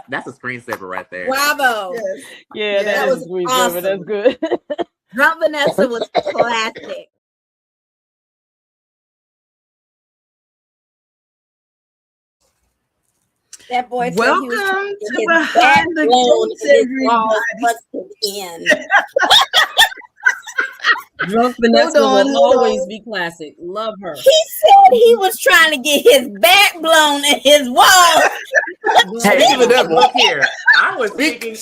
That's a screensaver right there. Bravo. Yes. Yeah, that was awesome. That's good. Drunk Vanessa was classic. That boy Welcome to Behind the Gates, everybody. Drunk Vanessa will always be classic. Love her. He said he was trying to get his back blown in his wall. Hey, look here. I was speaking. He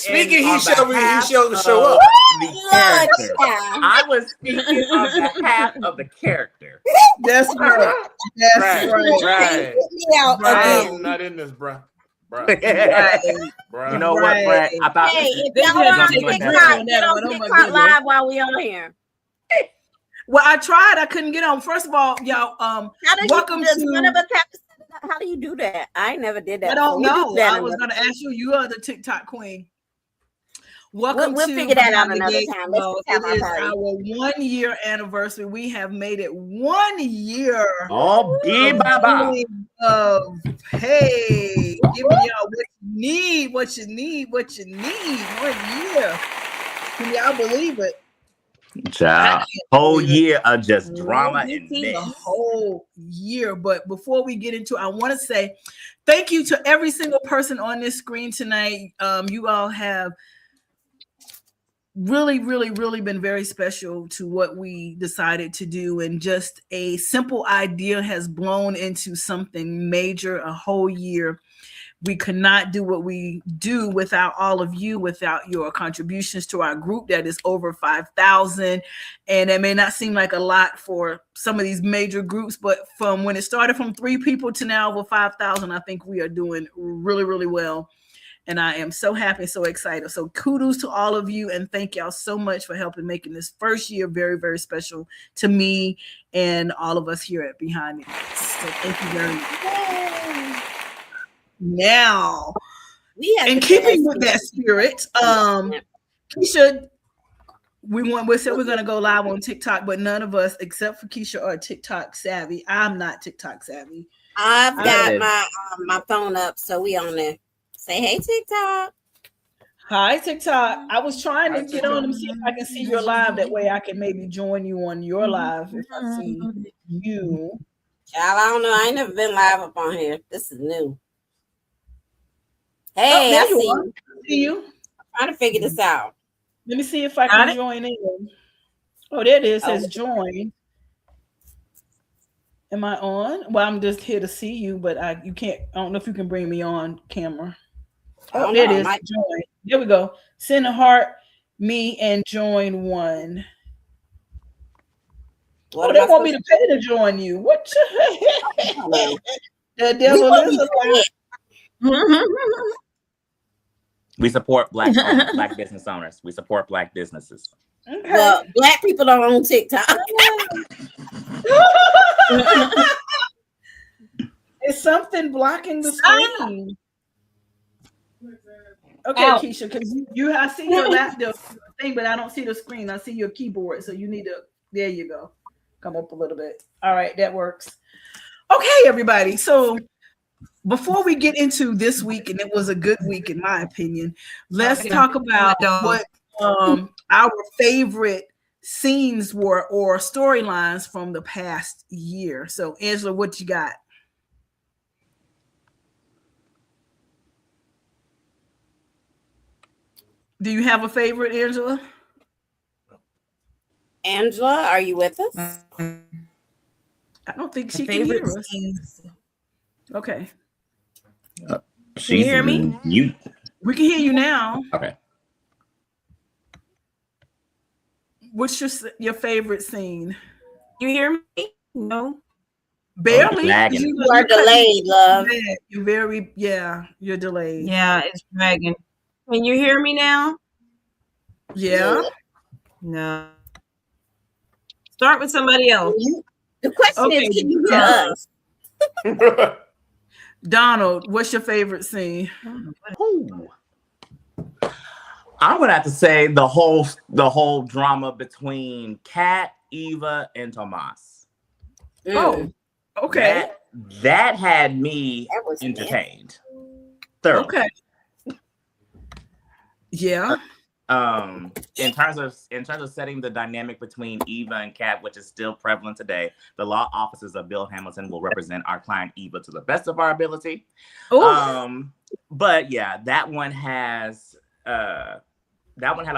showed show up. The character. I was speaking on behalf of the character. That's right. That's right. I'm not in this, bro. You know what, Brad? I thought if y'all on TikTok, get on TikTok live while we on here. Well, I tried. I couldn't get on. First of all, y'all, welcome to. How do you do that? I never did that. I don't know. I was going to ask you. You are the TikTok queen. Welcome we'll to figure that out another time. It is our 1 year anniversary. We have made it 1 year. Oh, Baba. Hey, giving y'all what you need. 1 year. Can y'all believe it? Child, whole year of just drama and mess. The whole year. But before we get into it, I want to say thank you to every single person on this screen tonight. You all have really been very special to what we decided to do, and just a simple idea has blown into something major. A whole year. We could not do what we do without all of you, without your contributions to our group that is over 5,000. And it may not seem like a lot for some of these major groups, but from when it started from 3 people to now over 5,000, I think we are doing really well. And I am so happy, so excited. So kudos to all of you, and thank y'all so much for helping making this first year very special to me and all of us here at Behind the Gates. So thank you very much. Now, in keeping with that spirit, Keisha, we said we're going to go live on TikTok, but none of us except for Keisha are TikTok savvy. I'm not TikTok savvy. I've got my phone up, so we on there. Say hey, TikTok. Hi, TikTok. I was trying to get on and see if I can see your live. That way I can maybe join you on your live if I see you. Child, I don't know. I ain't never been live up on here. This is new. Hey, I see you. I'm trying to figure this out. Let me see if I can join in. Oh, there it is. It says join. Am I on? Well, I'm just here to see you, but you can't. I don't know if you can bring me on camera. Oh, there it is. Join. There we go. Send a heart, me, and join one. They want me to pay to join you. What? The devil is alive. We support black business owners. We support black businesses. Okay. Well, black people don't own TikTok. Is something blocking the screen? Okay, Keisha, because I see your laptop thing, but I don't see the screen. I see your keyboard, so you need to. There you go. Come up a little bit. All right, that works. Okay, everybody. So before we get into this week, and it was a good week in my opinion, let's talk about what our favorite scenes were or storylines from the past year. So Angela, what you got? Do you have a favorite, Angela? Angela, are you with us? I don't think she can hear us. Okay. Can you hear me? We can hear you now. Okay. What's your favorite scene? You hear me? No. Barely. You are delayed, love. You're delayed. Yeah, it's dragging. Can you hear me now? Yeah. No. Start with somebody else. The question is, can you hear us? Donald, what's your favorite scene? I'm gonna have to say the whole drama between Kat, Eva, and Tomas. Oh, okay. That had me entertained. Thoroughly. Okay. Yeah. In terms of setting the dynamic between Eva and Kat, which is still prevalent today, the law offices of Bill Hamilton will represent our client Eva to the best of our ability. But yeah, that one had a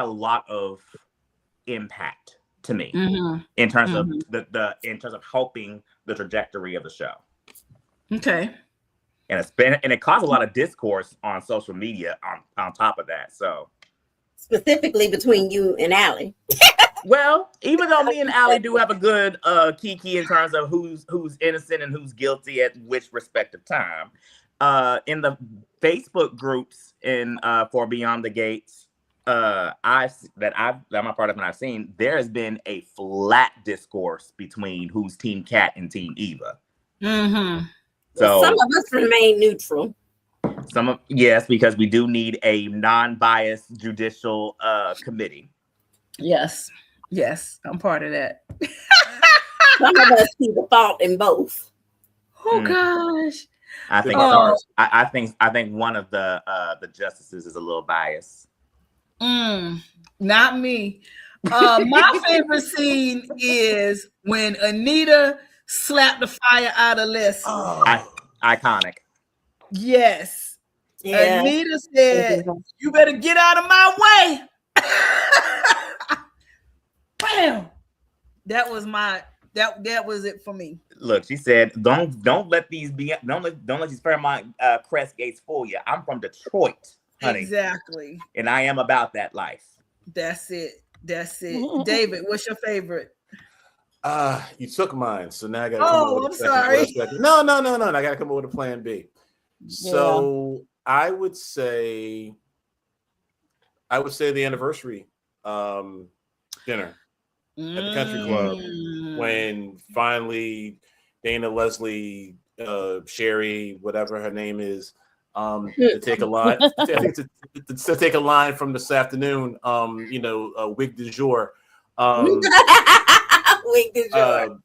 lot of impact to me in terms of in terms of helping the trajectory of the show. Okay. And it caused a lot of discourse on social media on top of that. So specifically between you and Allie. Well, even though me and Allie do have a good kiki in terms of who's innocent and who's guilty at which respective time, in the Facebook groups for Beyond the Gates, that I'm a part of and I've seen, there has been a flat discourse between who's Team Kat and Team Eva. So some of us remain neutral. Yes, because we do need a non-biased judicial committee. Yes, I'm part of that. Some of us see the fault in both. Oh gosh, I think one of the justices is a little biased. Not me. My favorite scene is when Anita slapped the fire out of Les. Iconic. Yes. Yeah. Anita said, "You better get out of my way." Bam. That was it for me. Look, she said, "Don't let these Fairmont Crest gates fool you. I'm from Detroit, honey. Exactly. And I am about that life." That's it. David, what's your favorite? You took mine, so now I gotta I'm sorry. No. I gotta come up with a plan B. So I would say the anniversary dinner at the country club when finally Dana, Leslie, Sherry, whatever her name is, to take a line. to take a line from this afternoon. Wig du jour. Wig du jour.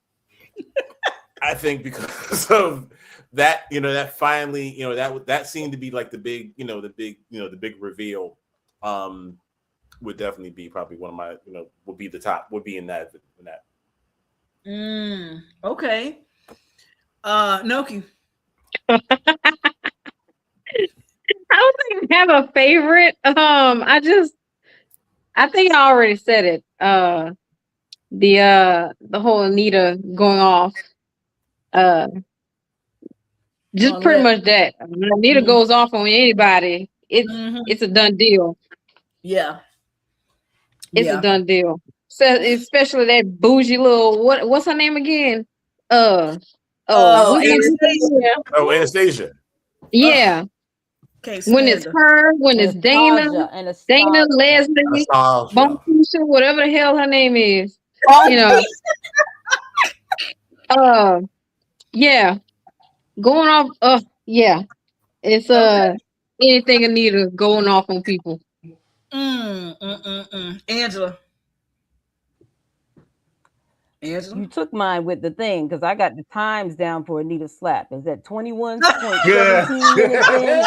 I think because of that, that finally, that seemed to be like the big reveal. Would definitely be probably one of my, would be the top, would be in that. Okay. Noki. I don't think I have a favorite. I think I already said it. The whole Anita going off. Just pretty much that. When Anita goes off on anybody, it's a done deal. Yeah. It's a done deal. So especially that bougie little what's her name again? Anastasia. Yeah. Okay, when it's her, when it's Dana, Leslie, Bonkeisha, whatever the hell her name is. Yeah. Going off, it's anything Anita going off on people. Angela. You took mine with the thing because I got the times down for Anita slap. Is that 21.17 minutes in?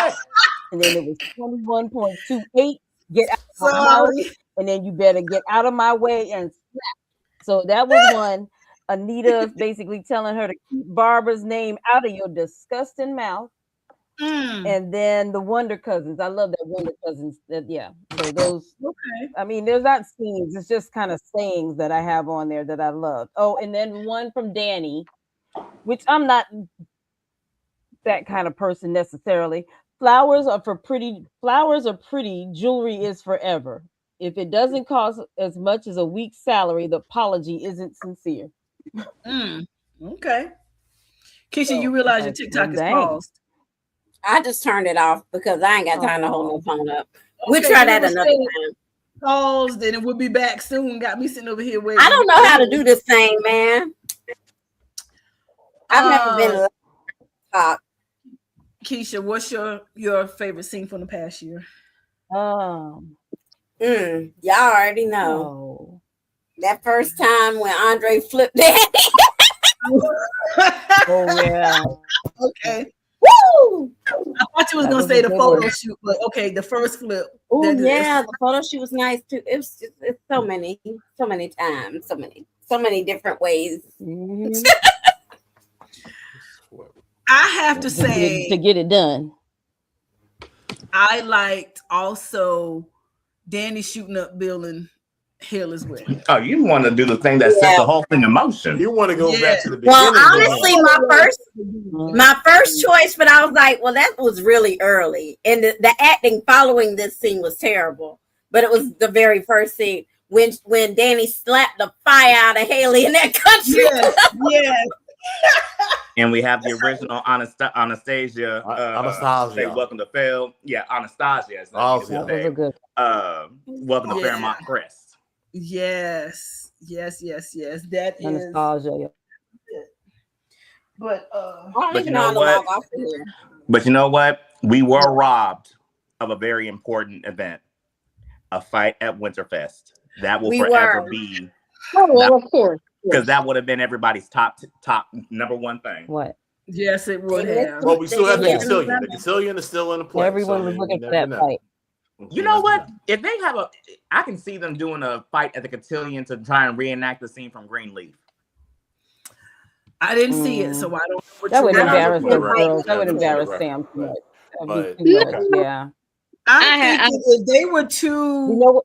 And then it was 21.28. Get out of my house, and then you better get out of my way and slap. So that was one. Anita basically telling her to keep Barbara's name out of your disgusting mouth. And then the Wonder Cousins. I love that Wonder Cousins. So those. Okay. I mean, there's not scenes. It's just kind of sayings that I have on there that I love. Oh, and then one from Danny, which I'm not that kind of person necessarily. Flowers are pretty. Jewelry is forever. If it doesn't cost as much as a week's salary, the apology isn't sincere. Okay. Keisha, you realize your TikTok is paused. I just turned it off because I ain't got time to hold my phone up. We'll try that another time. Paused and it will be back soon. Got me sitting over here waiting. I don't know how to do this thing, man. I've never been a talk. Keisha, what's your favorite scene from the past year? Y'all already know. That first time when Andre flipped that. Oh yeah. Okay. Woo! I thought you was That gonna was say a the good photo one. shoot, but okay, the first flip. Oh That- yeah, the photo shoot was nice too. It's so many times, so many different ways. Mhm. I have to To get say, it done. I liked also Danny shooting up Bill and Hill as well. Oh, you want to do the thing that sets the whole thing in motion. You want to go Yeah. back to the Well, beginning? honestly, my first choice, but I was like, well, that was really early, and the acting following this scene was terrible. But it was the very first scene when Danny slapped the fire out of Haley in that country. Yeah. And we have the original Anastasia. Anastasia. Say welcome to Fail. Yeah, Anastasia. Is Oh, his yeah. That was a name. good. Welcome to Yeah. Fairmont Crest. Yes. That is. Anastasia. But I don't But even you know know how to what? log off of here. But you know what? We were robbed of a very important event, a fight at Winterfest. That will We forever were. be, Oh, well, of course. because that would have been everybody's top number one thing. What? yes, it would have. Well, we still have the Yeah. cotillion. The cotillion is still in the play. Everyone so, was I mean, looking you for never that know. fight. You know what? If they have I can see them doing a fight at the cotillion to try and reenact the scene from Greenleaf. I didn't see it, so I don't know what That would you're embarrass right. the Right. girls. That would Right. embarrass Right. Sam too much. That would But- be too much. Yeah. I think if they were You know what?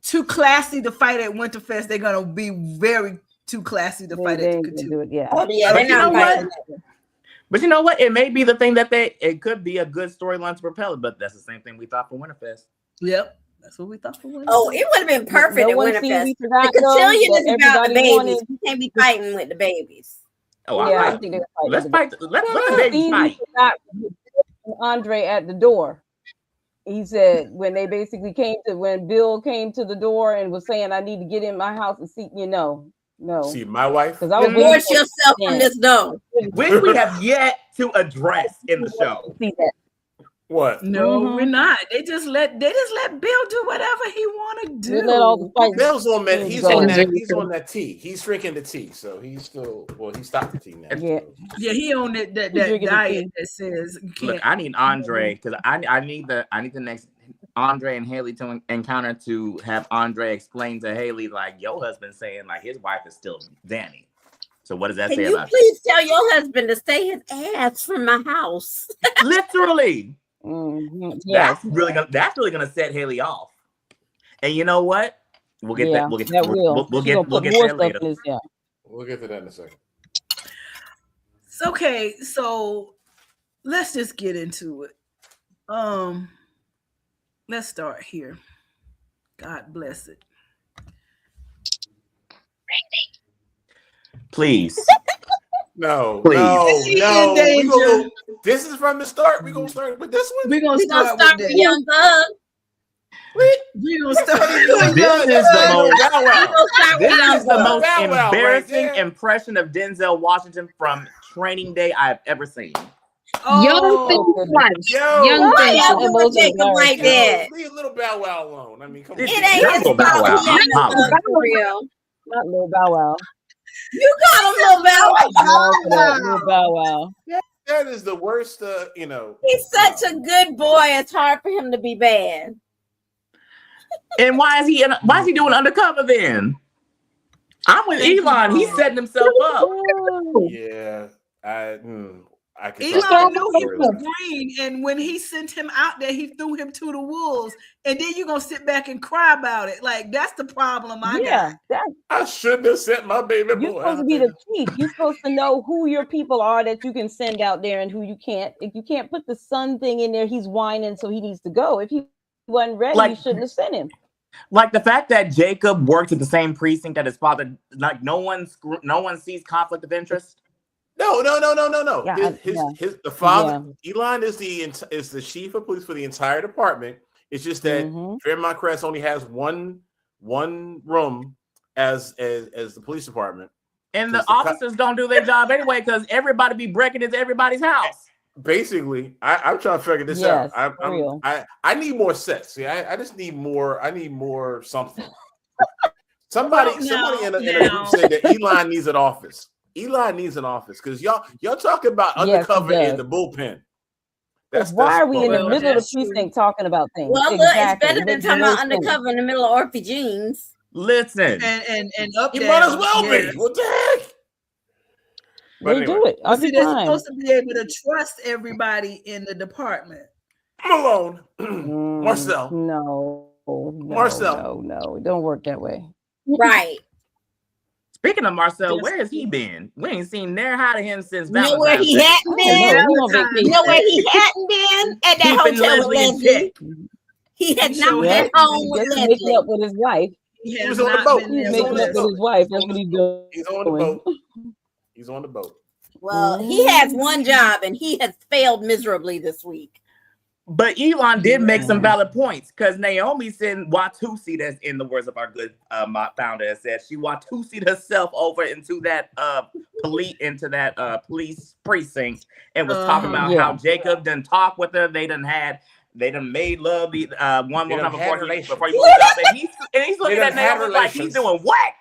too classy to fight at Winterfest, they're gonna be very too classy to fight They at ain't the gonna Cotillion. do it. Yeah. Oh yeah, But they're you know not what? fighting. But you know what? It may be the thing that it could be a good storyline to propel it, but that's the same thing we thought for Winterfest. Yep, that's what we thought for Winterfest. Oh, it would have been perfect No at one seen Winterfest. we forgot, The though, cotillion that is about the everybody babies. wanted. You can't be fighting with the babies. Oh, Yeah, I I like. think they're fighting. Let's fight. Let the baby Scene we fight. forgot was Andre at the door. He said when they basically when Bill came to the door and was saying, "I need to get in my house and see," no. See, my wife. Because I was Divorce yourself from this door. Which we have yet to address in the show. see that. What? No, Mhm. we're not. They just let Bill do whatever he want to do. They let all the fights. Bill's on that. He's Go. on that. He's on that tea. He's drinking the tea, so he's still. Well, he stopped the tea now. Yeah. Yeah, he on that He's drinking the diet tea. that says you can't. Look, I need Andre because I need the next Andre and Haley to encounter to have Andre explain to Haley like your husband saying like his wife is still Danny. So what does that Can say you about please tell your husband to stay his ass from my house? you? Literally. Mhm. Yes. That's really gonna set Haley off. And you know what? We'll get Yeah, that. We'll get that will. we'll She's get gonna we'll put get more there stuff later. in his- yeah. We'll get to that in a second. Okay, so let's just get into it. Let's start here. God bless it. Please. No, Please. no, She no. in We gonna danger. go, this is from the start. We gonna start with this one. We're gonna We're gonna start start with with that. Young Thug. We're gonna start with This is the most. Bow We're Wow. gonna start with This Young is the Thug. most Bow Wow right embarrassing there. impression of Denzel Washington from Training Day I've ever seen. Young Oh, thing twice. Yo, Young Why thing. y'all That gonna was take him like embarrassing. that? leave little Bow Wow alone. I mean, come on. It It ain't Not his Lil Bow fault. Wow. He ain't I'm a thug for real. Not Lil Bow Wow. You call him Lil Bow Wow. No, for that, Lil Bow Wow. That is the worst. He's such a good boy. It's hard for him to be bad. And why is he doing undercover then? I'm with Elon. He's setting himself up. Yeah, I could. Elon talk knew about he that was story. green, and when he sent him out there, he threw him to the wolves. And then you're gonna sit back and cry about it. Like that's the problem I Yeah, that I shouldn't have sent my baby you're boy. supposed to be the chief. You're supposed to know who your people are that you can send out there and who you can't. If you can't put the son thing in there, he's whining, so he needs to go. If he wasn't ready, Like- you shouldn't have sent him. Like the fact that Jacob works at the same precinct that his father, like no one sees conflict of interest. No. Yeah, The father, Elon is the chief of police for the entire department. It's just that Mhm. Fairmont Crest only has one room as the police department. And the Just the officers don't do their job anyway because everybody be breaking into everybody's house. Basically, I'm trying to figure this Yes, out. for real. I need more sets. See, I just need more. I need more something. Somebody in a group said that Elon needs an office. Eli needs an office because y'all talking about Yes, he undercover in does. the bullpen. Why are we in the well, middle of the that's true. precinct talking about things? Well, look, it's better than Makes talking no about sense. undercover in the middle of Orphy Jeans. Listen, And up He there, might as well yeah. be. What the heck? But They anyway, do it But every see, they're time. supposed to be able to trust everybody in the department. Malone, Mm, Marcel. No, Marcel. no, it don't work that way. Right. speaking of Marcel, Yes. where has he been? We ain't seen near how to him since You know where Valentine's he Day. hadn't I been? don't know. He on Valentine's vacation. You know where he hadn't been? At that Keeping hotel with Leslie in Leslie. check. He had He not sure been has. home with Just making Leslie. up with his wife. He He has was on the not boat. been He's there making with up with Leslie. his wife. That's what he's doing. He's on the boat. He's on the boat. Well, he has one job and he has failed miserably this week. But Elon did make some valid points because Naomi sent Watusi, that's in the words of our good founder, has said she Watusi'd herself over into that police precinct and was talking about how Jacob done talk with her. They done made love the one more time before he moved up, and he's looking at Naomi like he's doing what?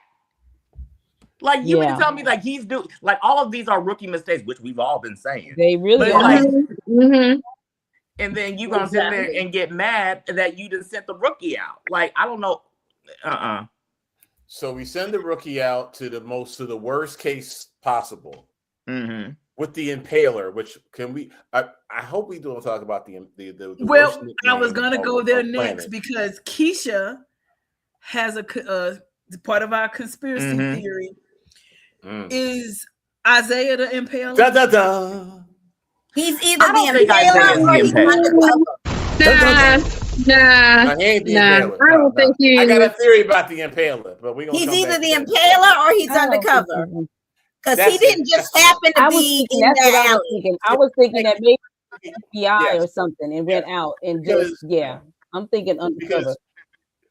Like you mean to tell me like he's doing like all of these are rookie mistakes, which we've all been saying. They really But are. like, Mhm. and then you gonna sit there and get mad that you just sent the rookie out. Like I don't know. So we send the rookie out to the worst case possible Mm-hmm. with the Impaler. Which can we? I hope we don't talk about the Well, worst I was nickname gonna go on there the next planet. because Keisha has a part of our conspiracy theory is Isaiah the Impaler. Da da da. He's either I don't the think Impaler Isaiah's or the he's Impaler. undercover. Nah. No, he ain't the Nah, Impaler. I don't think he I got a is. theory about the Impaler, but we gonna. He's come either back the to that. Impaler or he's I don't think undercover. he is. Because he didn't just happen to I was be thinking in that's what the I was alley. thinking. I was thinking that maybe FBI Yes. or something and went out and Because- just I'm thinking undercover.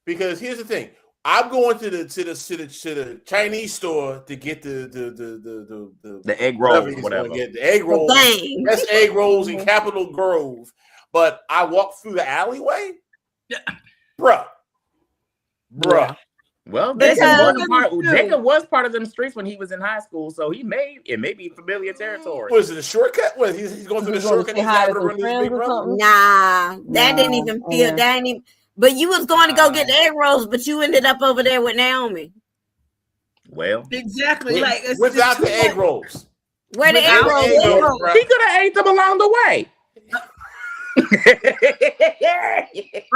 Because here's the thing. I'm going to the Chinese store to get the egg rolls, he's whatever. gonna get the egg rolls. Dang. Best egg rolls in Capitol Grove. But I walk through the alleyway, bruh. Well, Because- Jacob was part of them streets when he was in high school, so it may be familiar territory. Was it a shortcut? What he's going through the He's going to shortcut? say He's hi got to to run some his big friends or brother. something? Nah, that didn't No, even feel yeah. that ain't even. But you was going to go get the egg rolls, but you ended up over there with Naomi. Well, Exactly. Like it's Without just the too egg much. rolls. Where the egg Without rolls egg at? rolls. he could have ate them along the way.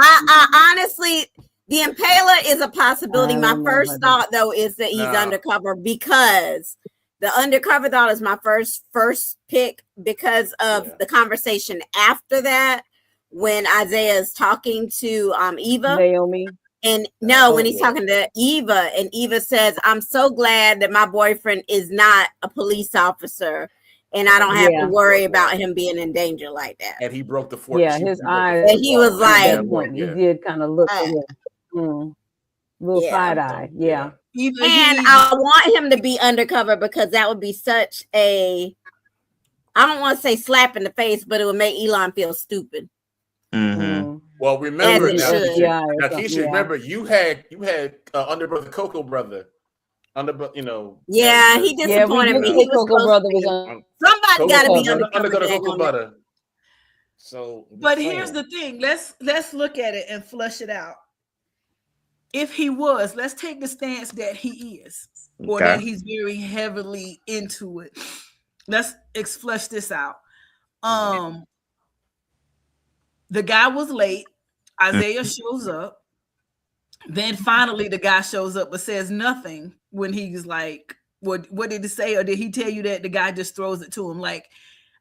I honestly, the Impaler is a possibility. I My don't know first about thought though is that he's No. undercover because the undercover thought is my first pick because of the conversation after that when Isaiah is talking to Eva. Naomi. And no, Oh, when he's yeah. talking to Eva, and Eva says, "I'm so glad that my boyfriend is not a police officer, and I don't have Yeah. to worry about him being in danger like that." And he broke the fourth. Yeah, he his broke the eyes. fourth And he was wall. like- At that point, he did kind of look at him. Little Yeah. side eye. Yeah. Either And he- I want him to be undercover because that would be such a, I don't want to say slap in the face, but it would make Elon feel stupid. Mm-hmm. Well, remember As it now, should. Keisha, Yeah, or now, something, Keisha, yeah. remember you had under brother Coco brother, he Yeah, he Yeah, we disappointed did me. say He was Coco supposed Brother to was be. on. Somebody got to be Coco undercover. Coco daggone it. butter. So, But here's the thing. Let's look at it and flush it out. If he was, let's take the stance that he is, or Okay. that he's very heavily into it. Let's flush this out. The guy was late. Isaiah shows up. Then finally the guy shows up but says nothing when he's like, what did he say? Or did he tell you that the guy just throws it to him? Like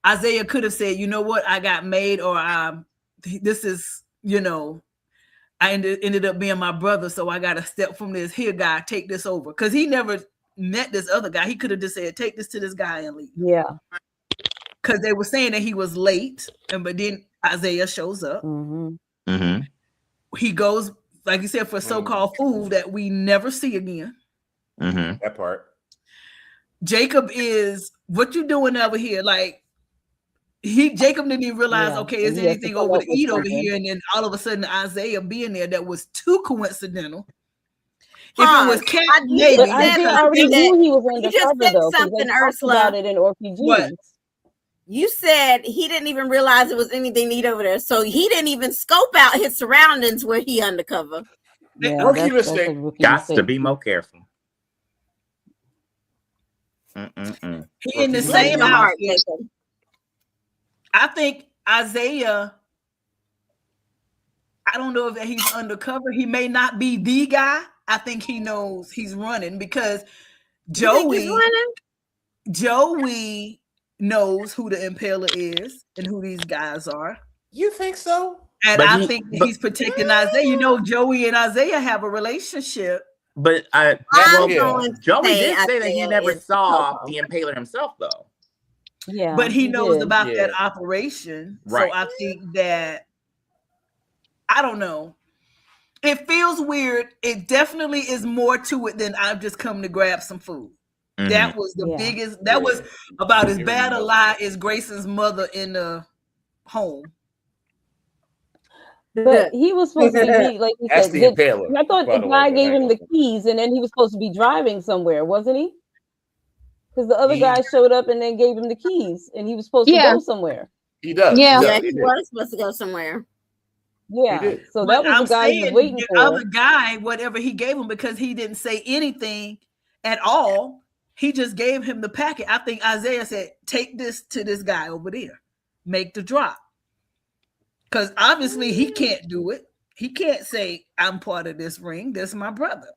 Isaiah could have said, you know what, I got made, or this is, I ended up being my brother, so I got to step from this. Here, guy, take this over. Because he never met this other guy. He could have just said, take this to this guy and leave. Yeah. Because they were saying that he was late, but then Isaiah shows up. Mm-hmm. He goes, like you said, for so-called food that we never see again. Mm-hmm. that part. Jacob is, what you doing over here? Like, Jacob didn't even realize, Yeah, okay, is and there he has to anything come over up to with eat over something. here? And then all of a sudden Isaiah being there, that was too coincidental. If it was Hans, Cat, you maybe. But said Isaiah something already that- knew he was you just undercover said though, because something, they talked Ursula. about it in RPGs. What? You said he didn't even realize it was anything neat over there, so he didn't even scope out his surroundings where he undercover. Yeah, Rookie that's a mistake. rookie Got to mistake. be more careful. Mm-mm-mm. He in the Bless same your heart, outfit. Jacob. I think Isaiah, I don't know if he's undercover. He may not be the guy. I think he knows he's running because You think he's running? Joey knows who the Impaler is and who these guys are. You think so? And But I think that he's protecting Isaiah. You know, Joey and Isaiah have a relationship. But I'm yeah. going to Joey say did say that he Isaiah never is saw Coco. the Impaler himself, though. Yeah, But he knows did. about Yeah. that operation. Right. So I think that, I don't know. It feels weird. It definitely is more to it than I've just come to grab some food. Mhm. That was the Yeah. biggest, that was about as Here bad we a go. lie as Grayson's mother in the home. But he was supposed to be like you That's said. the did- Impaler. I thought by the the guy way, gave but him the keys, and then he was supposed to be driving somewhere, wasn't he? Because the other guy showed up and then gave him the keys, and he was supposed to Yeah. go somewhere. He does. Yeah. He Yeah, does. he He did. was supposed to go somewhere. Yeah, did. so But that was I'm the guy he was saying waiting the for. other guy, whatever he gave him, because he didn't say anything at all, he just gave him the packet. I think Isaiah said, take this to this guy over there, make the drop. Because obviously he can't do it. He can't say, I'm part of this ring. This is my brother.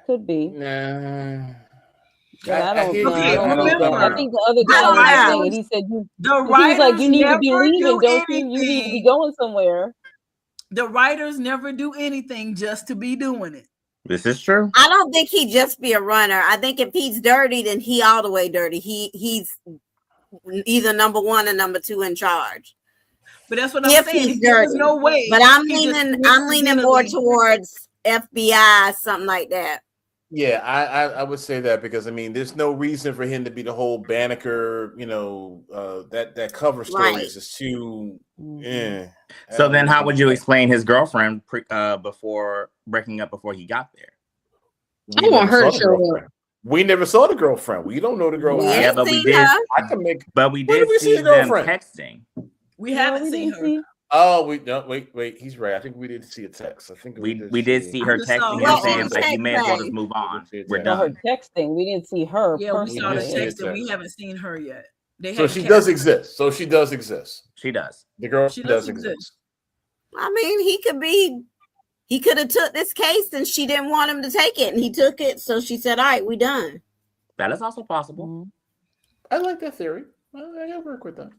Could be. Nah. But I don't hear know. you. Okay, I don't think that. remember, I think the other I guy don't was just know. saying it. He said you. The He was writers like, you need to never be leaving, do don't you? You need to be anything. going somewhere. The writers never do anything just to be doing it. This is true. I don't think he just be a runner. I think if he's dirty, then he all the way dirty. He's either number one or number two in charge. But that's what I'm If saying. he's There's dirty. no way. But I'm he just leaning more coincidentally- towards FBI, something like that. Yeah, I would say that because I mean, there's no reason for him to be the whole Banneker. You know, that cover story Right. is just too. Mhm. Yeah. So then, how would you explain his girlfriend before breaking up before he got there? I want her to show up. girlfriend. We never saw the girlfriend. We don't know the We girlfriend. Yeah, ain't but we seen did. her. I can make. But we When did did we see see the them girlfriend? texting. We No, haven't we seen didn't her. see- Oh, we no, wait. He's right. I think we did see a text. I think We did see her I just saw texting her him saying on like, "You may as well text just move on. We did We're see Saw her done." texting. We didn't see her Yeah, we personally. saw the did see it, text, and we text. haven't seen her yet. They So hadn't she kept does her. exist. So she does exist. She does. The girl She does does exist. exist. I mean, he could have took this case and she didn't want him to take it, and he took it. So she said, "All right, we done." That is also possible. Mhm. I like that theory. I can work with that.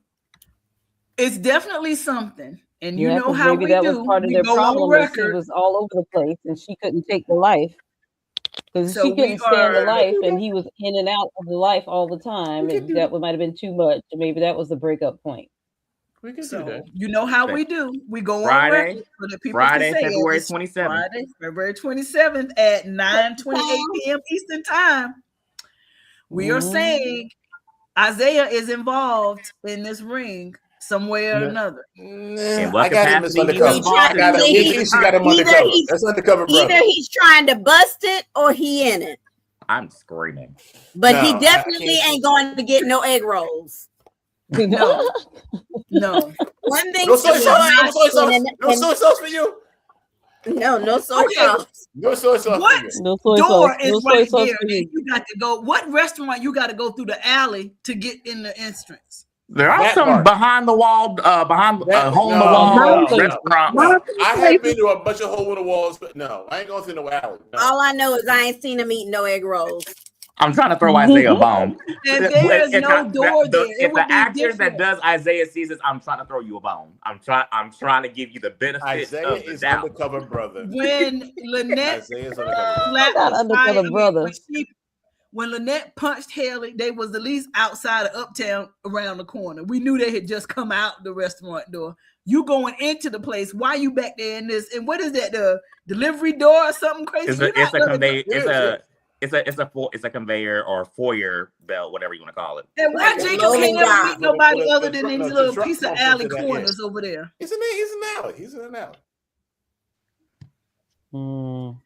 It's definitely something, and you Yeah, know 'cause how maybe we that do. was part of We their go on problem. Is she record. was all over the place and she couldn't take the life. Because So she we couldn't stand the are- life, and he was in and out of the life all the time. We can And do that might have been too much. And maybe that was the breakup point. We can do So that. you know how we do. We go on Friday, record so that people Friday, can say February it's 27th. Friday, February 27th at 9:28 p.m. Eastern time. We are Mhm. saying Isaiah is involved in this ring some way or No. another. In what I got him as capacity he undercover. was I got him. He- At least you got him either undercover. he's- That's undercover Either brother. he's trying to bust it or he in it. I'm screaming. But No, he I definitely can't- ain't going to get no egg rolls. No, no. One thing No soy for sauce. sure, No soy sauce. and- No soy sauce for you. no soy Okay. sauce. No soy sauce What? for you. No soy Door sauce. is No soy right sauce there. for you. You got to go. What restaurant you got to go through the alley to get in the entrance? There are That some part. behind the wall, hole in the wall no, no. restaurants. I have been to a bunch of hole in the walls, but no, I ain't going through no alley. No. All I know is I ain't seen him eating no egg rolls. I'm trying to throw Isaiah a bone. And there is no door there. It If would the be actor different. that does Isaiah sees this, I'm trying to throw you a bone. I'm trying to give you the benefit Isaiah of the is doubt. undercover brother. When Lynette Isaiah's undercover. slapped Not the undercover fire- brother. when Lynette punched Haley, they was at least outside of Uptown around the corner. We knew they had just come out the restaurant door. You going into the place? Why you back there in this? And what is that? The delivery door or something crazy? It's You're a not conveyor. looking- It's a conveyor or foyer belt, whatever you want to call it. And why Like a Jacob loading can't never dock. meet nobody The- other the than truck- these the little truck piece of comes alley into that, corners over there? He's an alley. He's in an alley. Mm.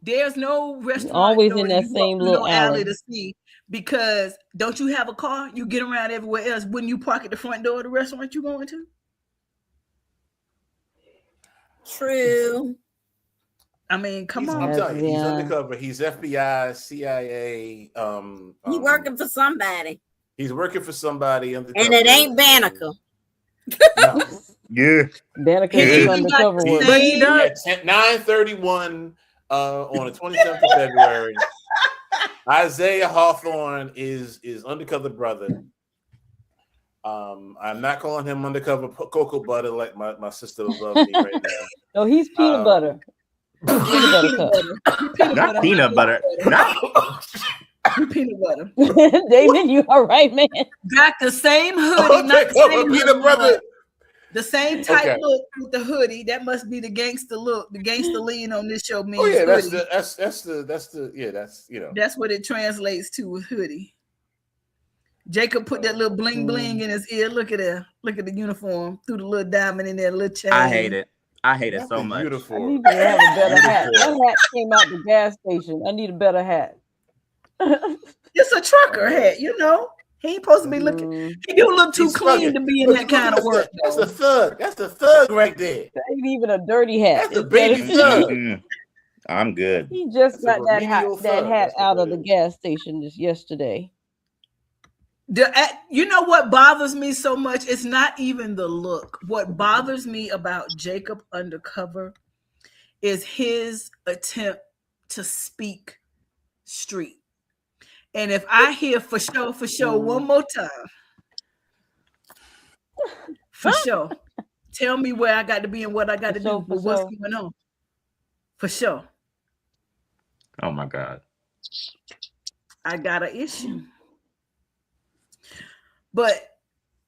There's no restaurant always door in that you walk same through little no alley alley. to see, because don't you have a car? You get around everywhere else. Wouldn't you park at the front door of the restaurant you going to? True. I mean, come I'm on. telling you, he's Yeah. undercover. He's FBI, CIA. He working for somebody. He's working for somebody undercover. And it ain't Banneker. No. Yeah. Danica He is even got undercover the work. But he same- does. At 9:31 on the 27th of February, Isaiah Hawthorne is undercover brother. I'm not calling him undercover cocoa butter like my sister loves me right now. No, he's peanut butter. Peanut butter cup. Not peanut butter. Not Peanut butter. David, you all right, man? Got the same hoodie, not the same Peanut hoodie, brother. but the same type Okay. look with the hoodie. That must be the gangster look. The gangster lean on this show means Oh yeah, that's hoodie. That's what it translates to, a hoodie. Jacob put that little bling bling in his ear. Look at that. Look at the uniform. Threw the little diamond in there, little chain. I hate it. I hate it That's so the much. I Beautiful. need to have a better hat. That hat came out the gas station. I need a better hat. It's a trucker hat, you know. He ain't supposed to be looking. Mm, He do look too He's clean thugging. to be in Look, that kind of work. That's though. the thug. That's the thug right there. that ain't even a dirty hat. That's the It's baby better- thug. Mm-mm. I'm good. He just That's a got that remedial hat thug. That's what out of that the is. gas station just yesterday. You know what bothers me so much? It's not even the look. What bothers me about Jacob Undercover is his attempt to speak street. And if I hear for sure one more time, for sure, tell me where I got to be and what I got to For sure, do. for But what's sure. going on? For sure, Oh my God. I got an issue. But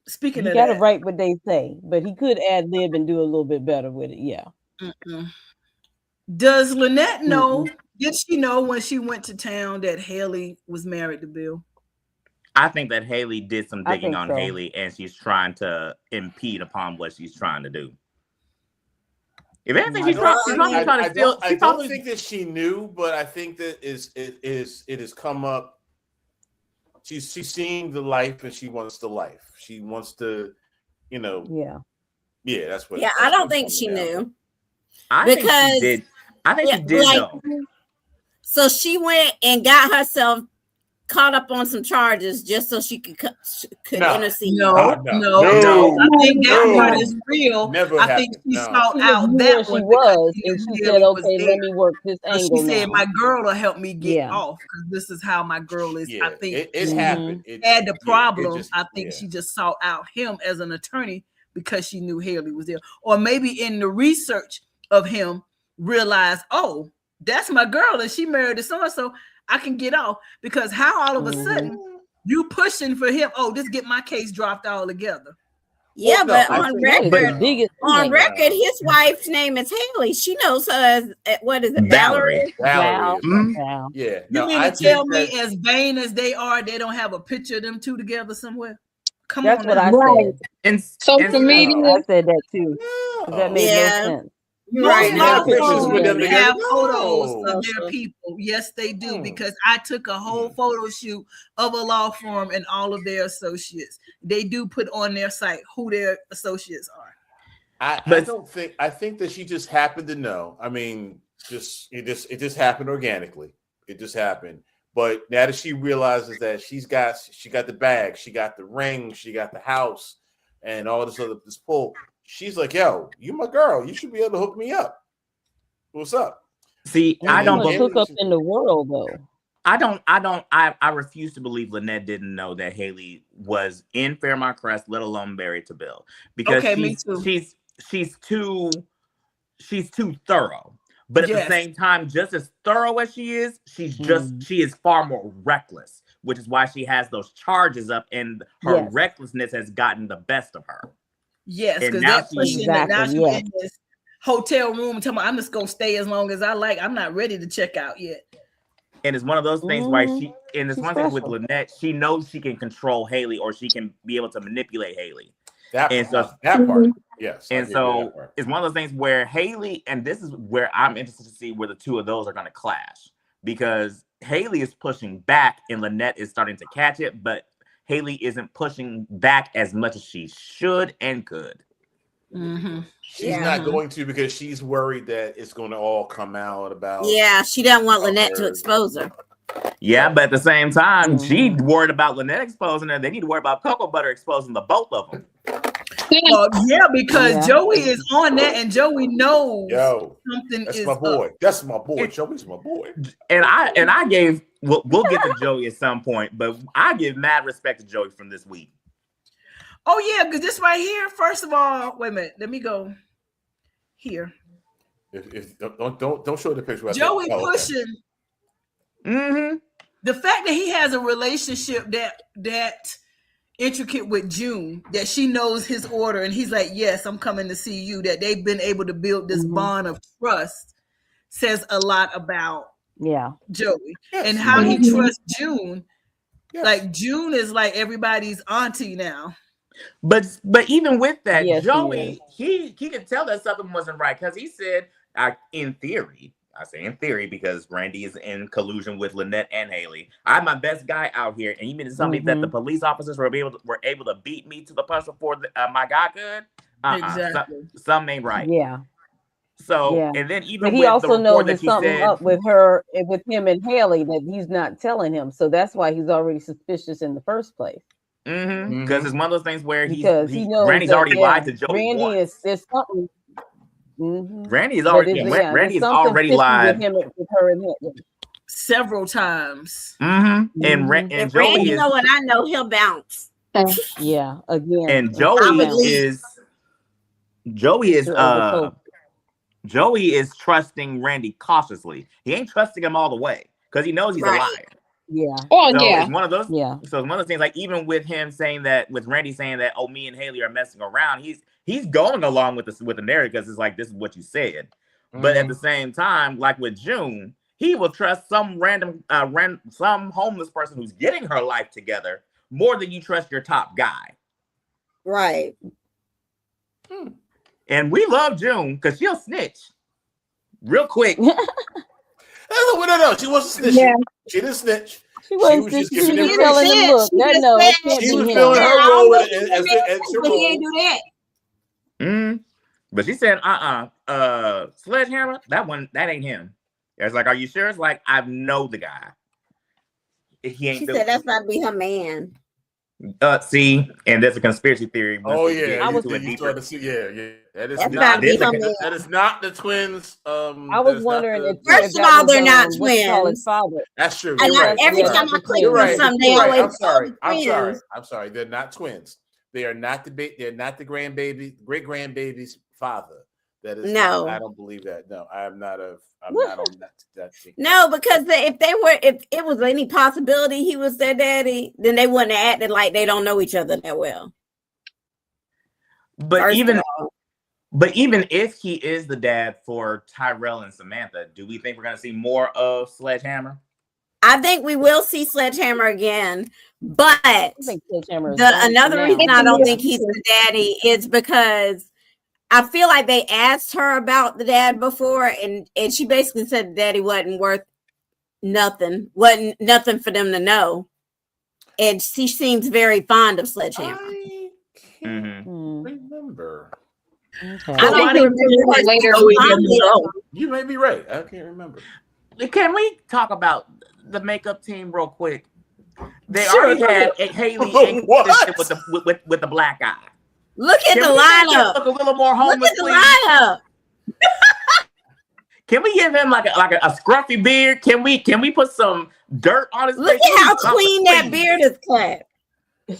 speaking He of got to that, write what they say, but he could ad lib and do a little bit better with it. Yeah. mm-mm. Does Lynette know? Did she know when she went to town that Haley was married to Bill? I think that Haley did some I digging think on so. Haley, and she's trying to impede upon what she's trying to do. If anything, she's probably trying to steal. I don't think that she knew, but I think that it has come up. She's seeing the life and she wants the life. She wants to, Yeah. yeah, that's what. Yeah, that's I don't what think it's she coming down knew. I think because- she did. I think she Yeah, did like- know. So she went and got herself caught up on some charges just so she could No. intercede. No. No. I think that No. part is real. Never I think happened. she No. sought She out knew that where she one was, because and she Haley said, was "Okay, there. let me work this So angle she said, now." "My girl will help me get Yeah. off because this is how my girl is." Yeah, I think it Mhm. happened. It, had the yeah, it problem. just- I think yeah. she just sought out him as an attorney because she knew Haley was there, or maybe in the research of him realized, oh, that's my girl and she married to so and so. I can get off because how all of a sudden you pushing for him? Oh, just get my case dropped all together. Yeah, Well, no, but I on think- That is record, the biggest on thing. record, his wife's name is Haley. She knows her as what is it, Valerie. Valerie? Valerie. Mhm. Wow. Yeah. You No, mean I to tell think me, that- as vain as they are, they don't have a picture of them two together somewhere? Come That's on, what now. I Right. said. And Social and- media. I said that too. 'Cause that made Yeah. no sense. You're right. Most Yeah, law pictures firms with them together. have No. photos of their Social. people. Yes, they do, Hmm. because I took a whole photo shoot of a law firm and all of their associates. They do put on their site who their associates are. I But- don't think. I think that she just happened to know. I mean, it just happened organically. It just happened. But now that she realizes that she got the bag, she got the ring, she got the house, and all this pull, she's like, "Yo, you my girl. You should be able to hook me up. What's up?" see, And I then don't. Much Haley- Believe, hook up in the world though. I refuse to believe Lynette didn't know that Haley was in Fairmont Crest, let alone married to Bill, because Okay, me too. she's too thorough. But at Yes. the same time, just as thorough as she is, she is far more reckless, which is why she has those charges up, and her Yes. recklessness has gotten the best of her. Yes, And because now they're pushing she- that. Now Exactly, she's yes. in this hotel room and telling me I'm just gonna stay as long as I like. I'm not ready to check out yet. And it's one of those things where Mhm. and it's She's one thing with special. Lynette, she knows she can control Haley, or she can be able to manipulate Haley. That And so- part. Yes. I And give you so that part. it's one of those things where Haley, and this is where I'm interested to see where the two of those are going to clash, because Haley is pushing back and Lynette is starting to catch it, but Haley isn't pushing back as much as she should and could. Mm-hmm. She's not going to, because she's worried that it's going to all come out about. Yeah, she doesn't want Lynette to expose her. Yeah, but at the same time, she worried about Lynette exposing her. They need to worry about Cocoa Butter exposing the both of them. Yeah, because Joey is on that, and Joey knows something that's is my boy. up. That's my boy. Joey's my boy. And I gave we'll get to Joey at some point, but I give mad respect to Joey from this week. Oh yeah, because this right here. First of all, wait a minute. Let me go here. If don't show the picture. Joey pushing. Mm-hmm. The fact that he has a relationship that intricate with June, that she knows his order, and he's like, "Yes, I'm coming to see you." That they've been able to build this bond of trust says a lot about Joey and how he trusts June. Yes. Like June is like everybody's auntie now. But even with that, Joey, he could tell that something wasn't right, because he said, in theory, I say in theory because Randy is in collusion with Lynette and Haley, I'm my best guy out here, and you mean to tell me that the police officers were able to beat me to the punch before my guy could? Exactly. Something ain't right. Yeah. So and then even but he with also the knows there's that something up with him and Haley that he's not telling him, so that's why he's already suspicious in the first place. Because it's one of those things where he knows Randy's already lied to Joey. Randy there's something. Randy's already lied with her and him several times. And if Randy know what I know, he'll bounce. Yeah, again. And Joey is trusting Randy cautiously. He ain't trusting him all the way because he knows he's a liar. Yeah. It's one of those. Yeah. So it's one of those things. Like even with him saying that, with Randy saying that, oh, me and Haley are messing around. He's going along with the narrative because it's like, this is what you said. But at the same time, like with June, he will trust some some homeless person who's getting her life together more than you trust your top guy. Right. And we love June because she'll snitch real quick. No, she wasn't snitching. Yeah. She didn't snitch. She was just giving him telling him, look, she was feeling her role as her role. He ain't do that. But she said, Sledgehammer, that ain't him. It's like, are you sure? It's like, I know the guy. He ain't. She said that's not be her man. See, and there's a conspiracy theory. Oh yeah, I was starting to see. Yeah. That is not the twins. I was wondering. First of all, they're not twins. That's true. And every time I click on something, they always I'm sorry. They're not twins. They are not they're not the great grandbaby's father. That is no. I don't believe that. No, I'm not on that thing. No, because if it was any possibility he was their daddy, then they wouldn't have acted like they don't know each other that well. But even if he is the dad for Tyrell and Samantha, do we think we're going to see more of Sledgehammer? I think we will see Sledgehammer again, but another reason I don't think he's the daddy is because I feel like they asked her about the dad before, and she basically said the daddy wasn't worth nothing, wasn't nothing for them to know. And she seems very fond of Sledgehammer. I can't remember. Okay. I don't remember later. You may be right. I can't remember. Can we talk about the makeup team real quick? They already had Haley with the black eye. Look at the lineup. Look a little more homeless. Look at the lineup. Can we give him like a scruffy beard? Can we put some dirt on his face? Look at how clean that beard is cut.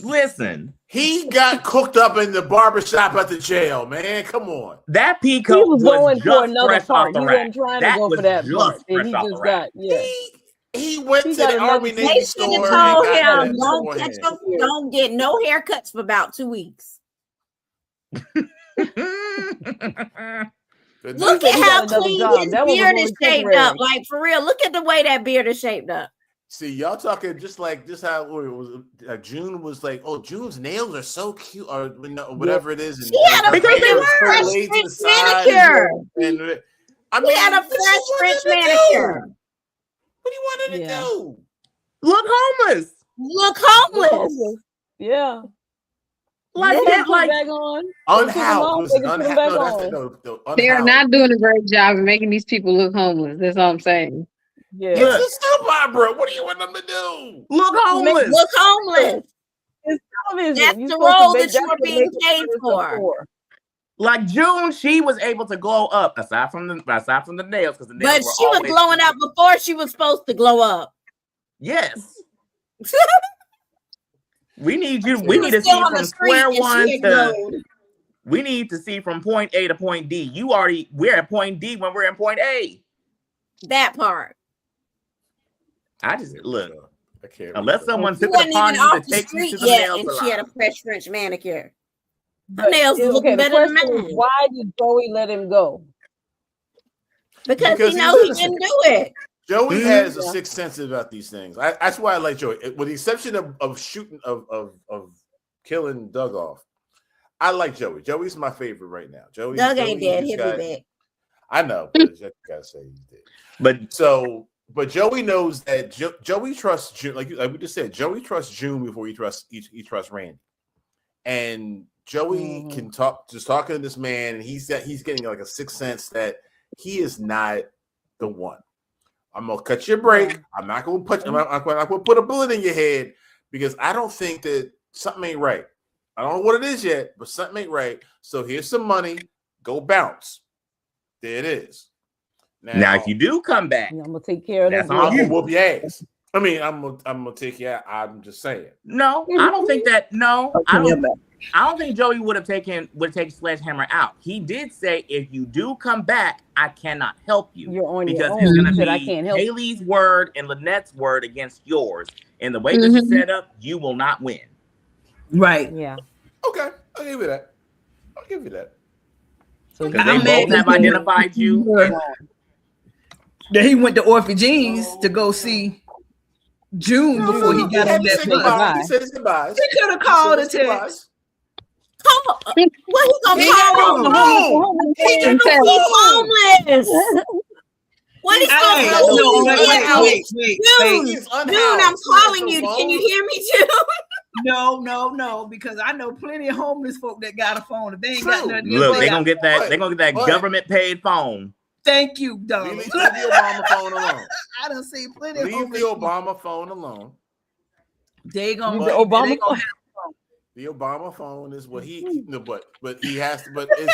Listen, he got cooked up in the barbershop at the jail, man. Come on. That peacoat was going for another part. He wasn't trying to go for that part. And he just got He went to the Army Navy store. They told him don't get no haircuts for about 2 weeks. Look at how clean his beard is shaped up. Like for real, look at the way that beard is shaped up. See, y'all talking just how it was. June was like, "Oh, June's nails are so cute," or whatever it is. And She had a her freaking hair is so French laid to the side, manicure. And I She mean, had a what do you French want her to manicure. do? What do you want her to Yeah. do? Look homeless. Look homeless. Yeah. Like Put that, them like back on. Unhoused. They can put them back on. They're Unhoused. not doing a great job of making these people look homeless. That's all I'm saying. Yeah. Look. It's a soap opera. What do you want them to do? look homeless. Look homeless. It's television. That's You're the supposed to role make- that you that's were what being makes paid it for. Like June, she was able to glow up aside from the nails, because the nails But were she was always glowing up before she was supposed to glow up. Yes. We need you. She We was need to still see on the from street square and she one had to. glowed. We need to see from point A to point D. We're at point D when we're in point A. That part. I just look. I can't. Unless someone She took it wasn't upon even you off to the take you street to the yet, nail and she had a salon. French manicure. Her But, nails okay, looking the better than question is, mine. why did Joey let him go? Because Because he he's know he innocent. didn't do it. Joey Mhm. has a sixth sense about these things. That's why I like Joey. With the exception of shooting of killing Doug off, I like Joey. Joey's my favorite right now. Joey. Doug ain't dead. just He'll be back. I know, but I gotta say he's dead. But But Joey knows that Joey trusts June, like we just said. Joey trusts June before he trusts Randy, and Joey can talking to this man, and he's getting like a sixth sense that he is not the one. I'm gonna cut your break. Yeah. I'm not gonna put. I'm not gonna put a bullet in your head because I don't think that something ain't right. I don't know what it is yet, but something ain't right. So here's some money. Go bounce. There it is. now, if you do come back, I'm gonna take care of That's that. on I'm you. gonna whoop your ass. I mean, I'm gonna take you out. I'm just saying. no, I don't think that. No, I Okay, don't. I don't think Joey would take Sledgehammer out. He did say, if you do come back, I cannot help you. You're on your Because own. it's going He to said, I be can't help you. Haley's word and Lynette's word against yours. And the way this is set up, you will not win. Right. Yeah. Okay, I'll give you that. I'll give you that. So Because I'm they both mad have at you. identified you. Yeah. That he went to Orphan Jeans to go see June before he got on that bus. He said his goodbyes. He could have called a text. What he gonna He call ain't him? home. He's homeless. What is Hey, going no, on? wait. June, He's unhoused. June, I'm He has calling no you. phone. Can you hear me, June? No, because I know plenty of homeless folk that got a phone. If they ain't got True. nothing, Look, they they're got- gonna get that. They're gonna get that What? government paid phone. Thank you, Leave Donald. the Obama phone alone. I done seen plenty of Leave the homeless people. Obama phone alone. They gonna The they Obama gonna The Obama phone is what he. No, but he has to. But it's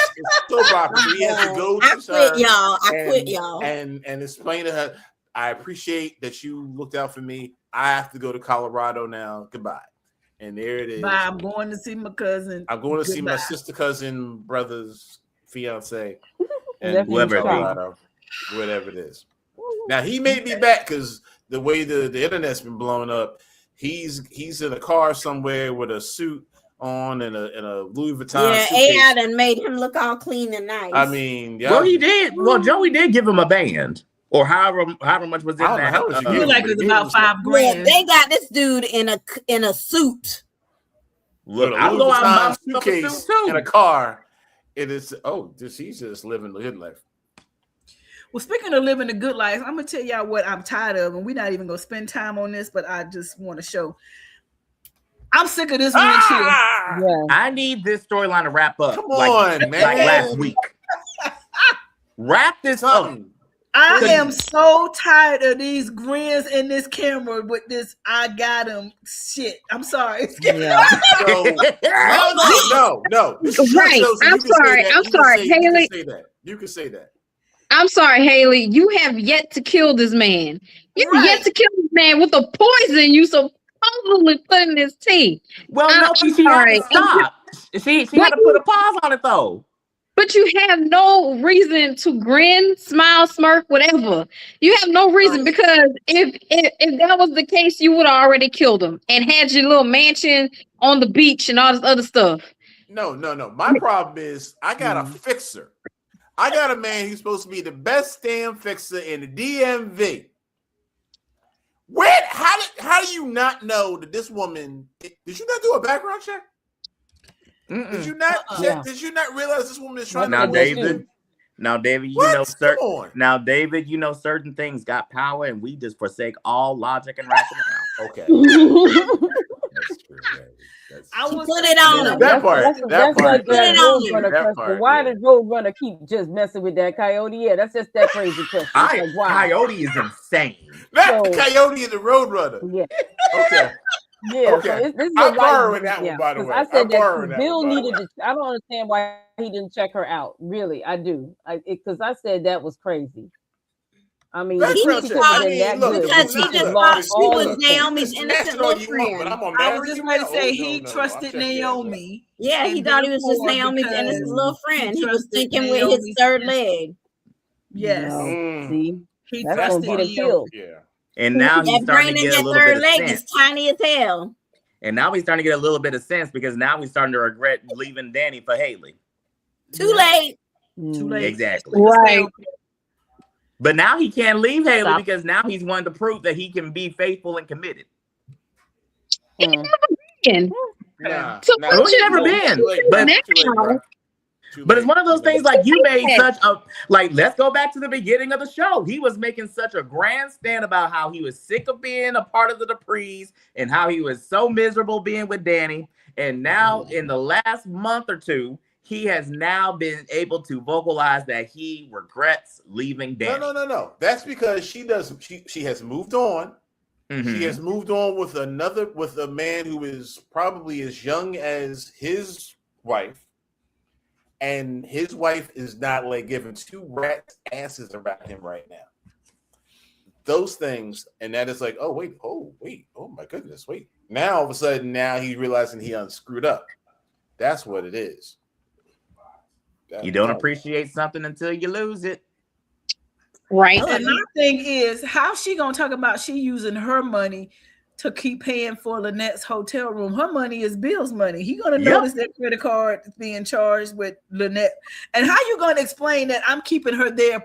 so proper. So he has to go I to quit, her y'all. I quit, y'all. and explain to her. I appreciate that you looked out for me. I have to go to Colorado now. Goodbye. And there it is. Bye, I'm going to see my cousin. I'm going to see my Goodbye. sister, cousin, brother's fiance, and Nephew, whoever it be. Colorado, whatever it is. Now he may be back because the way the internet's been blown up, he's in a car somewhere with a suit on and a Louis Vuitton. Yeah, suitcase. AI done made him look all clean and nice. I mean, yeah. Well, he did. Well, Joey did give him a band, or however much was in I don't know that. how much he I gave feel him. like it was about $5 yeah, grand. they got this dude in a suit. Look, With a I'll Louis go out and buy Vuitton myself a suitcase suit and a too. car. It is. Oh, he's just living the good life. Well, speaking of living a good life, I'm gonna tell y'all what I'm tired of, and we're not even gonna spend time on this, but I just want to show. I'm sick of this one too. Yeah. I need this storyline to wrap up. Come like on, man. last week. Wrap this up. Something. I Good. am so tired of these grins in this camera with this "I got him" shit. I'm sorry. Yeah. So, no. This is your Right. show, so I'm you can say sorry. that. I'm You can sorry, say- you can Haley. say that. You can say that. I'm sorry, Haley. You have yet to kill this man. You have yet Right. to kill this man with the poison you supposedly put in his tea. Well, I'm no, she had sorry. to stop. She had to put a pause on it though. But you have no reason to grin, smile, smirk, whatever. You have no reason because if that was the case, you would have already killed him and had your little mansion on the beach and all this other stuff. No. My problem is I got a fixer. I got a man who's supposed to be the best damn fixer in the DMV. How do you not know that this woman? Did you not do a background check? Mm-mm. Did you not check? Yeah. Did you not realize this woman is trying Now, to? David. Now, David, you What? know Come certain. on. Now, David, you know certain things got power, and we just forsake all logic and rationale. Okay. That's true. I was Put it on him. That part. That's That like part. Put it that on Roadrunner him. That question. part, Why yeah. did Roadrunner keep just messing with that coyote? Yeah, that's just that crazy question. It's like, why? Coyote is insane. Not the So- Coyote and the Roadrunner. Yeah, Okay. yeah. Okay. So this is I'm a borrowing that one, by the 'cause way. I I'm said that borrowing that Bill one, by the needed to. I don't understand why he didn't check her out. Really, I do. Because I said that was crazy. I mean, Background she check. could have I been mean, that look, good. Because he look, just look, thought lost she all was the sense. Naomi's You innocent can snatch it all little you want, but friend. I'm gonna I marry was just you going to now. say Oh, he no, trusted I'm checking your ass out. Naomi. Yeah, he And thought he was just therefore, Naomi's because innocent little friend. He was trusted thinking with his Naomi's third innocence. leg. Yes, No, Mm. see, he that's trusted gonna get him Naomi. killed. Yeah. And now he's That starting brain to in get a that little bit third of leg sense. is tiny as hell. And now he's starting to get a little bit of sense because now he's starting to regret leaving Danny for Haley. Too late. Too late. Exactly. Right. But now he can't leave Haley Stop. because now he's wanting to prove that he can be faithful and committed. Mm. And Nah. So nah, what Who's you- never been? Too late, But- bro. Too late, bro. Too But it's late. one of those Too late. things like you made such a let's go back to the beginning of the show. He was making such a grand stand about how he was sick of being a part of the Duprees and how he was so miserable being with Danny. And now in the last month or two, he has now been able to vocalize that he regrets leaving Danny. No. That's because she has moved on. Mhm. She has moved on with a man who is probably as young as his wife, and his wife is not like giving two rats asses about him right now. Those things, and that is like, oh my goodness, wait. Now all of a sudden, now he's realizing he unscrewed up. That's what it is. You don't appreciate something until you lose it. right. And my thing is, how's she gonna talk about she using her money to keep paying for Lynette's hotel room? Her money is Bill's money. He gonna notice that credit card being charged with Lynette. And how you gonna explain that I'm keeping her there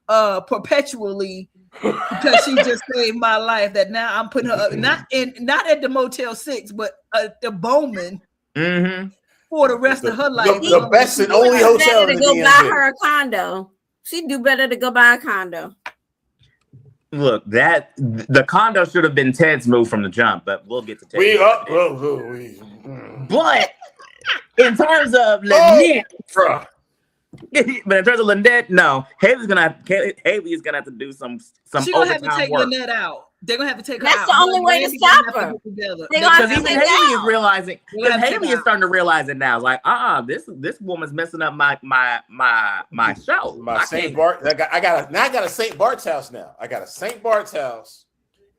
perpetually because she just saved my life? That now I'm putting her up, not at the Motel 6, but at the Bowman Mm-hmm. for the rest of her life. The best and only She hotel better in to the go buy DMV. her a condo. She'd do better to go buy a condo. Look, the condo should have been Ted's move from the jump, but we'll get to Ted. But in terms of Lynette, Bruh. but in terms of Lynette, no, Haley is gonna have to do some She's gonna have to overtime take work. Lynette out. They're gonna have to take her That's out. the only way to Randy gonna stop have to her. get together. They gonna have Because to even take Haley is out. realizing, We'll have to Haley take is out. starting to realize it now. It's like, this woman's messing up my show. My I St. can't- Bart. I got a St. Bart's house now. I got a St. Bart's house,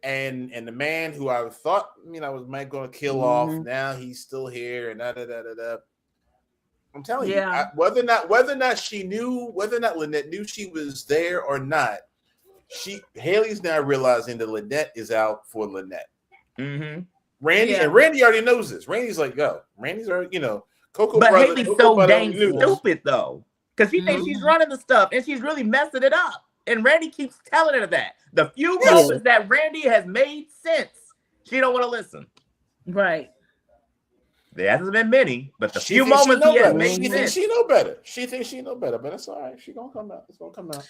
and the man who I thought I was going to kill off. Now he's still here, and da da da da da. I'm telling you, whether or not she knew, whether or not Lynette knew she was there or not, Haley's now realizing that Lynette is out for Lynette. Mm-hmm. Randy already knows this. Randy's like, yo, Randy's already, Coco. But brother, Haley's Coco so brother dang knew this. stupid though, because she thinks she's running the stuff and she's really messing it up. And Randy keeps telling her that. The few moments that Randy has made sense, she don't want to listen. Right. There hasn't been many, but the She few thinks she moments know he has better. made She thinks sense. she know better. She thinks she know better, but that's all right. She gonna come out. It's gonna come out.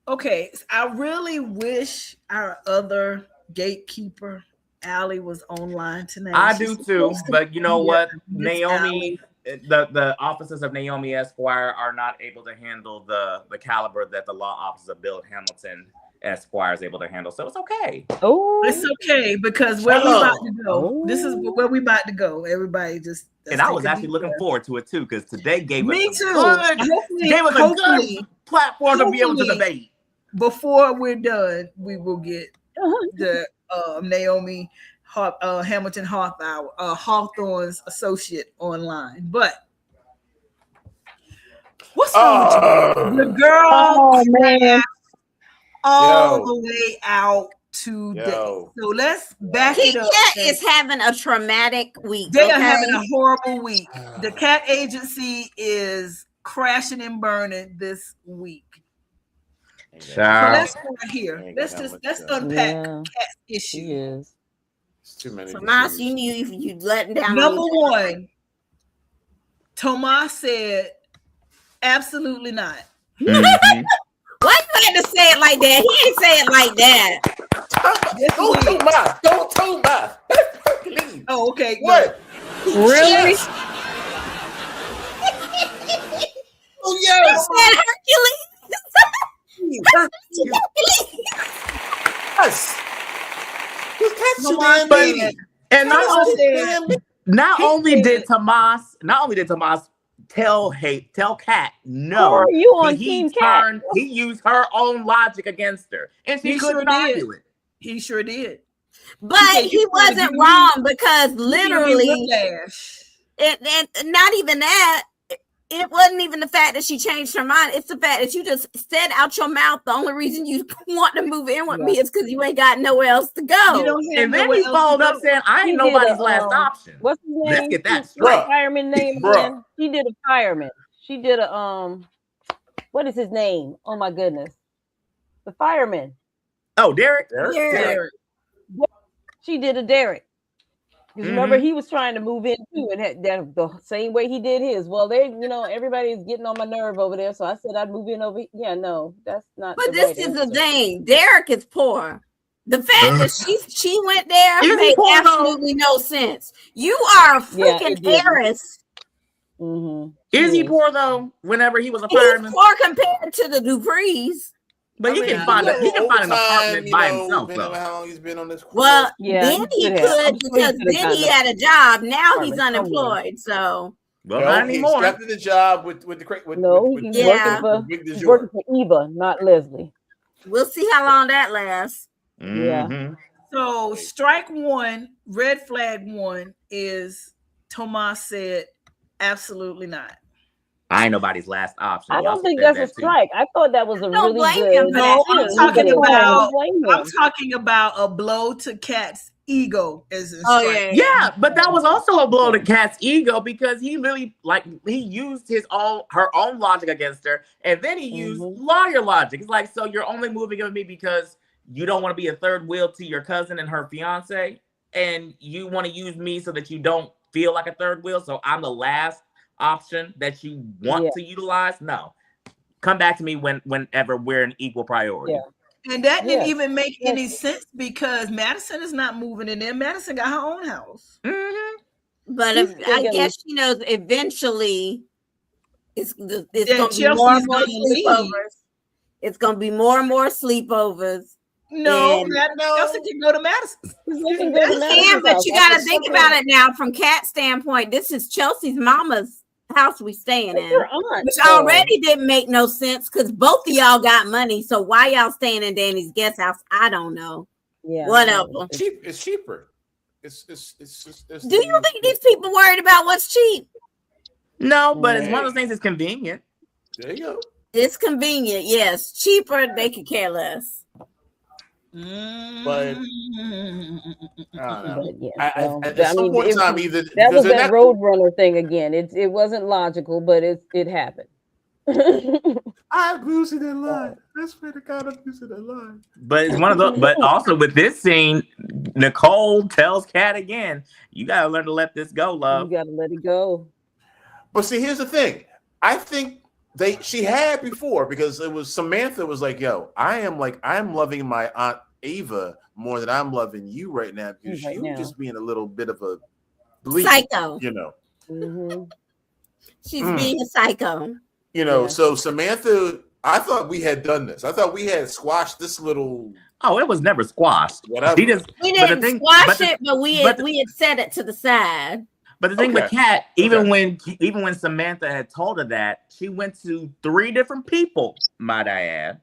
Okay, I really wish our other gatekeeper, Allie, was online tonight. I She's do too, supposed to but you know be what? here. Miss Naomi, the officers of Naomi Esquire are not able to handle the caliber that the law offices of Bill Hamilton Esquire is able to handle. So it's okay. Oh, It's okay because where we about to go. This is Oh. where we about to go. Everybody just. And I was actually looking forward to it too, because today gave Me us too. gave us a good platform to be able to debate. Before we're done, we will get the Naomi Hamilton Hawthorne's associate online. But what's wrong with you? The girl Oh man. all Yo. the way out today. Yo. So let's back it up. Kia is having a traumatic week. They are okay? having a horrible week. The cat agency is crashing and burning this week. So Child. let's start here. Ain't Let's got just much, let's uh, unpack Yeah, Cat's she issue. is. It's too many. Tomas, issues. you knew you letting down. Number on one, Tomas said, absolutely not. Mhm. Why you had to say it like that? He ain't say it like that. Yes, Go he to did. my. Go to my. Please. Oh, okay. What? Really? Oh He yes. said Hercules. Hercules. Yes. Who's catching Tomas damn But baby? said, and not Tomas only, said, not He only did said- Tomas tell Kat Or no, are you on Team Cat? he used her own logic against her, and she He couldn't sure did. argue it. he sure did. But said, he "You wanna wasn't give me- wrong because He gave me literally, whiplash. and not even that. It wasn't even the fact that she changed her mind. It's the fact that you just said out your mouth the only reason you want to move in with me is because you ain't got nowhere else to You go. don't have And then nowhere he else to followed up go. saying, "I He ain't did nobody's a, last option." What's his name? Let's get that What's straight. the fireman name Bruh. again? She did a fireman. She did a what is his name? Oh my goodness. The fireman. Oh, Derek. Derek. She did a Derek. Because remember, he was trying to move in too, and had that the same way he did his. Well, they, everybody's getting on my nerve over there, so I said I'd move in over. Yeah, no, that's not. But the this right is the answer. thing. Derek is poor. The fact that she went there Is he made poor, though? absolutely no sense. You are a Yeah, freaking it didn't. heiress. Mhm. Is he Yes. poor though? Whenever he was a He's fireman, poor compared to the Duprees. but he I mean, can find yeah, he can find an Overtime, apartment by you know, himself depending on though. how long he's been on this. Well, Yeah, then he he could have. I'm could sure he because could have then gotten he a had a job. Now he's apartment somewhere. unemployed. So Well, no, not he anymore. accepted the job with the with No, with, he's with, Yeah. working for Big he's DeJour. working for Eva, not Leslie. we'll see how long that lasts. Mhm. So strike one, red flag one is Tomas said absolutely not. I ain't nobody's last option. I Y'all don't think said that's a that too. strike. I thought that was a Don't really blame good. him for that. No, I'm He talking did it. about Blame I'm him. talking about a blow to Cat's ego as a Oh strike. yeah. Yeah, but that was also a blow to Kat's ego because he really he used her own logic against her, and then he used lawyer logic. It's like, so you're only moving with me because you don't want to be a third wheel to your cousin and her fiance, and you want to use me so that you don't feel like a third wheel. So I'm the last option that you want to utilize. No, come back to me whenever we're an equal priority. Yeah. And that didn't Yes. even make any sense because Madison is not moving in there. Madison got her own house. Mm-hmm. But He's I thinking- guess she knows eventually it's Yeah, gonna be more Chelsea's and more gonna leave. sleepovers. It's gonna be more and more sleepovers. No, And- Chelsea can go to Madison. They can go to You Madison's can, but house. you That's gotta a think separate- about it now from Kat's standpoint. This is Chelsea's mama's house we staying That's in. her aunt, Which so- already didn't make no sense because both of y'all got money. So why y'all staying in Danny's guest house? I don't know. Yeah. Whatever. It's cheaper. It's Do you think these people worried about what's cheap? No, but it's one of those things that's convenient. There you go. It's convenient, yes. Cheaper, they could care less. But Mm. I don't know. But yeah, At well, some point in time, either that was because that Roadrunner thing again. It wasn't logical, but it happened. I'm losing that line. That's where the God I'm losing that line. But it's one of those. But also with this scene, Nicole tells Kat again, "You gotta learn to let this go, You love." gotta let it go. But see, here's the thing. I think she had before because it was Samantha was like, "Yo, I'm loving my aunt Ava more than I'm loving you right now because Right you now. just being a little bit of a bleep, Psycho. you know." Mhm. She's being a psycho. You know, Yeah. so Samantha, I thought we had done this. I thought we had squashed this little Oh, it was never squashed. whatever. She just. We But the didn't thing- squash but the- it, but we but the- had set it to the side. But the thing with Okay. Kat, even Okay. when Samantha had told her that, she went to 3 different people, might I add,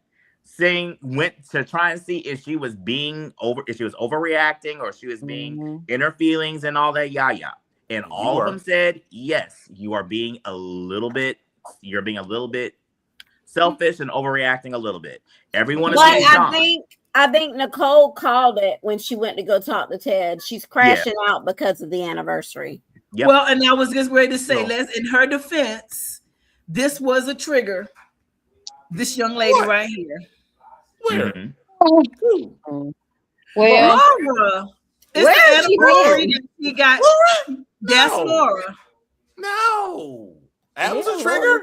went to try and see if she was overreacting or she was being in her feelings and all that yah. And all of them said, yes, you're being a little bit selfish and overreacting a little bit. Everyone is But being I think Nicole called it when she went to go talk to Ted. She's crashing out because of the anniversary. Yep. Well, and I was just ready to say, No. in her defense, this was a trigger. This young lady What? right here. Where? Mhm. Oh, well, Laura. It's Where the is she anniversary been? that she got. Laura? That's No. Laura. No. That was Yeah, a trigger?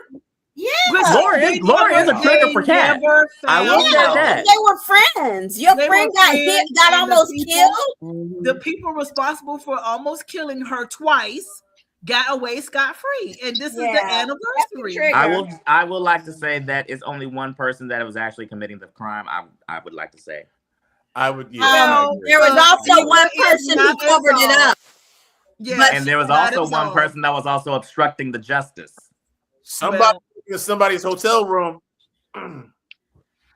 Yeah. But Laura they is a trigger for they Kat. never I will found say Yeah, out. that. they were friends. Your They friend were got hit, friends, got and the almost people- killed. Mhm. The people responsible for almost killing her twice got away scot-free. And this is the Yeah, anniversary. trigger. I will like to say that it's only one person that was actually committing the crime. I would like to say. I would, yeah. Well, I agree. There was also Zika one is person who not covered it absolved. up. Yeah, And there was not also one absolved. person that was also obstructing the justice. Somebody in somebody's hotel room.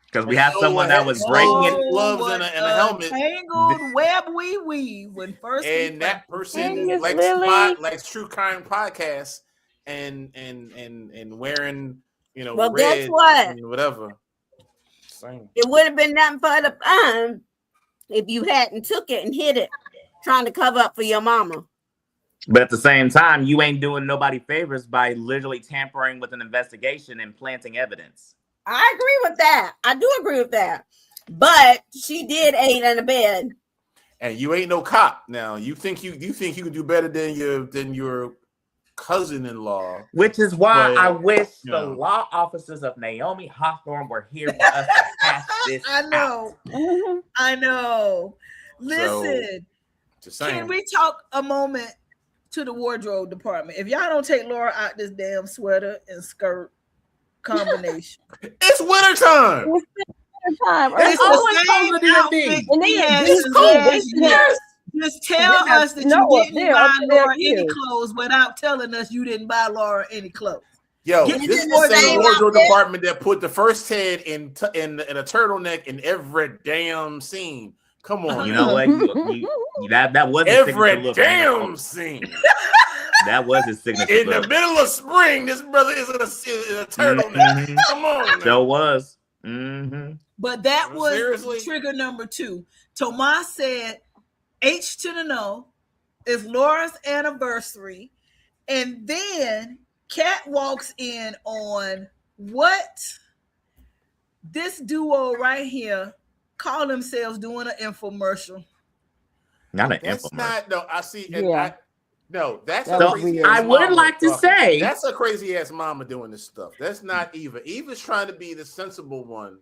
Because we had someone that was Oh, breaking it. gloves what and a helmet. Tangled web we weave when first we And that found person Angus likes Lily. likes true crime podcasts and wearing, Well, guess red what? and whatever. Same. It would have been nothing but the fun if you hadn't took it and hid it, trying to cover up for your mama. But at the same time, you ain't doing nobody favors by literally tampering with an investigation and planting evidence. I agree with that. I do agree with that. But she did aid in the bed. And you ain't no cop. Now you think you can do better than your cousin-in-law. Which is why But, I wish you the know. law officers of Naomi Hawthorne were here for us to hash this I know. Mhm. I know. Listen, Just can saying. we talk a moment to the wardrobe department? If y'all don't take Laura out this damn sweater and skirt combination, It's wintertime. Time. it's always the same comes with the outfit thing. And we they had it's since cold. last year. Yes. Just tell They got us that snow you up didn't there, buy up to their Laura any ears. clothes without telling us you didn't buy Laura any clothes. Yo, Get this is in the the same same wardrobe outfit. department that put the first head in a turtleneck in every damn scene. Come on, You now. know what? That was his Every signature look. damn scene. That was his signature In the look. middle of spring, this brother is in a turtleneck. Mhm. Come on, Joe now. was. Mm-hmm. But that was Seriously? trigger number 2. Tomas said H to the no is Laura's anniversary. And then Kat walks in on what this duo right here call themselves doing an infomercial. Not an That's infomercial. not. No, I see. And Yeah. no, that's That a was crazy. weird. ass I would mama like to talking. say- That's a crazy ass mama doing this stuff. That's not Eva. Eva's trying to be the sensible one.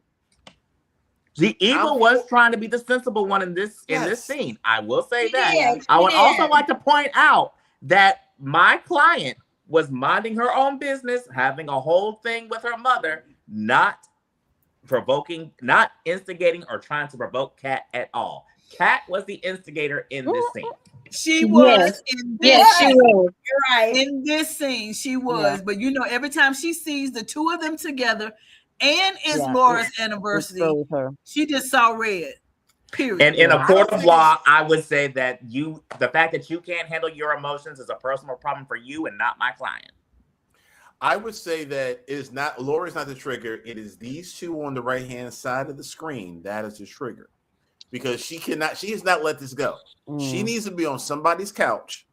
The Eva I'm- was trying to be the sensible one in this Yes. scene. I will say that. Yeah, I would she also did. like to point out that my client was minding her own business, having a whole thing with her mother, not provoking, not instigating or trying to provoke Kat at all. Kat was the instigator in this scene. She was Yes. in this Yes, she was. You're right. in this scene, she was. But every time she sees the two of them together and it's Yeah, Laura's It anniversary, throws her. she just saw red. Period. And in a I court don't of think law, I would say that the fact that you can't handle your emotions is a personal problem for you and not my client. I would say that it is not Laura's not the trigger. It is these two on the right hand side of the screen that is the trigger, because she has not let this go. She Mm. needs to be on somebody's couch.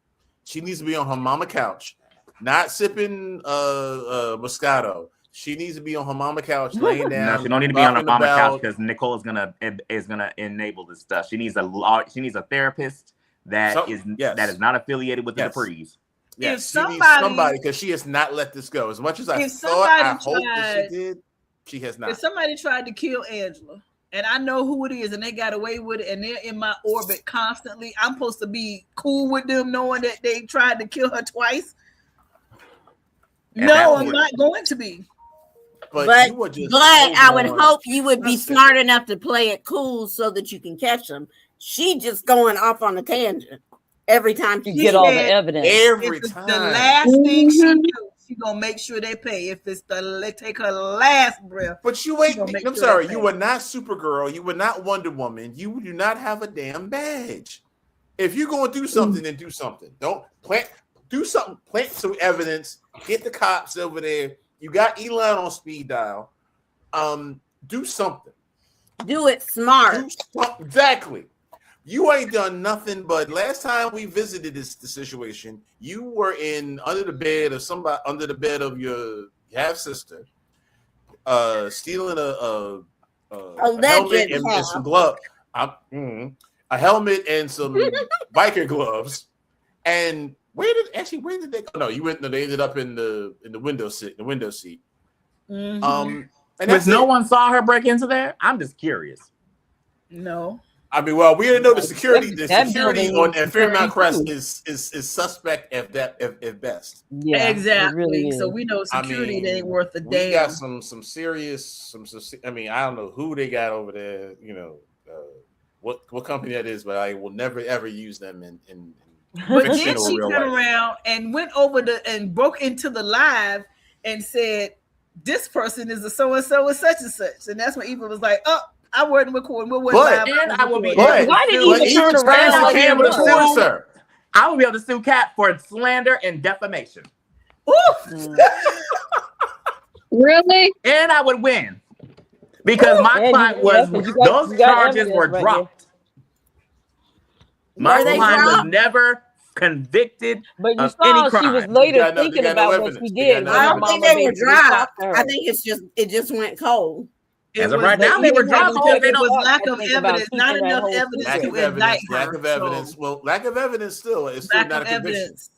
She needs to be on her mama couch, not sipping Moscato. She needs to be on her mama couch, laying down. No, she don't need to be on her talking mama couch about- because Nicole is gonna enable this stuff. She needs a therapist that Yes. that is not affiliated with the Yes. Duprees. Yes, If she needs somebody- somebody because she has not let this go. As much as I If thought, I somebody hope that tried- she did, she has not. If somebody tried to kill Angela, and I know who it is, and they got away with it, and they're in my orbit constantly, I'm supposed to be cool with them knowing that they tried to kill her twice? And No, that I'm would- not going to be. But you were just I would holding on. hope you would be Listen. smart enough to play it cool so that you can catch them. She just going off on a tangent every time You she get all the said evidence. every If it's time. the last thing she Mhm. do, she gonna make sure they pay. If it's they take her last breath. But you ain't. gonna make I'm sure sorry. they You pay. were not Supergirl. You were not Wonder Woman. You do not have a damn badge. If you're going to do something, then do something. Don't plant. Do something. Plant some evidence. Get the cops over there. You got Elon on speed dial. Do something. do it smart. Do something. Exactly. You ain't done nothing. But last time we visited the situation, you were under the bed of somebody, under the bed of your half sister, stealing a a helmet and some gloves. A helmet and some biker gloves. And where did they go? No, they ended up in the window seat. Mm-hmm. And Because no one saw her break into there. I'm just curious. No. I mean, well, we didn't know the security. The That security building on Fairmount Crest too. is suspect at best. Yeah, exactly. Really so we know security ain't worth a damn. We got some serious. I mean, I don't know who they got over there. You know, what company that is, but I will never ever use them in But then fiction or she real turned life. around and went over and broke into the live and said, "This person is a so and so and such," and that's when Eva was like, "Oh, I wasn't recording. But I will be. Why did But Eva turn Eva around? Travis came with a Sue. sir. I will be able to sue Kat for slander and defamation, Really? and I would win because my client was those charges were dropped. My Were they client was dropped? never convicted But you of saw any she crime. was later They got thinking no about what evidence. she They did. got no when her I don't think mama they were basically shot dropped. her. I think it just went cold. As of right now, they were dropped because they It don't. was lack of think about evidence, not keeping that enough whole evidence Lack to of indict evidence. her. Lack of evidence. Well, lack of evidence still. It's still Lack not of a conviction. evidence.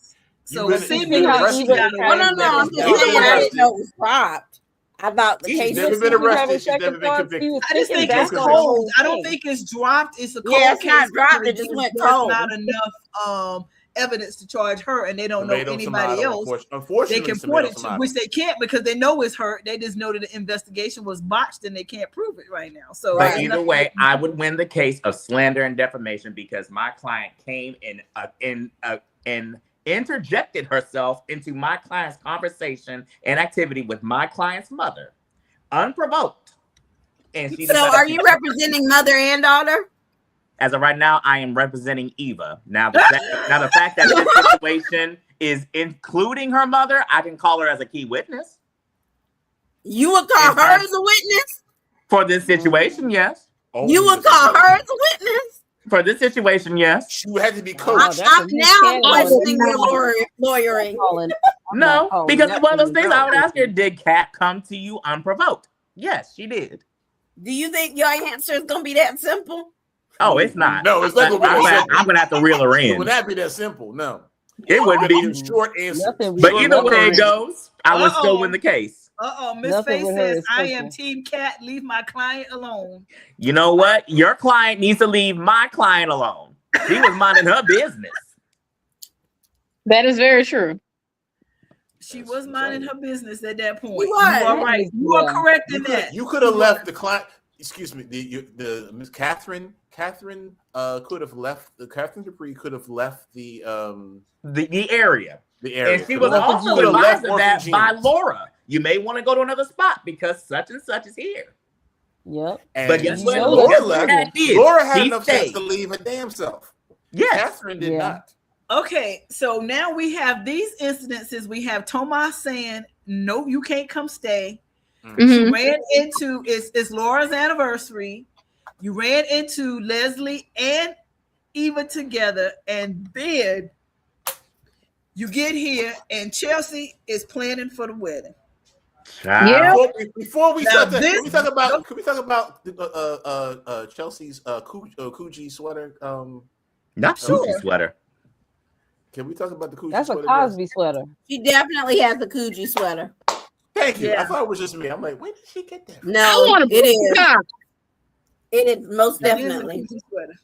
You So really- seemingly you how she Eva got is away No, with I'm it. just She's saying never I arrested. didn't know it was dropped. I thought the She's case never was been Having arrested. She's second never been thoughts, convicted. he was I just thinking think it's back on the whole cold. I don't thing. think it's dropped. It's a cold Yeah, it's case. not dropped. because It just there's went just cold. not enough evidence to charge her, and they don't know Tomato, anybody tomato, else. They Unfortunately, can point it to, which they can't because they know it's her. They just know that the investigation was botched and they can't prove it right now. So But there's either nothing way, they can I do. would win the case of slander and defamation because my client came and interjected herself into my client's conversation and activity with my client's mother, unprovoked. And she So decided are to- you representing mother and daughter? As of right now, I am representing Eva. Now the fact that this situation is including her mother, I can call her as a key witness You would call her as a witness? for this situation. Yes, You would call her as a witness? for this situation. Yes. She had to be Wow, coached. that's I'm a new now can questioning opener. your lawyering. I'm No, not calling because that one of those one things no. I would ask her: did Kat come to you unprovoked? Yes, she did. Do you think your answer is going to be that simple? Oh, it's not. No, it's not gonna be I'm that gonna, simple. I'm gonna have to reel her It in. would not be that simple. No, It wouldn't be. Give short answers. Nothing But with either her way it is- goes, I would still Uh-oh. win the case. Miss Nothing Faye with her says, is I am simple. Team Cat. Leave my client alone. You know what? Your client needs to leave my client alone. She was minding her business. That is very true. She was minding her business at that point. She was. You are right. You are correct in that. You could have left the client. Excuse me. The Miss Catherine could have left. Catherine Dupree could have left the area. the area. And she was Could have- also could have left advised of that Orphan by Genius. Laura. You may want to go to another spot because such and such is here. Yep. And But guess you what? know Laura that's left. right. Did. Laura had She enough sense stayed. to leave her damn self. Yes. Catherine did Yeah. not. Okay, so now we have these incidences. We have Tomas saying, "No, you can't come stay." Mhm. She ran into it's Laura's anniversary. You ran into Leslie and Eva together, and then you get here, and Chelsea is planning for the wedding. Child. Before we Now start, this- can we talk about Chelsea's Coogee sweater? Not Sure. Susie sweater. Can we talk about the Coogee That's a sweater? Cosby sweater. She definitely has a Coogee sweater. Thank you. I Yeah. thought it was just me. I'm like, where did she get that from? I No, want to it is. God. It is most It is a definitely. Gucci sweater.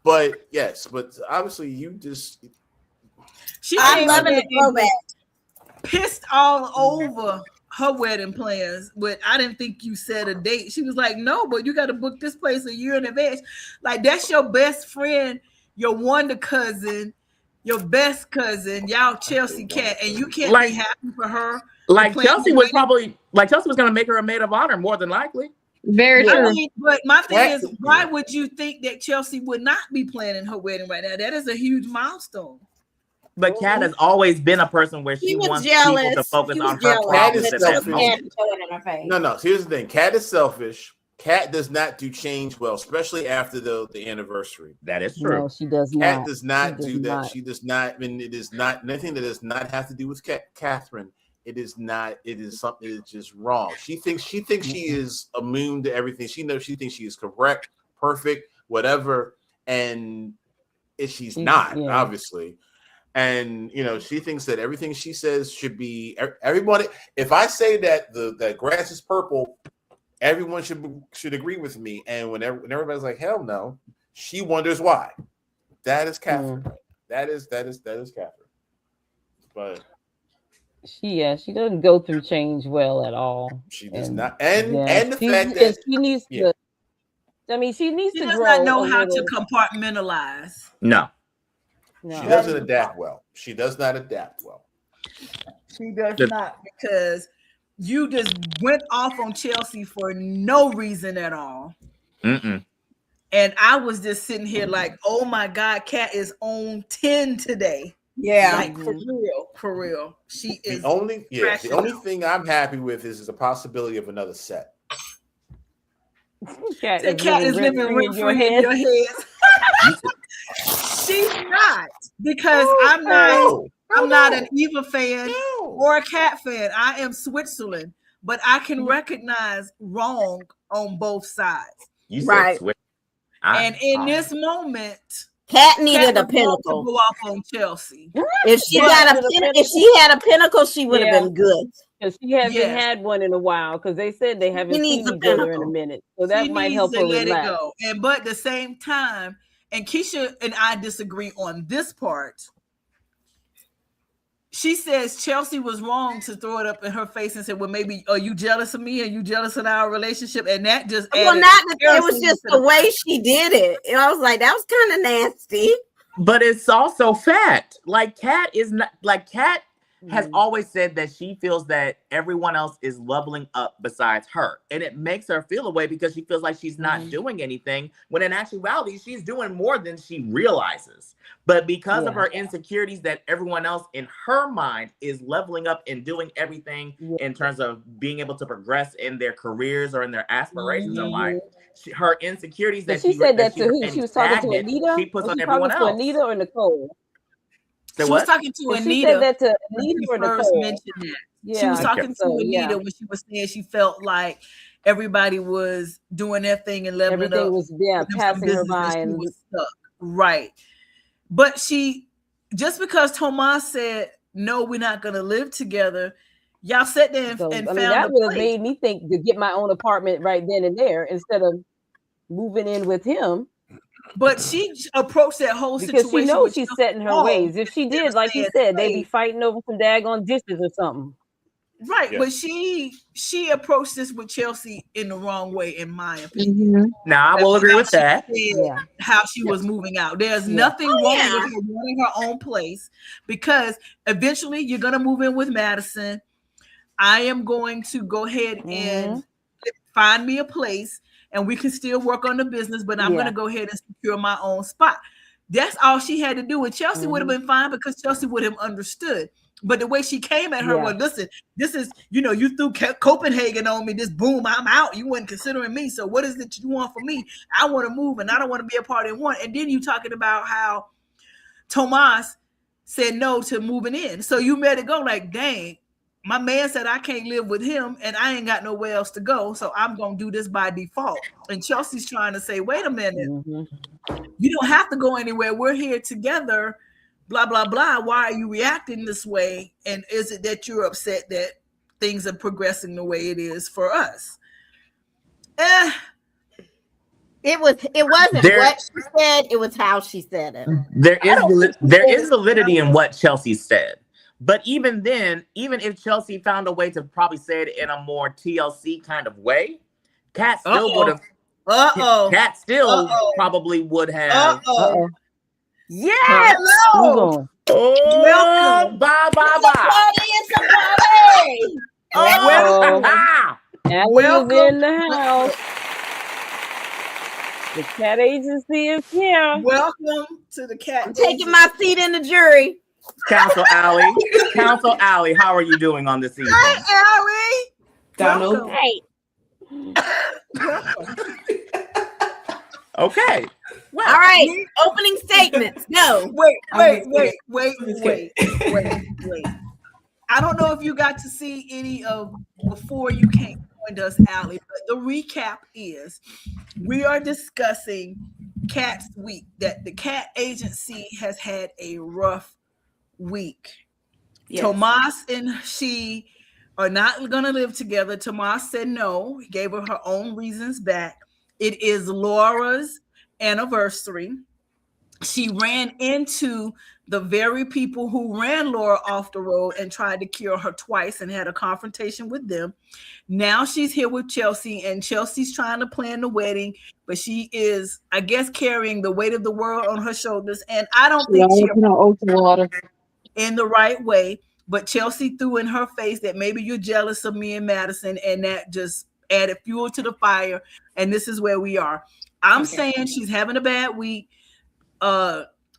But yes, but obviously you just She I'm came loving in the throwback. pissed all over her wedding plans, but I didn't think you said a date. She was like, "No, but you got to book this place a year in advance." Like, that's your best friend, your wonder cousin, your best cousin, y'all Chelsea Cat, and you can't Like- be happy for her. Like Plan Chelsea the was wedding. probably Chelsea was gonna make her a maid of honor more than likely. Very I true. mean, but my thing is, Practically. why would you think that Chelsea would not be planning her wedding right now? That is a huge milestone. But Kat has always been a person where she He was wants jealous. people to focus He on was her jealous. problems Kat at is that selfish. moment. And throw it in her face. no. Here's the thing. Kat is selfish. Kat does not do change well, especially after the anniversary. That is true. No, she does Kat not. does not She do does that. not. She does not. I mean, it is not nothing that does not have to do with Catherine It is not. It is something that's just wrong. She thinks she is immune to everything. She thinks she is correct, perfect, whatever, and she's not, obviously. And she thinks that everything she says should be everybody. If I say that that grass is purple, everyone should agree with me. And when everybody's like, hell no, she wonders why. That is Catherine. That is Catherine. But she doesn't go through change well at all. She does not. And the fact that she needs to. I mean, she needs to does grow. Not know how to compartmentalize. No. She doesn't adapt well. She does not adapt well. She does not, because you just went off on Chelsea for no reason at all. Mm-mm. And I was just sitting here like, oh my God, Kat is on 10 today. Yeah. Like for real. She is the only thing I'm happy with is the possibility of another set. Kat is living rent free in your head. She's not, because I'm not an Eva fan or a Kat fan. I am Switzerland, but I can recognize wrong on both sides. You said Switzerland. And in this moment, Kat needed a pinnacle. To go off on Chelsea. If she had a pinnacle, she would have been good. Because she hasn't had one in a while, because they said they haven't seen each other in a minute. So that might help her let relax. it go. But at the same time, and Keisha and I disagree on this part. She says Chelsea was wrong to throw it up in her face and say, well, maybe, are you jealous of me? Are you jealous of our relationship? And that just it was just the way she did it. And I was like, that was kind of nasty. But it's also fact. Like Kat has always said that she feels that everyone else is leveling up besides her. And it makes her feel a way because she feels like she's not doing anything, when in actuality, she's doing more than she realizes. But because of her insecurities, that everyone else in her mind is leveling up and doing everything in terms of being able to progress in their careers or in their aspirations in life. Her insecurities that she said that to who? She was talking to Anita? She puts on everyone else. To Anita or Nicole? She was talking to Anita. She said that to Anita or Nicole? Mentioned that. Yeah. She was talking to Anita when she was saying she felt like everybody was doing their thing and leveling up. Everything was passing her by and was stuck. Right. But just because Tomas said, no, we're not going to live together, y'all sat there and found that would have made me think to get my own apartment right then and there instead of moving in with him. But she approached that whole situation because she knows she's set in her ways. If she did, like you said, they'd be fighting over some daggone dishes or something. Right, but she approached this with Chelsea in the wrong way, in my opinion. Now I will agree with that. How she was moving out. There's nothing wrong with her wanting her own place, because eventually you're gonna move in with Madison. I am going to go ahead and find me a place, and we can still work on the business, but I'm gonna go ahead and secure my own spot. That's all she had to do, and Chelsea would have been fine because Chelsea would have understood. But the way she came at her, well, listen, this is, you threw Copenhagen on me, this boom, I'm out. You weren't considering me. So what is it you want from me? I want to move and I don't want to be a part of one. And then you talking about how Tomas said no to moving in. So you made it go like, dang, my man said I can't live with him and I ain't got nowhere else to go. So I'm going to do this by default. And Chelsea's trying to say, wait a minute, you don't have to go anywhere. We're here together. Blah, blah, blah. Why are you reacting this way? And is it that you're upset that things are progressing the way it is for us? It wasn't what she said, it was how she said it. There is validity in what Chelsea said. But even then, even if Chelsea found a way to probably say it in a more TLC kind of way, Kat still would have. Kat still probably would have. Yes. Oh, welcome. Bye. It's a party. Welcome in the house. The Cat Agency is here. Welcome to the Cat. I'm taking my seat in the jury. Council Allie, how are you doing on this evening? Hi, Allie. Donald. Hey. Okay. Well, all right. Opening statements. No. Wait. I don't know if you got to see any of before you came joined us, Allie, but the recap is we are discussing Cat's week, that the Cat agency has had a rough week. Yes. Tomas and she are not going to live together. Tomas said no. He gave her her own reasons back. It is Laura's anniversary. She ran into the very people who ran Laura off the road and tried to kill her twice and had a confrontation with them. Now she's here with Chelsea, and Chelsea's trying to plan the wedding, but she is, I guess, carrying the weight of the world on her shoulders. And I don't think she's in the right way. But Chelsea threw in her face that maybe you're jealous of me and Madison, and that just added fuel to the fire. And this is where we are. I'm saying she's having a bad week.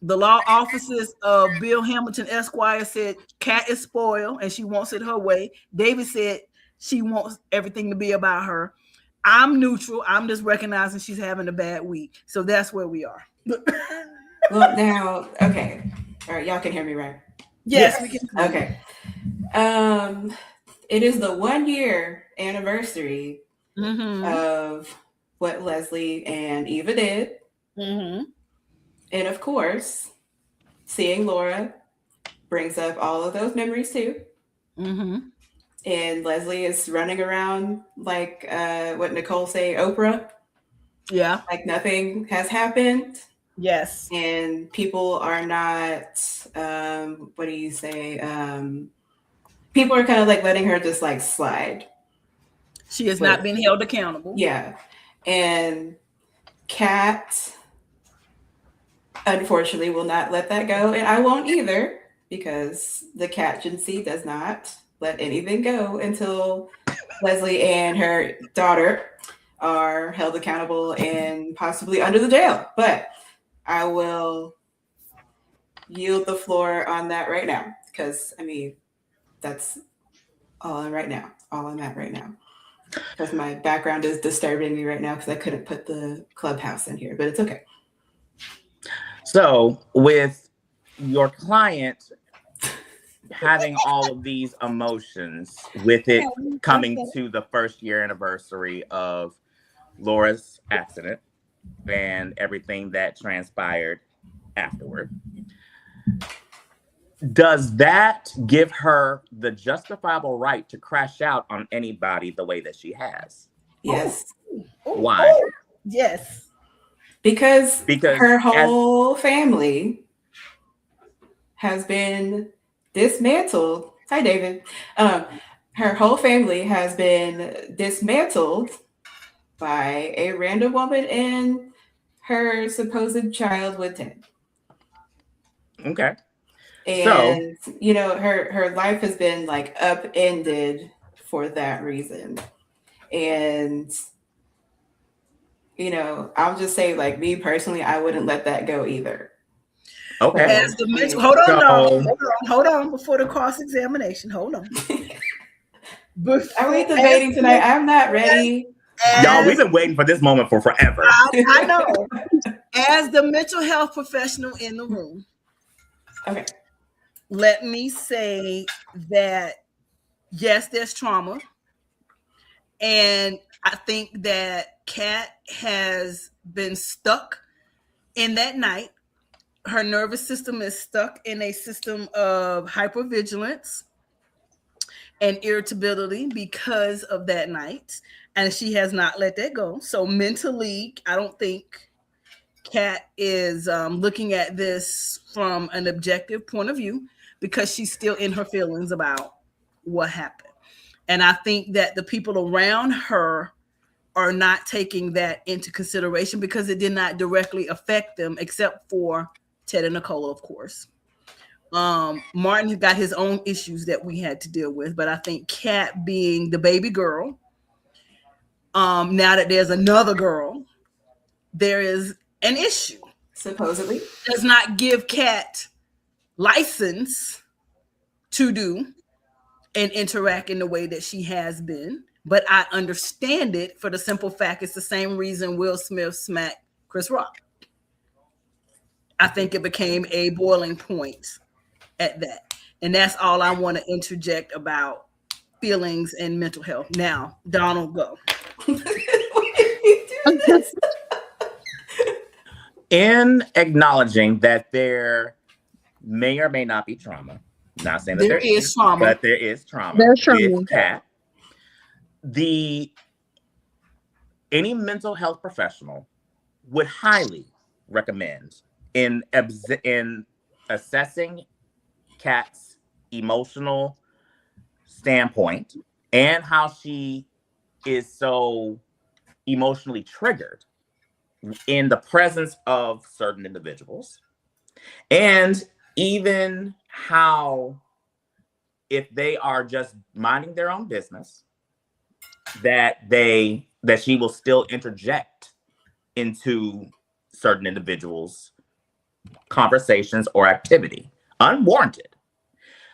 The law offices of Bill Hamilton Esquire said Cat is spoiled and she wants it her way. David said she wants everything to be about her. I'm neutral. I'm just recognizing she's having a bad week. So that's where we are. Well, now, okay. All right, y'all can hear me, right? Yes, we can. Okay. It is the 1 year anniversary of what Leslie and Eva did. And of course, seeing Laura brings up all of those memories too. And Leslie is running around like what Nicole say, Oprah. Yeah. Like nothing has happened. Yes. And people are not, what do you say? People are kind of like letting her just like slide. She is not being held accountable. Yeah. And Cat, unfortunately, will not let that go. And I won't either, because the Cat agency does not let anything go until Leslie and her daughter are held accountable and possibly under the jail. But I will yield the floor on that right now, because I mean, that's all I'm at right now. Because my background is disturbing me right now because I couldn't put the Clubhouse in here, but it's okay. So with your client having all of these emotions with it coming to the first year anniversary of Laura's accident and everything that transpired afterward, does that give her the justifiable right to crash out on anybody the way that she has? Yes. Why? Yes. Because her whole as family has been dismantled. Hi, David. Her whole family has been dismantled by a random woman and her supposed child with 10. Okay. And, you know, her life has been like upended for that reason. And, you know, I'll just say, like, me personally, I wouldn't let that go either. Okay. As the mental, hold on before the cross-examination. Hold on. Are we debating tonight? I'm not ready. Y'all, we've been waiting for this moment for forever. I know. As the mental health professional in the room, okay, let me say that yes, there's trauma, and I think that Cat has been stuck in that night. Her nervous system is stuck in a system of hypervigilance and irritability because of that night. And she has not let that go. So mentally, I don't think Cat is looking at this from an objective point of view, because she's still in her feelings about what happened. And I think that the people around her are not taking that into consideration because it did not directly affect them, except for Ted and Nicola, of course. Martin has got his own issues that we had to deal with, but I think Cat, being the baby girl, now that there's another girl, there is an issue. Supposedly. Does not give Cat license to do and interact in the way that she has been. But I understand it for the simple fact it's the same reason Will Smith smacked Chris Rock. I think it became a boiling point at that. And that's all I want to interject about feelings and mental health. Now, Donald, go. In acknowledging that there may or may not be trauma, not saying that There is trauma, but there is trauma. There's trauma. With Kat, any mental health professional would highly recommend in assessing Kat's emotional standpoint and how she is so emotionally triggered in the presence of certain individuals, and even how if they are just minding their own business, that she will still interject into certain individuals' conversations or activity unwarranted.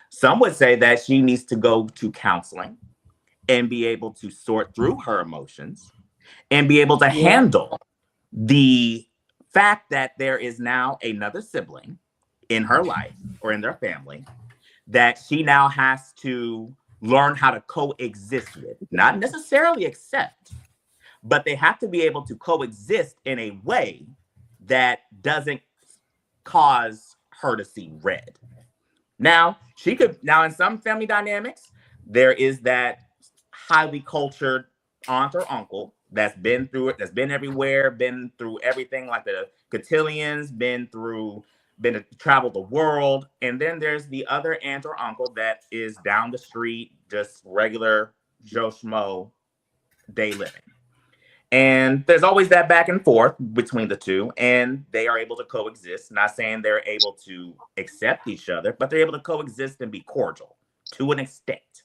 Some would say that she needs to go to counseling and be able to sort through her emotions and be able to handle the fact that there is now another sibling in her life or in their family that she now has to learn how to coexist with, not necessarily accept, but they have to be able to coexist in a way that doesn't cause her to see red. Now, in some family dynamics, there is that highly cultured aunt or uncle that's been through it, that's been everywhere, been through everything, like the cotillions, been to travel the world. And then there's the other aunt or uncle that is down the street, just regular Joe Schmo day living. And there's always that back and forth between the two, and they are able to coexist. Not saying they're able to accept each other, but they're able to coexist and be cordial to an extent.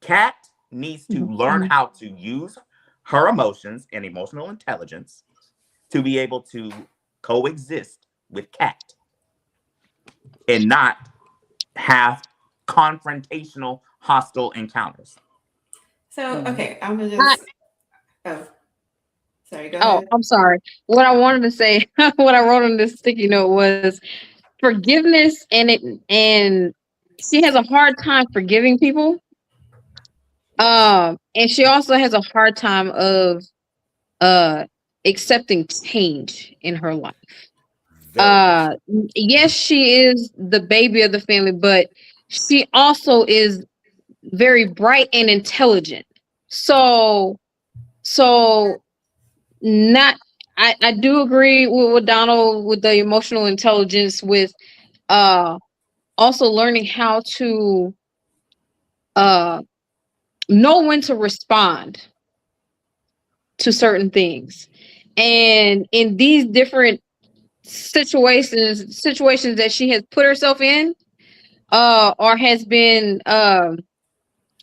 Kat needs to learn how to use her emotions and emotional intelligence to be able to coexist with Kat and not have confrontational, hostile encounters. So, okay, I'm gonna just. Oh, sorry. Go ahead. Oh, I'm sorry. What I wanted to say, what I wrote on this sticky note was forgiveness, and she has a hard time forgiving people. And she also has a hard time of accepting change in her life. Yes, she is the baby of the family, but she also is very bright and intelligent. So I do agree with Donald with the emotional intelligence, with also learning how to know when to respond to certain things. And in these different situations that she has put herself in or has been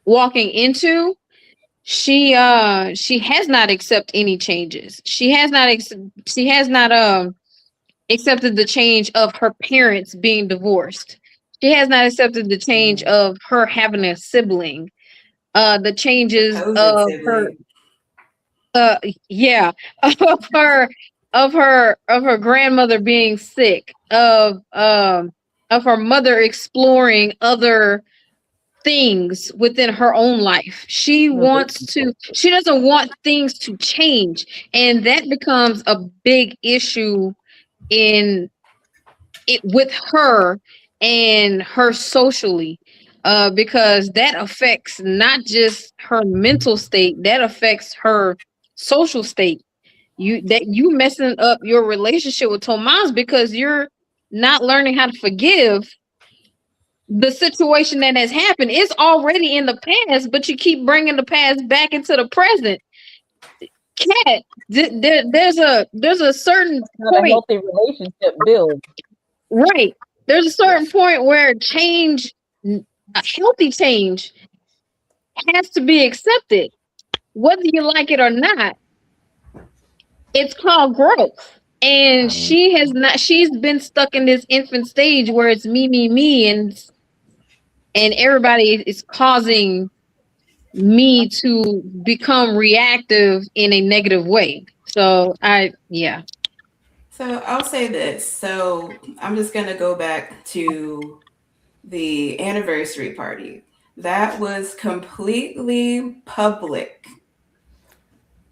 walking into, she has not accepted any changes. She has not accepted the change of her parents being divorced. She has not accepted the change of her having a sibling. The changes of her of her grandmother being sick, of her mother exploring other things within her own life. She doesn't want things to change, and that becomes a big issue with her and her socially, because that affects not just her mental state, that affects her social state. You messing up your relationship with Tomas because you're not learning how to forgive the situation that has happened. It's already in the past, but you keep bringing the past back into the present. Kat, there's a certain point. A healthy relationship build. Right. There's a certain point where change, a healthy change, has to be accepted, whether you like it or not. It's called growth. And she's been stuck in this infant stage where it's me, and everybody is causing me to become reactive in a negative way. So So I'll say this. So I'm just going to go back to the anniversary party. That was completely public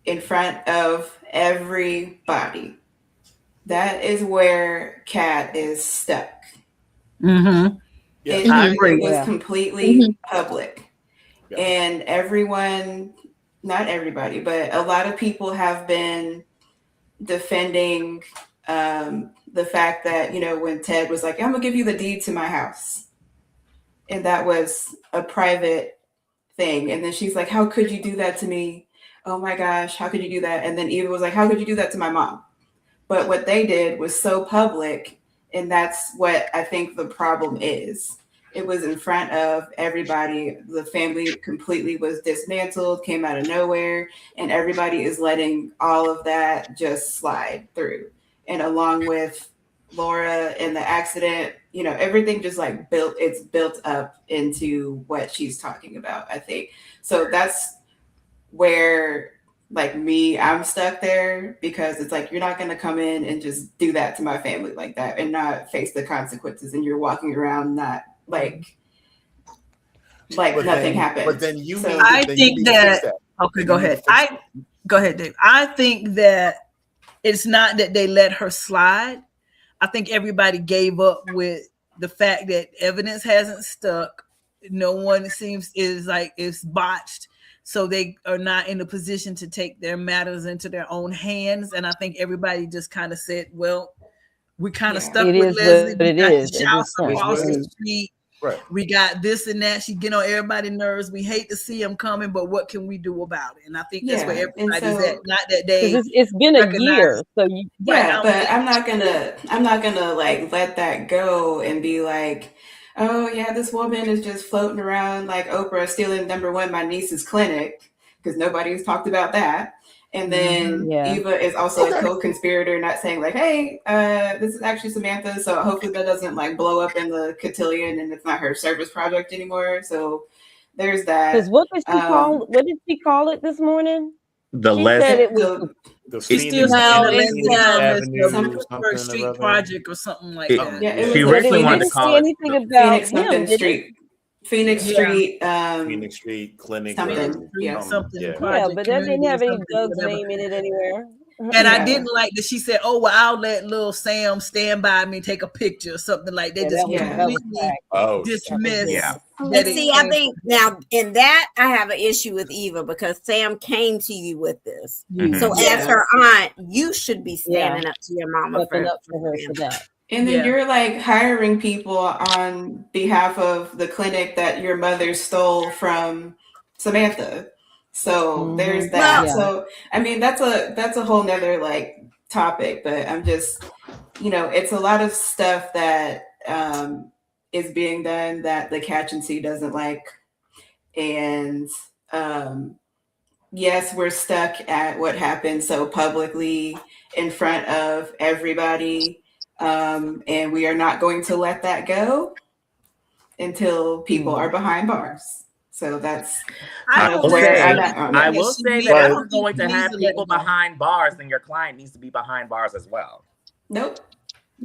in front of everybody. That is where Kat is stuck. Mm-hmm. Yes. It was Yeah. completely public. Yeah. And everyone, not everybody, but a lot of people have been defending the fact that, you know, when Ted was like, I'm gonna give you the deed to my house. And that was a private thing. And then she's like, how could you do that to me? Oh my gosh, how could you do that? And then Eva was like, how could you do that to my mom? But what they did was so public. And that's what I think the problem is. It was in front of everybody. The family completely was dismantled, came out of nowhere, and everybody is letting all of that just slide through. And along with Laura and the accident, you know, everything just like it's built up into what she's talking about, I think. So that's where, like me, I'm stuck there, because it's like, you're not going to come in and just do that to my family like that and not face the consequences. And you're walking around not like But nothing then- happened. But then you So- need, I then you think need to that- fix Okay, go You need to ahead. fix that. Go ahead, Dave. I think that it's not that they let her slide. I think everybody gave up with the fact that evidence hasn't stuck. No one is botched. So they are not in a position to take their matters into their own hands. And I think everybody just kind of said, well, we kind of Yeah. stuck It with is Leslie. what We it got is the at house this point. across the Right. street. Right. We got this and that. She get on everybody's nerves. We hate to see them coming, but what can we do about it? And I think that's Yeah, where and everybody's so- at. Not that they Because it's been a recognize- year, so you Yeah, Right, but I'm not gonna like let that go and be like, oh yeah, this woman is just floating around like Oprah stealing #1 my niece's clinic, because nobody's talked about that. And then Yeah. Eva is also a co-conspirator, not saying like, hey, this is actually Samantha, so hopefully that doesn't like blow up in the cotillion and it's not her service project anymore. So there's that. because what did she call it this morning? The She Les said it was The- The It's still Phoenix, Well, saying it's, Phoenix Something Avenue, First Street Project or something like It- that. Yeah, it She was like originally wanted to Phoenix, call say it anything the about Phoenix him, something did it? Street. Phoenix Yeah. Street. Phoenix Street Clinic. Something. Street, Yeah. something Yeah. Yeah, project, but that didn't community, have any something, Doug's whatever. name in it anywhere. And I Yeah. didn't like that she said, "Oh well, I'll let little Sam stand by me, take a picture," or something like that. Yeah, Just that was completely whack. Oh, dismiss. Yeah. And that see, it I came think now in that I have an issue with Eva, because Sam came to you with this. Mhm. So Yeah. as her aunt, you should be standing up to your mama Stepping for, up for her for that. And then Yeah. you're like hiring people on behalf of the clinic that your mother stole from Samantha. So Mhm. there's that. Well- So I mean that's a whole nother like topic, but I'm just, you know, it's a lot of stuff that is being done that the catch and see doesn't like. And yes, we're stuck at what happened so publicly in front of everybody. And we are not going to let that go until people are behind bars. So that's I kind of will where say- I'm at on I it. will say that But- if you're going to have Easily people go. behind bars, then your client needs to be behind bars as well. Nope.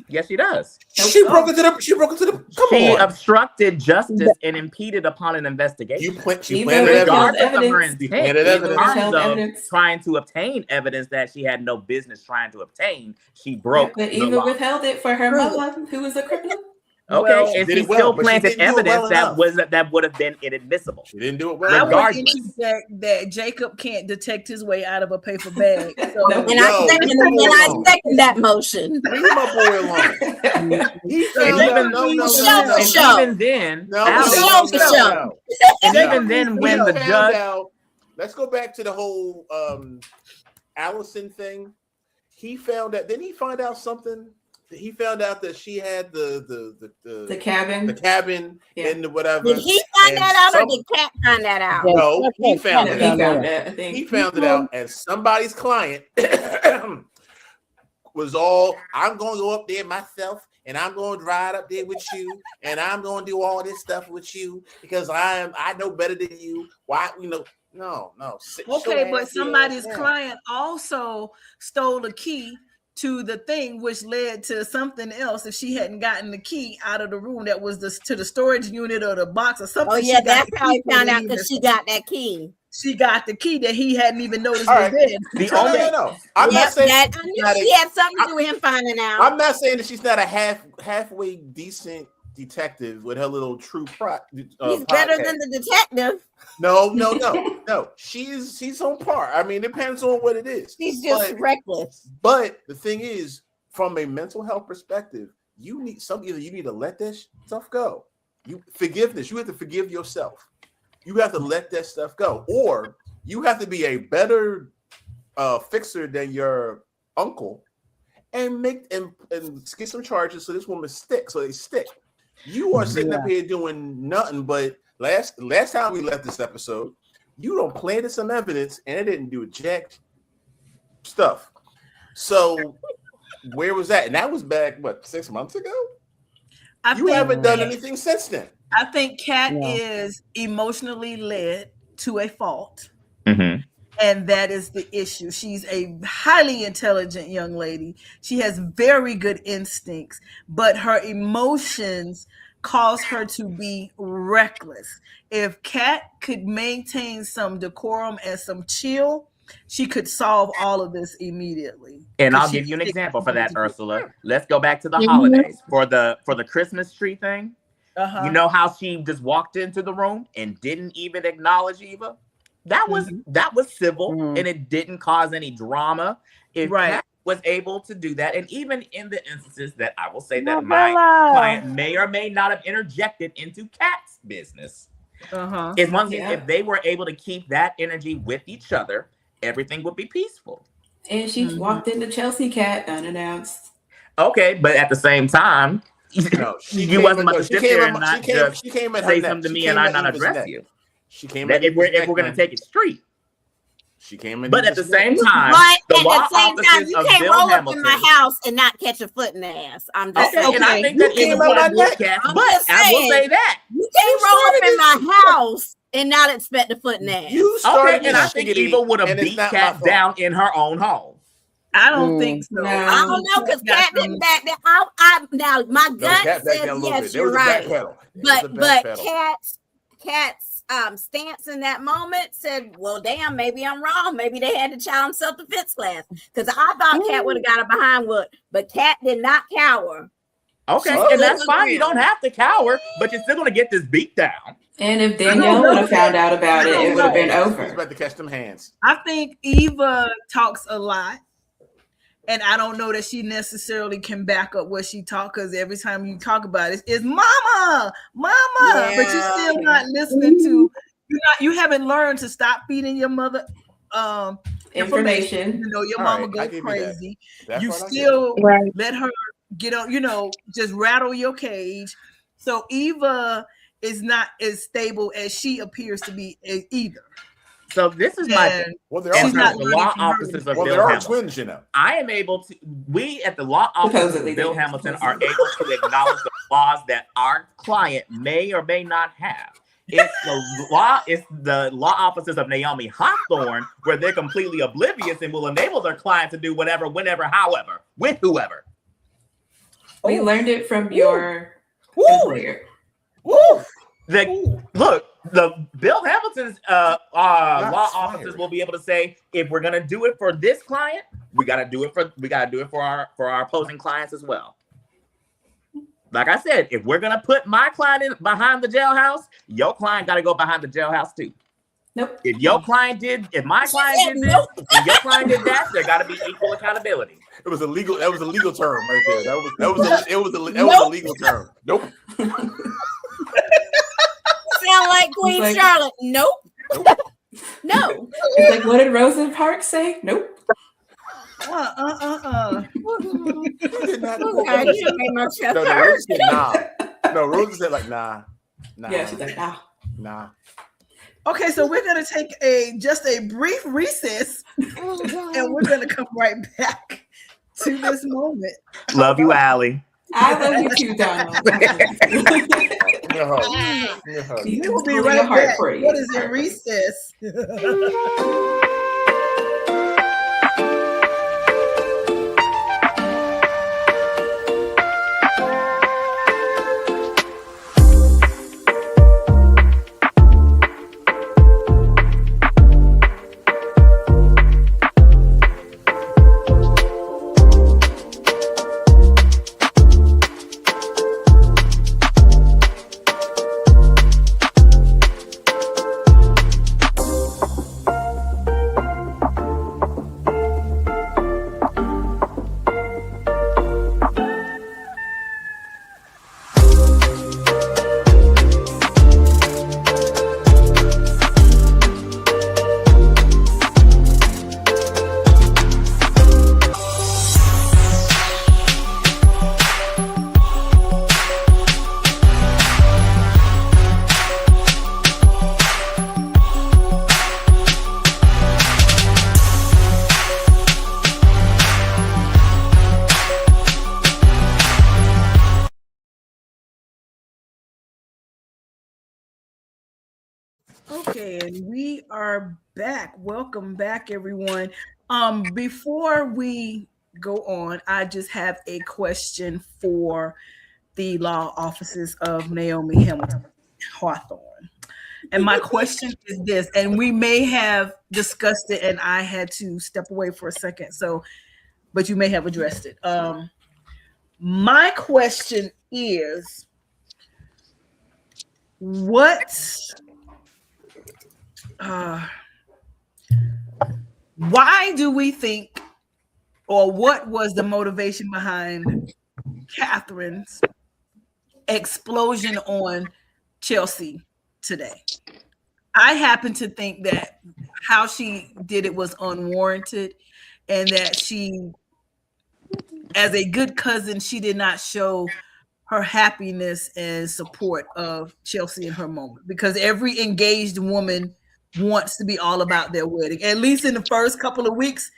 Yes, she does. She broke into the. Come She on. obstructed justice and impeded upon an investigation. She Eva planted withheld evidence. Regardless of her evidence. intent, planted in evidence. terms Withheld of evidence. trying to obtain evidence that she had no business trying to obtain, she Yeah, broke but the Eva law. withheld it for her mother, who was a criminal. Okay, Well, and Did she it well, still but she planted didn't do it evidence well that would have been inadmissible. She didn't do it well. I Regardless. went into that Jacob can't detect his way out of a paper bag. So Nope. and Yo, I second, leave him alone. that motion. Leave my boy alone. He And found even, out. No. and Show. even then, No, Alex, Show the show. and No. even then, when He the found judge, out. Let's go back to the whole Allison thing. He found out. Didn't he find out something? He found out that she had The cabin. the cabin Yeah. and the whatever. Did he find And that out, or some- did Kat find that out? Yeah. No, he found No, it he out. found it, I think. He found it out, and somebody's client was all, I'm going to go up there myself, and I'm going to ride up there with you, and I'm going to do all this stuff with you because I know better than you. Why, no. okay, but somebody's client also stole a key to the thing, which led to something else. If she hadn't gotten the key out of the room, that was to the storage unit or the box or something. Oh yeah, that's how he found out because she got that key. She got the key that he hadn't even noticed All was right. there. No. I'm not saying that, I knew she had something to do with him finding out. I'm not saying that she's not a halfway decent detective with her little true He's better than the detective. No. She's on par. I mean, it depends on what it is. She's just reckless. But the thing is, from a mental health perspective, you need to let that stuff go. Forgiveness. You have to forgive yourself. You have to let that stuff go, or you have to be a better fixer than your uncle, and get some charges so this woman sticks. So they stick. You are sitting up here doing nothing but last time we left this episode, you don't planted some evidence and it didn't do jack stuff. So where was that? And that was back 6 months ago. You haven't done anything since then. I think Kat is emotionally led to a fault. Mm-hmm. And that is the issue. She's a highly intelligent young lady. She has very good instincts, but her emotions cause her to be reckless. If Kat could maintain some decorum and some chill, she could solve all of this immediately. And I'll give you an example for that, Ursula. Let's go back to the holidays for the Christmas tree thing. Uh-huh. You know how she just walked into the room and didn't even acknowledge Eva? That was civil, and it didn't cause any drama. If Kat was able to do that, and even in the instances that I will say that my client may or may not have interjected into Kat's business, as long as if they were able to keep that energy with each other, everything would be peaceful. And she walked into Chelsea Kat unannounced. Okay, but at the same time, you wasn't about to sit there and not just say something to me and I not address you. She came that if we're going to take it street. She came in. But at the same time, you can't roll up in my house and not catch a foot in the ass. I'm just saying. And I think that is one of the cats, but I will say that. You can't roll up in my house and not expect a foot in the ass. Okay, and I think Eva would have beat Kat down in her own home. I don't think so. I don't know because Kat didn't back that. Now my gut said yes, you're right. But Kat's stance in that moment said, well, damn, maybe I'm wrong. Maybe they had to child self-defense class. Because I thought Kat would have got her behind wood, but Kat did not cower. Okay, and that's fine. You don't have to cower, but you're still going to get this beat down. And if Danielle would have found out about it, it would have been over. She's about to catch them hands. I think Eva talks a lot. And I don't know that she necessarily can back up what she talk, because every time you talk about it, it's mama, but you're still not listening to. You haven't learned to stop feeding your mother information. You know your mama go crazy. You still let her get on. Just rattle your cage. So Eva is not as stable as she appears to be either. So this is my thing. Well, there are the law offices of Bill Hamilton. Twins, you know. I am able to. We at the law office of Bill Hamilton are able to acknowledge the flaws that our client may or may not have. It's the law offices of Naomi Hawthorne where they're completely oblivious and will enable their client to do whatever, whenever, however, with whoever. We learned it from your employer. Look, the Bill Hamilton's law offices will be able to say, if we're gonna do it for this client, we gotta do it for our opposing clients as well. Like I said, if we're gonna put my client in behind the jailhouse, your client gotta go behind the jailhouse too. Nope. If my client did this, and your client did that, there gotta be equal accountability. It was a legal. That was a legal term right there. That was a legal term. Nope. Sound like Queen Charlotte. Nope. No. It's like, what did Rosa Parks say? Nope. You did not. No, Rosa said like nah. Yeah, she's like nah. Okay, so we're gonna take just a brief recess, and we're gonna come right back to this moment. Love you, Allie. I love you too, Donald. We'll be right back. What is a recess? Okay, and we are back. Welcome back, everyone. Before we go on, I just have a question for the law offices of Naomi Hamilton Hawthorne. And my question is this, and we may have discussed it and I had to step away for a second. So, but you may have addressed it. My question is, why do we think, or what was the motivation behind Catherine's explosion on Chelsea today? I happen to think that how she did it was unwarranted, and that she, as a good cousin, she did not show her happiness and support of Chelsea in her moment, because every engaged woman wants to be all about their wedding. At least in the first couple of weeks,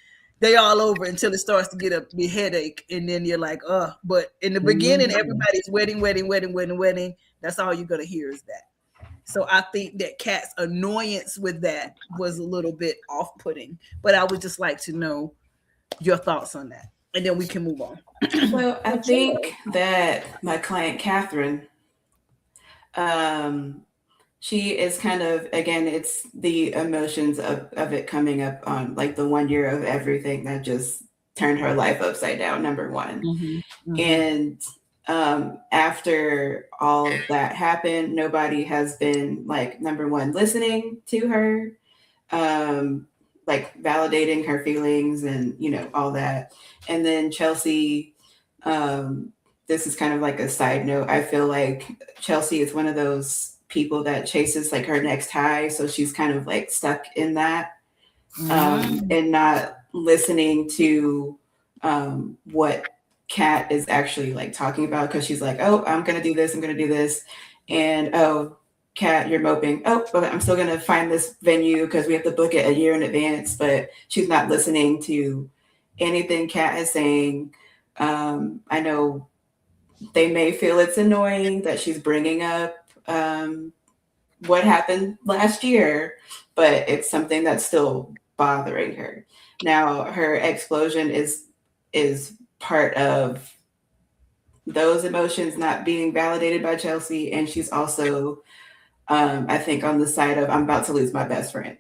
they all over until it starts to get a headache, and then you're like, but in the beginning, everybody's wedding. That's all you're gonna hear is that. So I think that Kat's annoyance with that was a little bit off-putting, but I would just like to know your thoughts on that, and then we can move on. So I think that my client Catherine, she is kind of, again, it's the emotions of it coming up on like the 1 year of everything that just turned her life upside down, number one. And after all of that happened, nobody has been like, number one, listening to her, like validating her feelings and, you know, all that. And then Chelsea, this is kind of like a side note. I feel like Chelsea is one of those people that chases like her next high. So she's kind of like stuck in that, and not listening to what Kat is actually like talking about, because she's like, oh, I'm gonna do this, and oh, Kat, you're moping, oh, but I'm still gonna find this venue because we have to book it a year in advance. But she's not listening to anything Kat is saying. I know they may feel it's annoying that she's bringing up what happened last year, but it's something that's still bothering her. Now her explosion is part of those emotions not being validated by Chelsea, and she's also I think on the side of, I'm about to lose my best friend.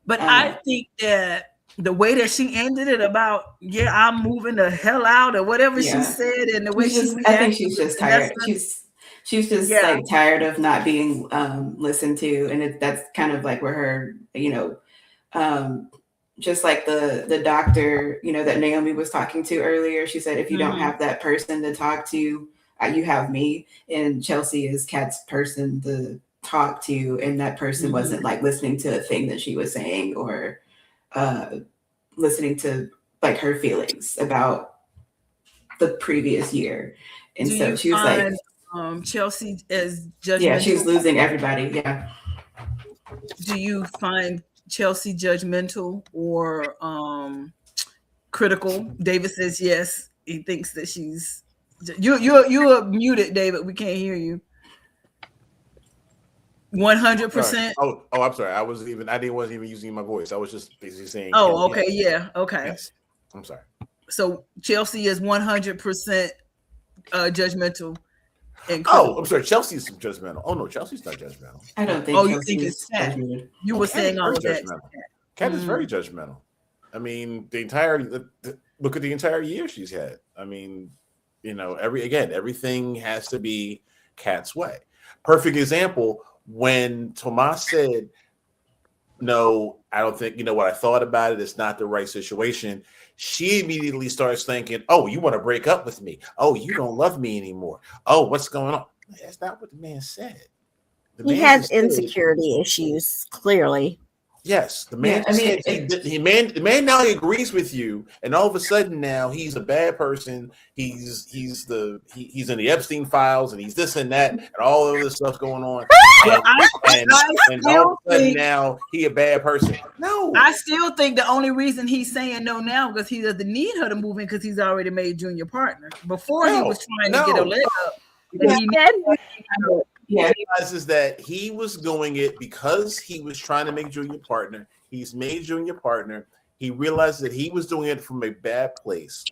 But I think that the way that she ended it about, yeah, I'm moving the hell out, or whatever she said, and the way I think she's just tired. She's just like tired of not being listened to, and that's kind of like where her, you know, just like the doctor, you know, that Naomi was talking to earlier. She said, if you don't have that person to talk to, you have me. And Chelsea is Kat's person to talk to, and that person wasn't like listening to a thing that she was saying, or listening to like her feelings about the previous year. And so she was like, Chelsea is judgmental. Yeah, she's losing everybody. Yeah. Do you find Chelsea judgmental or critical? David says yes. He thinks that she's. You're muted, David. We can't hear you. 100%. Oh, I'm sorry. I wasn't even using my voice. I was just basically saying. Oh, okay, yeah, okay. Yes. I'm sorry. So Chelsea is 100% judgmental. I'm sorry. Chelsea's judgmental. Oh no, Chelsea's not judgmental. I don't think. Oh, you think it's Kat? You were saying all of that. Kat is very judgmental. I mean, look at the entire year she's had. I mean, you know, everything has to be Kat's way. Perfect example, when Tomas said, no, I don't think, you know what, I thought about it, it's not the right situation. She immediately starts thinking, oh, you want to break up with me? Oh, you don't love me anymore. Oh, what's going on? That's not what the man said. He has insecurity issues, clearly. Yes, the man. The man now agrees with you, and all of a sudden now he's a bad person. He's in the Epstein files, and he's this and that, and all of this stuff going on. And all of a sudden now he a bad person. No, I still think the only reason he's saying no now because he doesn't need her to move in because he's already made Junior partner. Before he was trying to get a leg up. Yeah. realizes that he was doing it because he was trying to make Junior partner. He's made Junior partner. He realized that he was doing it from a bad place.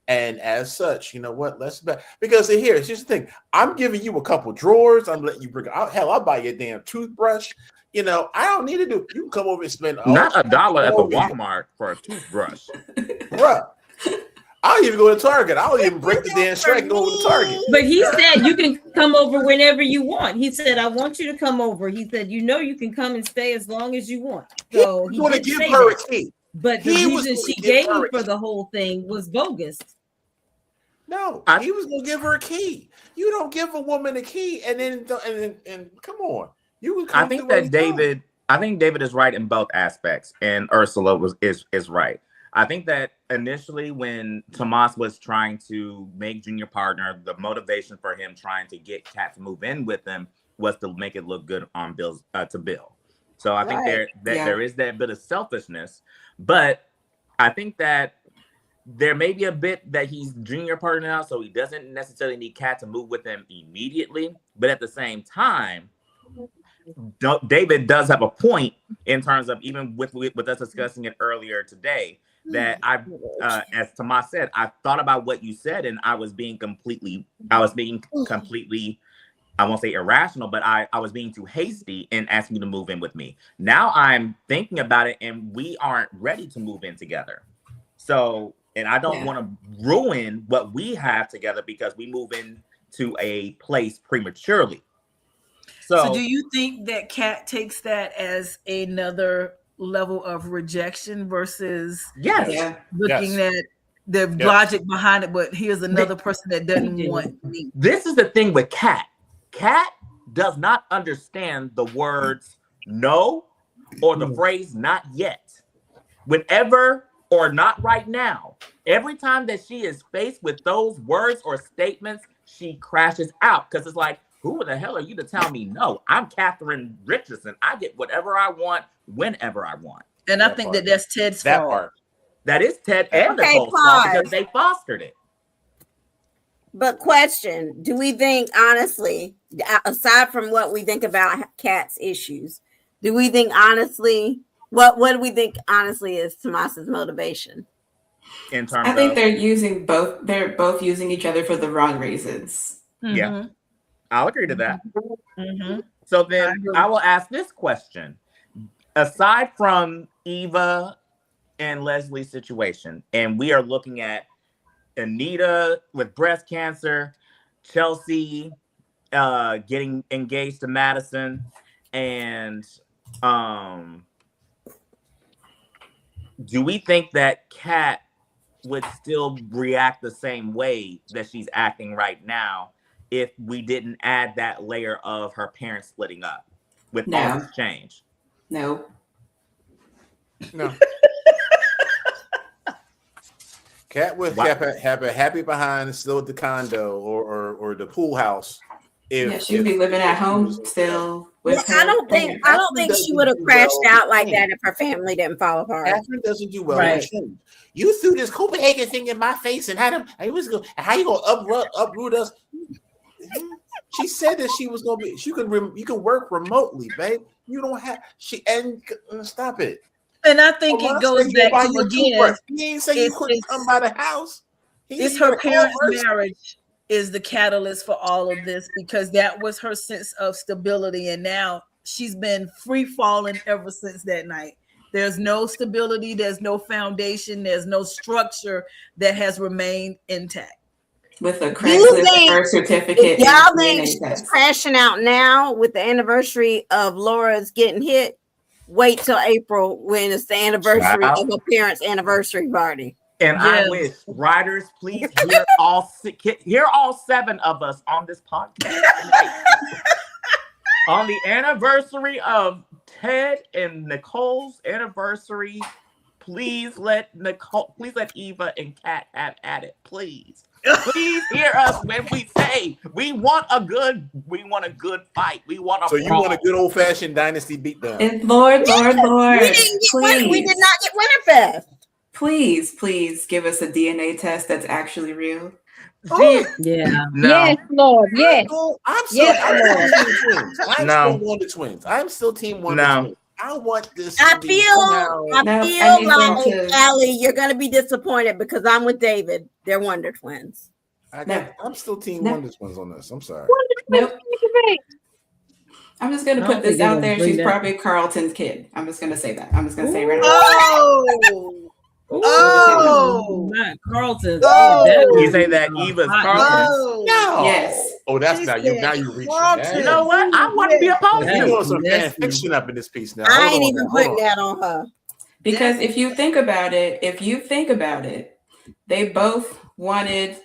And as such, you know what? Let's bet, because here's the thing. I'm giving you a couple drawers. I'm letting you bring out. Hell, I'll buy you a damn toothbrush. You know, I don't need to do. You can come over and spend Not $1 at the Walmart for a toothbrush. Bruh. I don't even go to Target. I don't even break the damn strike and go over to Target. But he said you can come over whenever you want. He said, I want you to come over. He said, you know, you can come and stay as long as you want. So He's he going to did give say her that. a key. But the He was reason gonna she give gave her a for key. the whole thing was bogus. No, he was going to give her a key. You don't give a woman a key and then come on. You would come I think through that David. I think David is right in both aspects, and Ursula is right. I think that initially when Tomas was trying to make Junior partner, the motivation for him trying to get Kat to move in with him was to make it look good on Bill. So I think there is that bit of selfishness, but I think that there may be a bit that he's Junior partner now, so he doesn't necessarily need Kat to move with him immediately. But at the same time, David does have a point in terms of, even with us discussing it earlier today, that as Tomas said, I thought about what you said, and I was being completely, I won't say irrational, but I was being too hasty in asking you to move in with me. Now I'm thinking about it, and we aren't ready to move in together. So, and I don't want to ruin what we have together because we move into a place prematurely. So do you think that Kat takes that as another level of rejection versus looking at the logic behind it, but here's another person that doesn't want me? This is the thing with Kat. Kat does not understand the words no or the phrase not yet. Whenever or not right now, every time that she is faced with those words or statements, she crashes out because it's like, who the hell are you to tell me no? I'm Catherine Richardson. I get whatever I want, whenever I want. And I think that that's Ted's fault. part. That is Ted and Nicole's fault because they fostered it. But question, do we think, honestly, aside from what we think about Kat's issues, do we think honestly, what do we think honestly is Tomas's motivation? In terms I think they're both using each other for the wrong reasons. Yeah. I'll agree to that. Mm-hmm. So then I will ask this question. Aside from Eva and Leslie's situation, and we are looking at Anita with breast cancer, Chelsea getting engaged to Madison, and do we think that Kat would still react the same way that she's acting right now if we didn't add that layer of her parents splitting up with all this change? No. Kat would have a happy behind still at the condo or the pool house. She'd be living at home still. I don't think she would have crashed out like that if her family didn't fall apart. Catherine doesn't do well. Right. You threw this Copenhagen thing in my face, and how you gonna uproot us? She said that she was gonna be. You can work remotely, babe. You don't have stop it. And I think it goes back to again. He ain't say you couldn't come by the house. It's her parents' marriage is the catalyst for all of this because that was her sense of stability, and now she's been free falling ever since that night. There's no stability, there's no foundation, there's no structure that has remained intact. With a Craigslist birth certificate. Y'all think she's crashing out now with the anniversary of Laura's getting hit? Wait till April when it's the anniversary of her parents' anniversary party. And I wish writers, please hear all 7 of us on this podcast on the anniversary of Ted and Nicole's anniversary. Please let Eva and Kat have at it, please. Please hear us when we say we want a good fight. We want a you want a good old fashioned dynasty beatdown. And Lord. We did not get Winterfest. Please give us a DNA test that's actually real. Yeah. No. Yes, Lord. Yes. I'm still Yes, I'm Lord. still team twins. I'm No. still Wonder Twins. I'm still team Wonder No. Twins. I want this I to be feel somehow. No, I feel need them like to- Allie, you're gonna be disappointed because I'm with David. They're Wonder Twins. I'm still team No. Wonder Twins on this. I'm sorry. Nope. I'm just gonna I don't put this think they're out gonna there. bring She's that. probably Carlton's kid. I'm just gonna say that. I'm just gonna say right now. Oh, Ooh, Oh. not Carlton. Oh. You say that Eva's hot Carlton? oh, No. Yes. Oh, that's She now you said now you reaching. Carlton. You know what? I wouldn't be opposed You're to. doing some fan Nasty. fiction up in this piece now. I Hold ain't on even now, hold putting on. that on her. Because if you think about it, they both wanted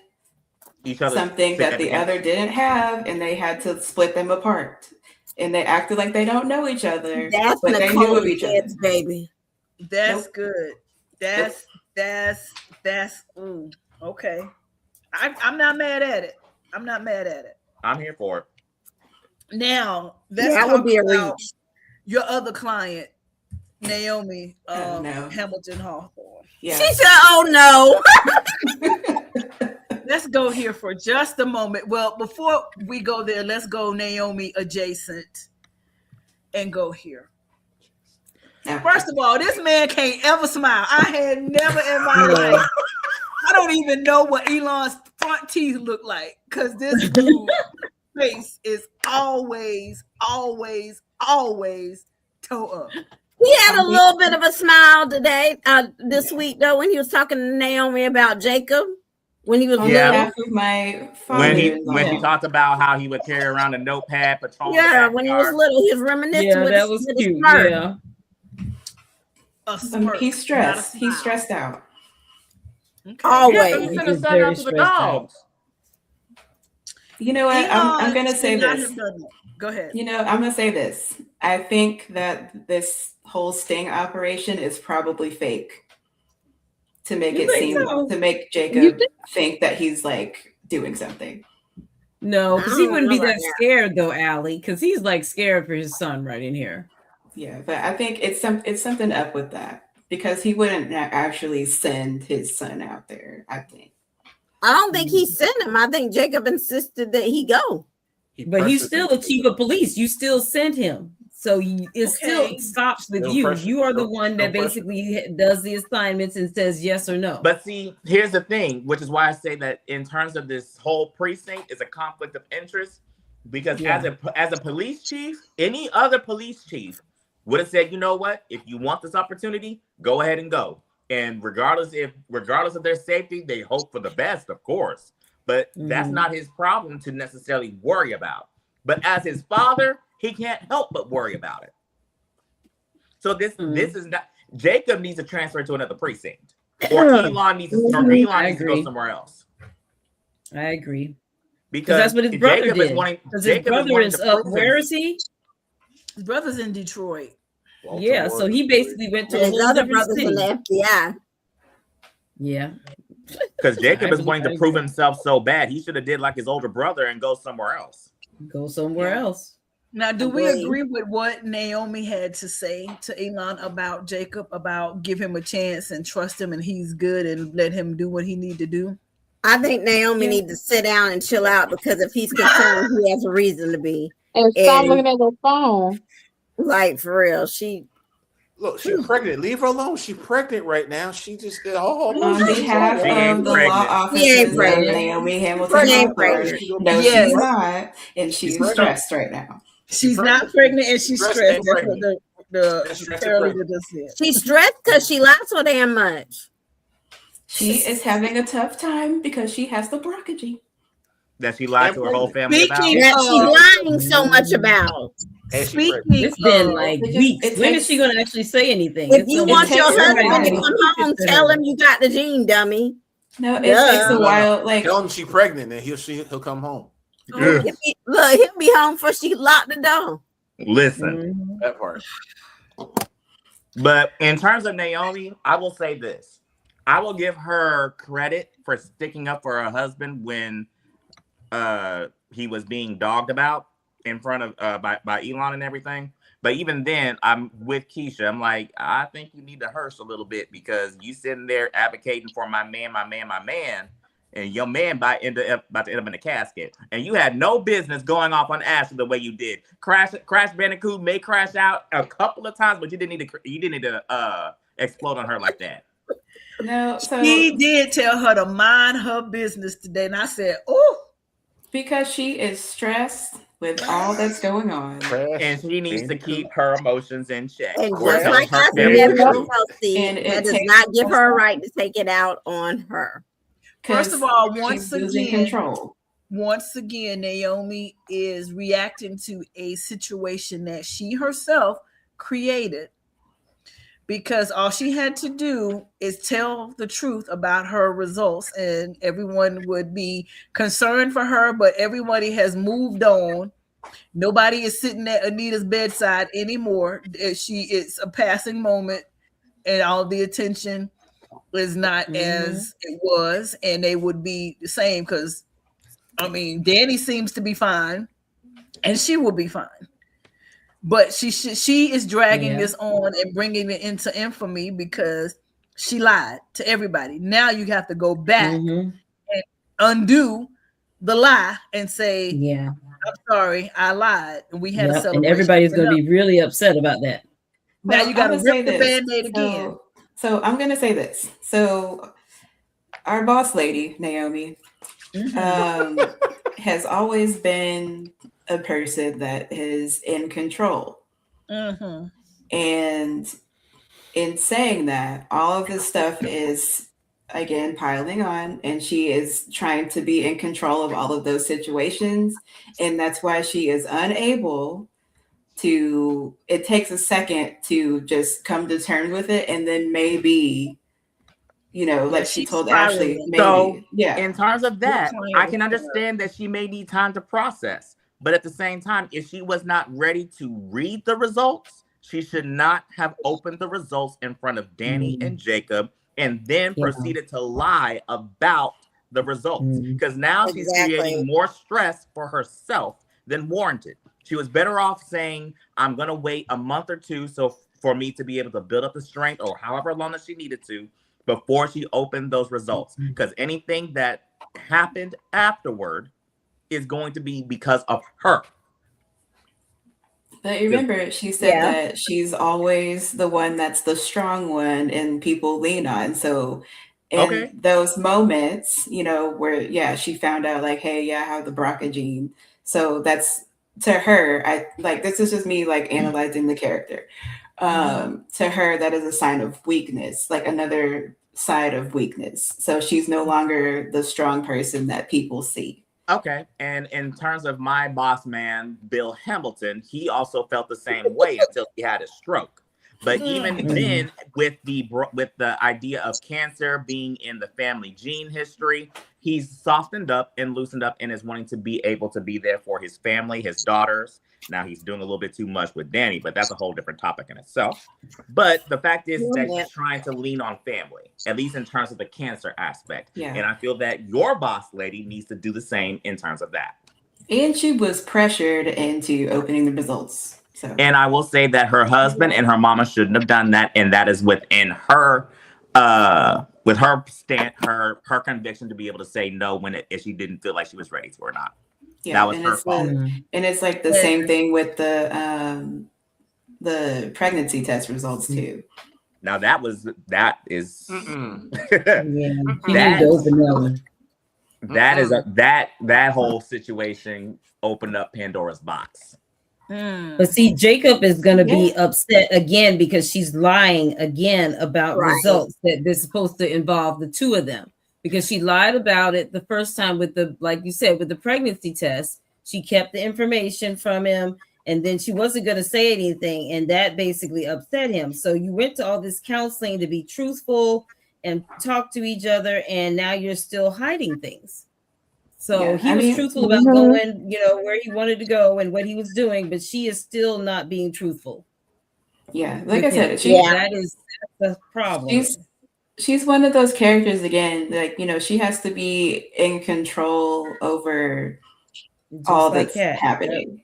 Each other something that the other didn't have, and they had to split them apart. And they acted like they don't know each other, That's but they knew Nicole of each other. kids, baby. That's Nope. good. That's ooh, okay. I'm not mad at it. I'm not mad at it. I'm here for it. Now let's That talk would be a about reach. your other client, Naomi Oh, no. Hamilton Hawthorne. Yeah. She said, "Oh no." Let's go here for just a moment. Well, before we go there, let's go Naomi adjacent and go here. Yeah. First of all, this man can't ever smile. I had never in my Yeah. life. I don't even know what Elon's front teeth look like because this dude's face is always toe up. He had a little bit of a smile today, this week though, when he was talking to Naomi about Jacob. When he was On Yeah. behalf of my When he father-in-law. talked about how he would carry around a notepad, patrol. yeah, when he was little, he was reminiscing Yeah, with that his, was with his cute. smirk. Yeah. A smirk, He's stressed. not a He's smile. stressed out. Okay. Always. Yeah, 'cause he's He gonna was send very out to the stressed out. dogs. You know what? I'm Elon gonna say should not this. have done that. Go ahead. You know, I'm gonna say this. I think that this whole sting operation is probably fake to make You it think seem so? to make You Jacob think- think that he's like doing something. No, because he I don't wouldn't know be about that that. scared though, Allie, because he's like scared for his son right in here. Yeah, but I think it's something up with that because he wouldn't actually send his son out there. I think. I don't think he sent him. I think Jacob insisted that he go. But he's pressured still him a to chief do of police. You still send him. So it still Okay. stops with No you. pressure. You are the No- one no that pressure. basically does the assignments and says yes or no. But see, here's the thing, which is why I say that in terms of this whole precinct is a conflict of interest, because Yeah. as a police chief, any other police chief would have said, you know what, if you want this opportunity, go ahead and go. And regardless of their safety, they hope for the best, of course. But that's Mhm. not his problem to necessarily worry about. But as his father, he can't help but worry about it. So this is not Jacob needs to transfer to another precinct, or Elon needs to go agree. somewhere else I agree. because that's what his brother Jacob did. is wanting. Because his Jacob brother wanting is to up. prove Where himself. is he? His brother's in Detroit. Yeah, so he basically went to And a his whole other different brothers in city. the FBI. Yeah. Because Jacob is I wanting to agree. prove himself so bad, he should have did like his older brother and go somewhere else. Go somewhere else. Now, do we Agreed. agree with what Naomi had to say to Elon about Jacob, about give him a chance and trust him and he's good and let him do what he need to do? I think Naomi Yeah. needs to sit down and chill out because if he's concerned, he has a reason to be. And stop And- looking at the phone. Like for real, she Look, she's pregnant. Leave her alone. She's pregnant right now. She just On behalf She ain't of the pregnant. law She ain't offices of pregnant. Naomi She Hamilton ain't Hawthorne, pregnant. no, Yes. she's not, and she's pregnant. stressed right now. She's pregnant. not pregnant and she's Stressed stressed. and That's what pregnant. the Stressed and paralegal pregnant. just said. she's stressed because she laughs so damn much. She is having a tough time because she has the bronchitis. That she lied to her whole family about. Speaking- That she's lying so much about. And she Speaking pregnant. It's been of- like It just- weeks. it When takes- is she going to actually say anything? If It's you gonna want be- your everybody husband to has come to home, consider. tell him you got the gene, dummy. No, it Yeah. takes a while. Like Tell him she's pregnant, and he'll come home. Yeah. Look, he'll be home before she locked the door. Listen, Mhm. That part. but in terms of Naomi, I will say this. I will give her credit for sticking up for her husband when he was being dogged about in front of by Elon and everything. But even then, I'm with Keisha. I'm like, I think you need to hearse a little bit because you sitting there advocating for my man, and your man about to end up in a casket, and you had no business going off on Ashley the way you did. Crash Bandicoot may crash out a couple of times, but you didn't need to explode on her like that. No, so He did tell her to mind her business today, and I said, "Oh, because she is stressed with all that's going on, And she needs to keep her emotions in check. And Or just else like her I family said, will- And it that does takes- not give her a right to take it out on her. First of all, she's losing control. once again, Naomi is reacting to a situation that she herself created, because all she had to do is tell the truth about her results, and everyone would be concerned for her, but everybody has moved on. Nobody is sitting at Anita's bedside anymore. It's a passing moment, and all the attention is not as it was, and they would be the same, because I mean, Danny seems to be fine, and she will be fine. But she is dragging this on and bringing it into infamy because she lied to everybody. Now you have to go back and undo the lie and say, Yeah. I'm sorry, I lied. And we had a Yep, celebration. and everybody's going to be really upset about that. Now Well, you got to I'm gonna rip the say this. Band-Aid again. So I'm going to say this. So our boss lady, Naomi, has always been a person that is in control. And in saying that, all of this stuff is again piling on, and she is trying to be in control of all of those situations, and that's why she is unable to. It takes a second to just come to terms with it, and then maybe, like she told Ashley, maybe, So, yeah. in terms of that, I can understand that she may need time to process. But at the same time, if she was not ready to read the results, she should not have opened the results in front of Danny and Jacob and then proceeded to lie about the results. Because now she's creating more stress for herself than warranted. She was better off saying, I'm going to wait a month or two so for me to be able to build up the strength, or however long that she needed to, before she opened those results. Because anything that happened afterward is going to be because of her. But remember, she said that she's always the one that's the strong one and people lean on. So in those moments, where, she found out like, hey, I have the BRCA gene. So that's, to her, this is just me like analyzing the character. To her, that is a sign of weakness, like another side of weakness. So she's no longer the strong person that people see. Okay, and in terms of my boss man, Bill Hamilton, he also felt the same way until he had a stroke. But even then, with the idea of cancer being in the family gene history, he's softened up and loosened up and is wanting to be able to be there for his family, his daughters. Now he's doing a little bit too much with Danny, but that's a whole different topic in itself. But the fact is that he's trying to lean on family, at least in terms of the cancer aspect. Yeah. And I feel that your boss lady needs to do the same in terms of that. And she was pressured into opening the results. So. And I will say that her husband and her mama shouldn't have done that, and that is within her, with her her conviction to be able to say no if she didn't feel like she was ready to or not. Yeah, that was her fault. And it's like the same thing with the pregnancy test results too. Now that is that whole situation opened up Pandora's box. But see, Jacob is going to be upset again because she's lying again about results that they're supposed to involve the two of them, because she lied about it the first time with like you said, with the pregnancy test. She kept the information from him, and then she wasn't going to say anything, and that basically upset him. So you went to all this counseling to be truthful and talk to each other, and now you're still hiding things. So he was truthful about going, where he wanted to go and what he was doing, but she is still not being truthful. Yeah, like I said, that's the problem. She's one of those characters again, like, she has to be in control over just all that's happening.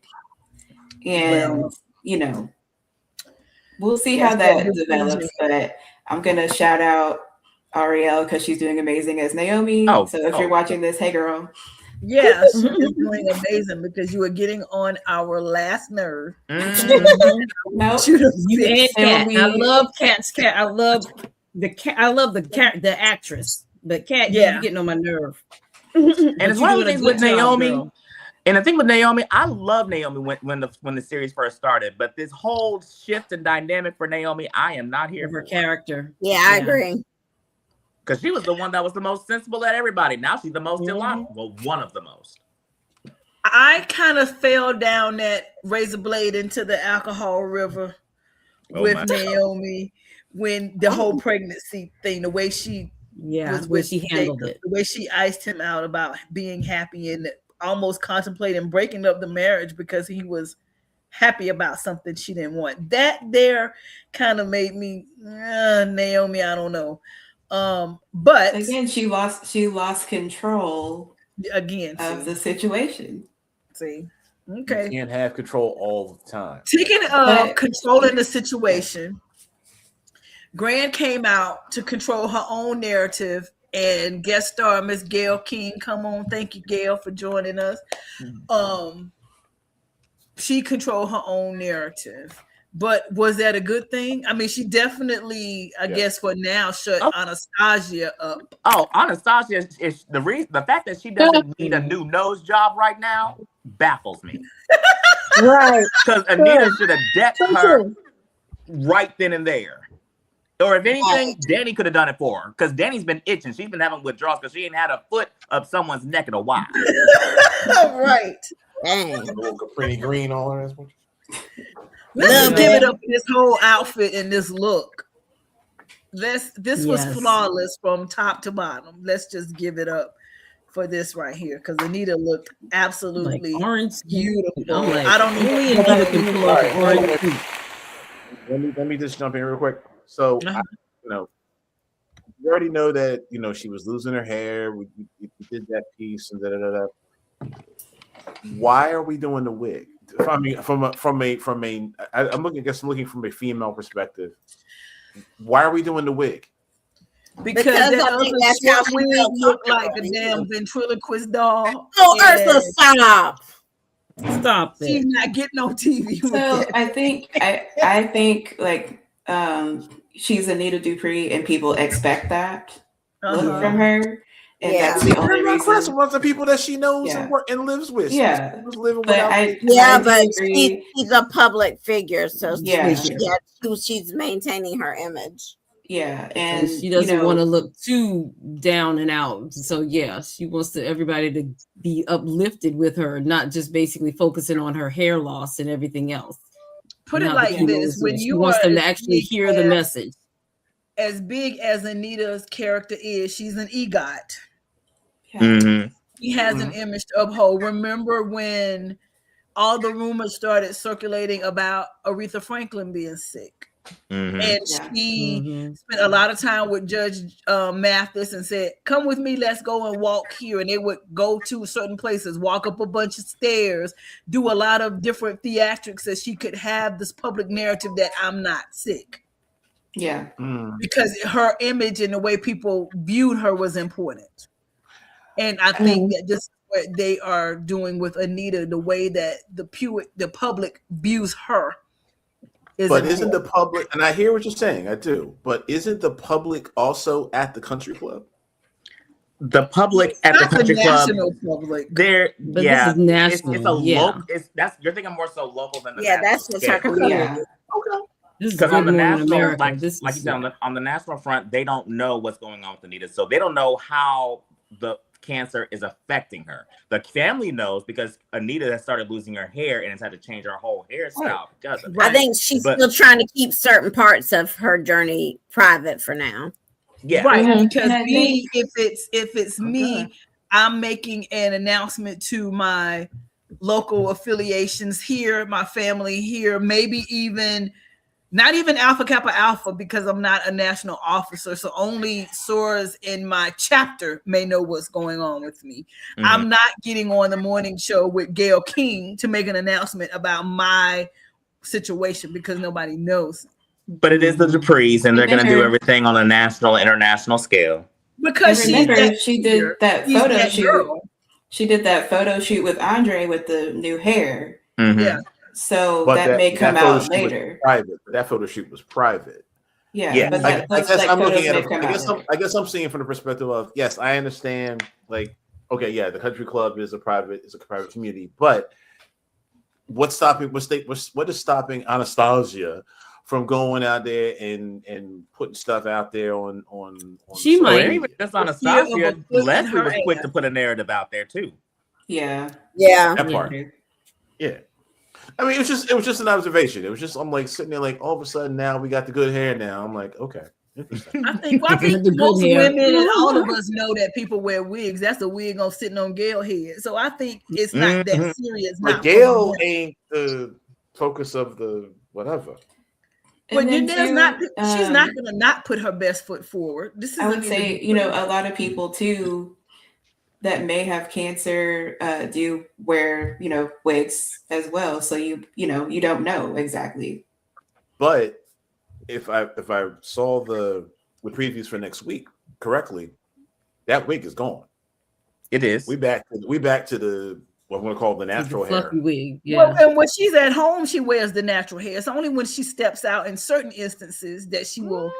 And, we'll see how that develops, but I'm going to shout out Ariel because she's doing amazing as Naomi. So if you're watching this, hey girl. Yeah, she's doing amazing because you are getting on our last nerve. No, you and Kat. I love Kat's cat. I love the cat. I love the actress. But Kat, you're getting on my nerve. And it's one of the things with Naomi. And the thing with Naomi, I love Naomi when the series first started, but this whole shift in dynamic for Naomi, I am not here for her character. Yeah, I agree. Because she was the one that was the most sensible at everybody. Now she's the most illogical. Well, one of the most. I kind of fell down that razor blade into the alcohol river with Naomi when the whole pregnancy thing, the way she handled it, the way she iced him out about being happy and almost contemplating breaking up the marriage because he was happy about something she didn't want. That there kind of made me Naomi, I don't know. But again, she lost control again of the situation. See, okay, you can't have control all the time. Taking controlling the situation, Gran came out to control her own narrative and guest star Miss Gayle King. Come on, thank you, Gayle, for joining us. She controlled her own narrative. But was that a good thing? I mean, she definitely, I guess for now, shut Anastasia up. Oh, Anastasia is the fact that she doesn't need a new nose job right now baffles me. Right. Because Anita should have decked her right then and there. Or if anything, Danny could have done it for her. Because Danny's been itching. She's been having withdrawals because she ain't had a foot up someone's neck in a while. Right. Dang. Pretty green all her. Let's give it up for this whole outfit and this look. This was flawless from top to bottom. Let's just give it up for this right here because Anita looked absolutely orange, beautiful. Like, I don't even Let me just jump in real quick. So, you already know that she was losing her hair. We did that piece and Why are we doing the wig? I'm looking from a female perspective. Why are we doing the wig? Because that's how we look like a damn ventriloquist doll. Oh, Ursula, stop it. She's not getting on TV. So I think like she's Anita Dupree, and people expect that look from her. And that's the only reason. Ones of people that she knows and lives with. Yeah, but she's a public figure, so she's maintaining her image. Yeah, and she doesn't want to look too down and out. So she wants everybody to be uplifted with her, not just basically focusing on her hair loss and everything else. Put it like this: when you wants them to actually hear the message. As big as Anita's character is, she's an EGOT. Mm-hmm. She has an image to uphold. Remember when all the rumors started circulating about Aretha Franklin being sick? Mm-hmm. And she spent a lot of time with Judge Mathis and said, come with me, let's go and walk here. And they would go to certain places, walk up a bunch of stairs, do a lot of different theatrics so she could have this public narrative that I'm not sick. Yeah. Because her image and the way people viewed her was important. And I think that this is what they are doing with Anita, the way that the public views her. Isn't the public, and I hear what you're saying, I do, but isn't the public also at the country club? The public at the country club, public. There, but this is national. It's a local. You're thinking more so local than the that's just her community. Okay. Because on the national, America, like you said, on the national front, they don't know what's going on with Anita, so they don't know how the cancer is affecting her. The family knows because Anita has started losing her hair and has had to change her whole hairstyle because of it. I think she's still trying to keep certain parts of her journey private for now. Yeah, right. Because if it's me, I'm making an announcement to my local affiliations here, my family here, maybe even not even Alpha Kappa Alpha, because I'm not a national officer. So only SOARs in my chapter may know what's going on with me. I'm not getting on the morning show with Gayle King to make an announcement about my situation because nobody knows. But it is the Duprees, and they're going to do everything on a national, international scale. Because she did that she's photo that shoot. girl. She did that photo shoot with Andre with the new hair. Mhm. Yeah. So But that may come photo out shoot was later. private. That photo shoot was private. Yeah, Yeah. but I those guess like I'm photos looking at may it. come out later. I guess I'm seeing from the perspective of, yes, I understand. Like, okay, yeah, the country club is a private community, but what is stopping Anastasia from going out there and putting stuff out there on She So might- and even just on The fear of a Anastasia, foot in Leslie her was quick ass. to put a narrative out there too. Yeah. Yeah. that part. Yeah. I mean, it was just an observation. It was just, I'm like sitting there like, all of a sudden now we got the good hair now. I'm like, okay. Interesting. I think The good most hair. women and all of us know that people wear wigs. That's a wig on sitting on Gail head. So I think it's not that Mhm. serious. But not Gail for them. ain't the focus of the whatever. But And then there's too, not. She's not going to not put her best foot forward. This is. I would say, a lot of people too that may have cancer do wear, wigs as well. So you don't know exactly. But if I saw the previews for next week correctly, that wig is gone. It is. We back to the what I'm going to call the natural hair. Fluffy wig. Yeah. Well, and when she's at home, she wears the natural hair. It's only when she steps out in certain instances that she will,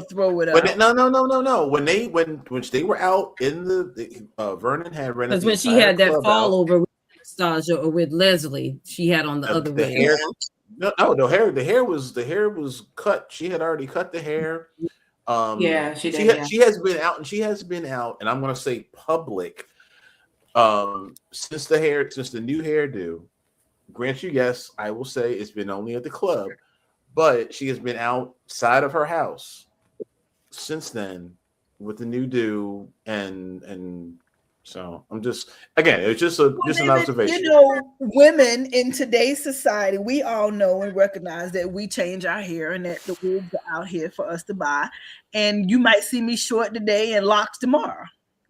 throw it out. But no. When they were out in the Vernon had rented Because when she had that fall over with Anastasia or with Leslie, she had on the other the wig. hair. No, the hair was cut. She had already cut the hair. Yeah, she did. She has been out, and I'm going to say public. Since the new hairdo, grant you, yes, I will say it's been only at the club, but she has been outside of her house since then with the new do, and so I'm just, again, it's just an observation. Women in today's society, we all know and recognize that we change our hair and that the wigs are out here for us to buy. And you might see me short today and locks tomorrow.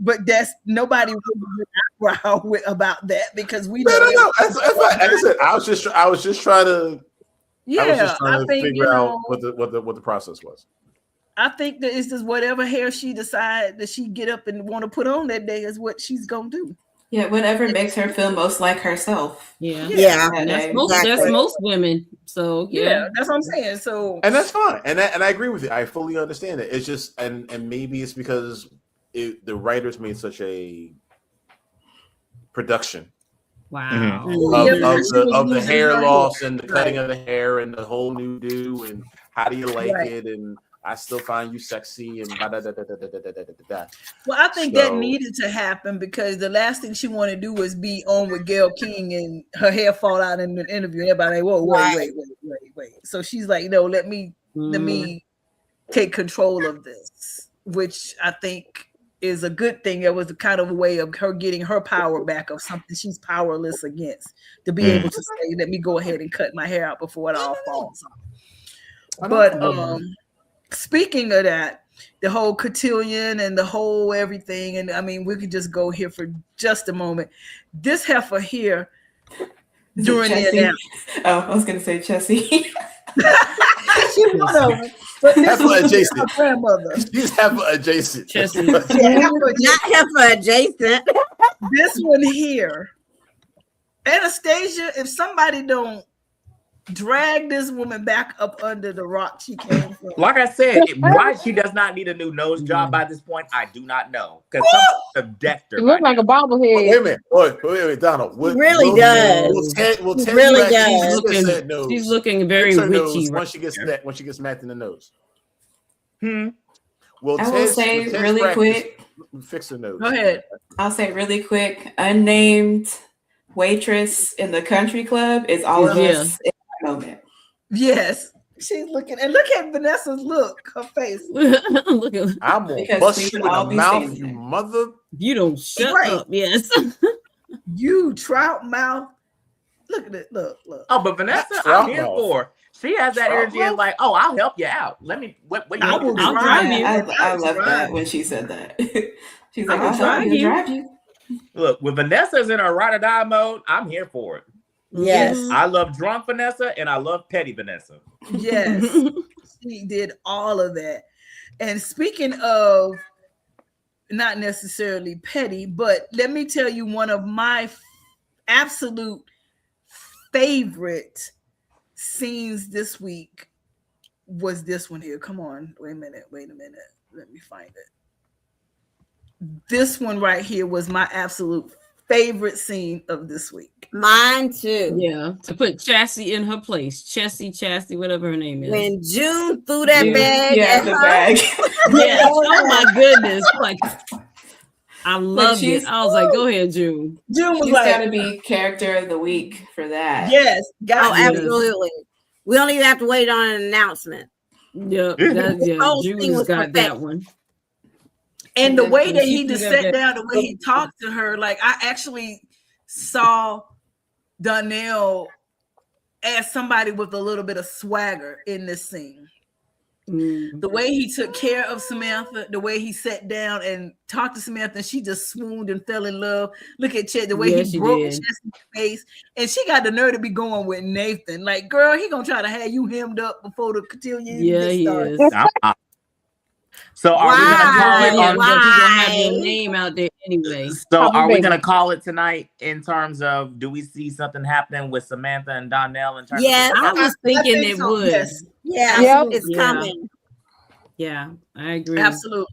But that's nobody really about that because we know. No. That's fine. Like I said, I was just trying to. Yeah, I was just trying to think, figure out what the process was. I think that it's just whatever hair she decides that she get up and want to put on that day is what she's gonna do. Yeah, whatever makes her feel most like herself. Yeah. That's most women. So yeah, that's what I'm saying. So and that's fine, and I agree with you. I fully understand it. It's just and maybe it's because the writers made such a production. Wow. Of the hair loss and the cutting of the hair and the whole new do and how do you like it and I still find you sexy and da. Well, I think that needed to happen because the last thing she wanted to do was be on with Gayle King and her hair fall out in the interview. Everybody, whoa, wait. So she's like, let me take control of this, which I think is a good thing. It was a kind of a way of her getting her power back of something she's powerless against, to be able to say, let me go ahead and cut my hair out before it all falls off. But speaking of that, the whole cotillion and the whole everything, and I mean, we could just go here for just a moment. This heifer here during the I was going to say Chessie. She's one of them. But this heifer adjacent. Her grandmother. She's heifer adjacent. Not heifer adjacent. This one here, Anastasia. If somebody don't drag this woman back up under the rock she came from. Like I said, why she does not need a new nose job by this point, I do not know. Because some have decked her. It looks like a bobblehead. Wait a minute, Donald. Really does. Really does. She's looking very witchy. Once she gets smacked in the nose. I will say really quick. Fix the nose. Go ahead. I'll say really quick. Unnamed waitress in the country club is all of us in that moment. Yes. She's looking, and look at Vanessa's look, her face. Look at, I'm gonna bust you in the mouth, you mother. You don't shut up. Yes. You trout mouth. Look at it. Look. Oh, but Vanessa, I'm here for. She has that energy and like, oh, I'll help you out. Let me. What you I'll drive you. I love that when she said that. She's like, I'll drive you. Look, when Vanessa's in her ride or die mode, I'm here for it. Yes. I love drunk Vanessa and I love petty Vanessa. Yes, she did all of that. And speaking of not necessarily petty, but let me tell you one of my absolute favorite scenes this week was this one here. Come on, wait a minute. Let me find it. This one right here was my absolute favorite scene of this week. Mine too. Yeah, to put Chassie in her place. Chassie, whatever her name is. When June threw that June, bag Yeah, at the her. bag. Yes. Oh my goodness. Like I loved she's- it. I was like, go ahead, June. June was She's like, got to be character of the week for that. yes, Oh, got Yes. absolutely. We don't even have to wait on an announcement. Yep. whole thing June's was got perfect. that one. And the way that She he threw just that sat back. down, the way he talked to her, like I actually saw Donnell as somebody with a little bit of swagger in this scene. The way he took care of Samantha, the way he sat down and talked to Samantha, and she just swooned and fell in love. Look at Chet, the way Yeah, he she broke did. Chet's face, and she got the nerve to be going with Nathan. Like, girl, he gonna try to have you hemmed up before the cotillion Yeah, gets he started. is. So are we gonna call it Yeah, on? but you're gonna have your Why? name out there anyway. So are we Baby. gonna call it tonight in terms of do we see something happening with Samantha and Donnell in terms Yes. of I was thinking think it so, would. yes. Yeah, Yep. it's Yeah. coming. Yeah, I agree. Absolutely.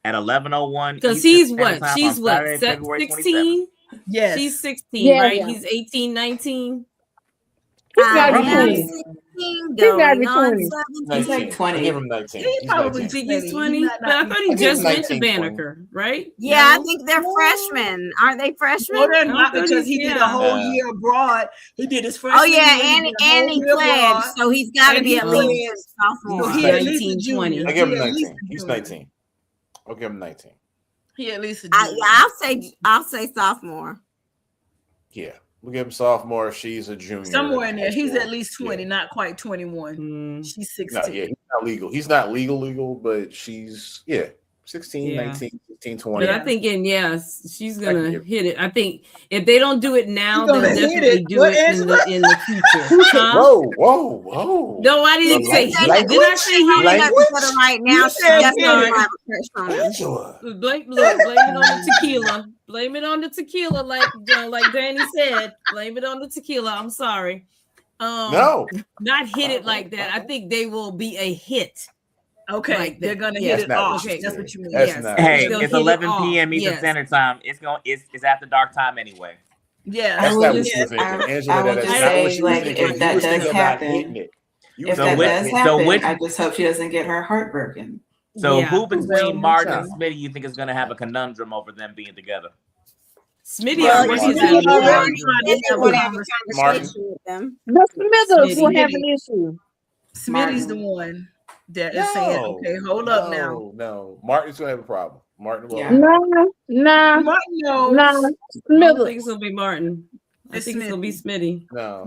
at 11:01? Because Eastern he's Standard what? Time She's on what? Saturday, February 27th. 16? Yes. She's 16, Yeah, right? yeah. He's 18, 19. He's gotta be I am 20. 16 He's gotta be going on 20. 17. He's like 19. 20. I give him 19. He He's probably 19. Think he's 20. 20? He's not- But I thought he I think just he's went to 19, Banneker, right? Yeah, I No? think they're freshmen. Aren't they freshmen? No, they're I not, thought because he- he did yeah. a whole Yeah. year abroad. He did his freshman Oh yeah, year, and did a whole and he year pledged, abroad. so he's got to And be he at least pledged. sophomore. So He's he at least a 19, junior. 20. I give him He at least 19. a He's junior. 19. I'll give him 19. He at least a Yeah, junior. I'll say sophomore. Yeah. We'll give him sophomore. She's a junior. Somewhere in there. He's High at school. least 20, Yeah. not quite 21. Mm, She's No, 16. yeah, he's not legal. He's not legal, but she's 16, Yeah. 19, 15, 20. but I think she's I can gonna give- hit it. I think if they don't do it now, She's gonna they'll hit definitely it. do What, it in the future. Huh? Whoa. No, I didn't say Language? hit it. Did I say hit Holding it? up each other right now. You She said definitely hit it. have a crush on him. Angela. Blame it on the tequila. Blame it on the tequila, like Danny said. Blame it on the tequila. I'm sorry. No. Not hit it like that. I think they will be a hit. Okay, Like they're that. gonna Yeah. hit it That's not off. what Okay, she That's said. what you mean. That's Yes. not. Hey, They'll it's hit it 11 off. p.m. Eastern Yes. Standard Time. It's after dark time anyway. Yeah. That's will not what just- you were thinking. I Angela, will that is just not what say, you were like, thinking. if that You were does thinking about happen, hitting it. You If were that thinking does about happen, which- I just hope she doesn't get her heart broken. So Yeah. who between Martin and No. Smitty you think is going to have a conundrum over them being together? Smitty Well, already Martin. said Martin. Martin. Already trying Then to they have would a have a conversation with them. The Smithers will Smitty. have an issue. Smitty's the one that is saying, okay, hold up now. No. Martin's gonna have a problem. Martin will. Yeah. Nah. Martin knows. Nah. I don't Smithers. think it's gonna be Martin. I It's think it's gonna be Smitty. No.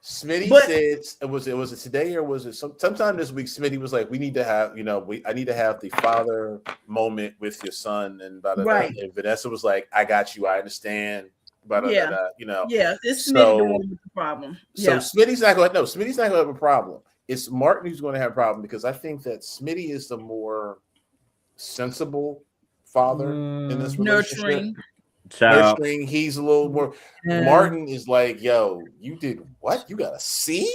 Smitty But- said was it today or was it sometime this week? Smitty was like, we need to have, I need to have the father moment with your son, and blah, blah, blah. Right. And Vanessa was like, I got you, I understand. Blah, blah, Yeah. blah, blah, Yeah, it's Smitty So- the one with the problem. So Yeah. Smitty's not going to have a problem. It's Martin who's going to have a problem, because I think that Smitty is the more sensible father in this relationship. Nurturing. Child. Nurturing. He's a little more. Yeah. Martin is like, yo, you did what? You got a C?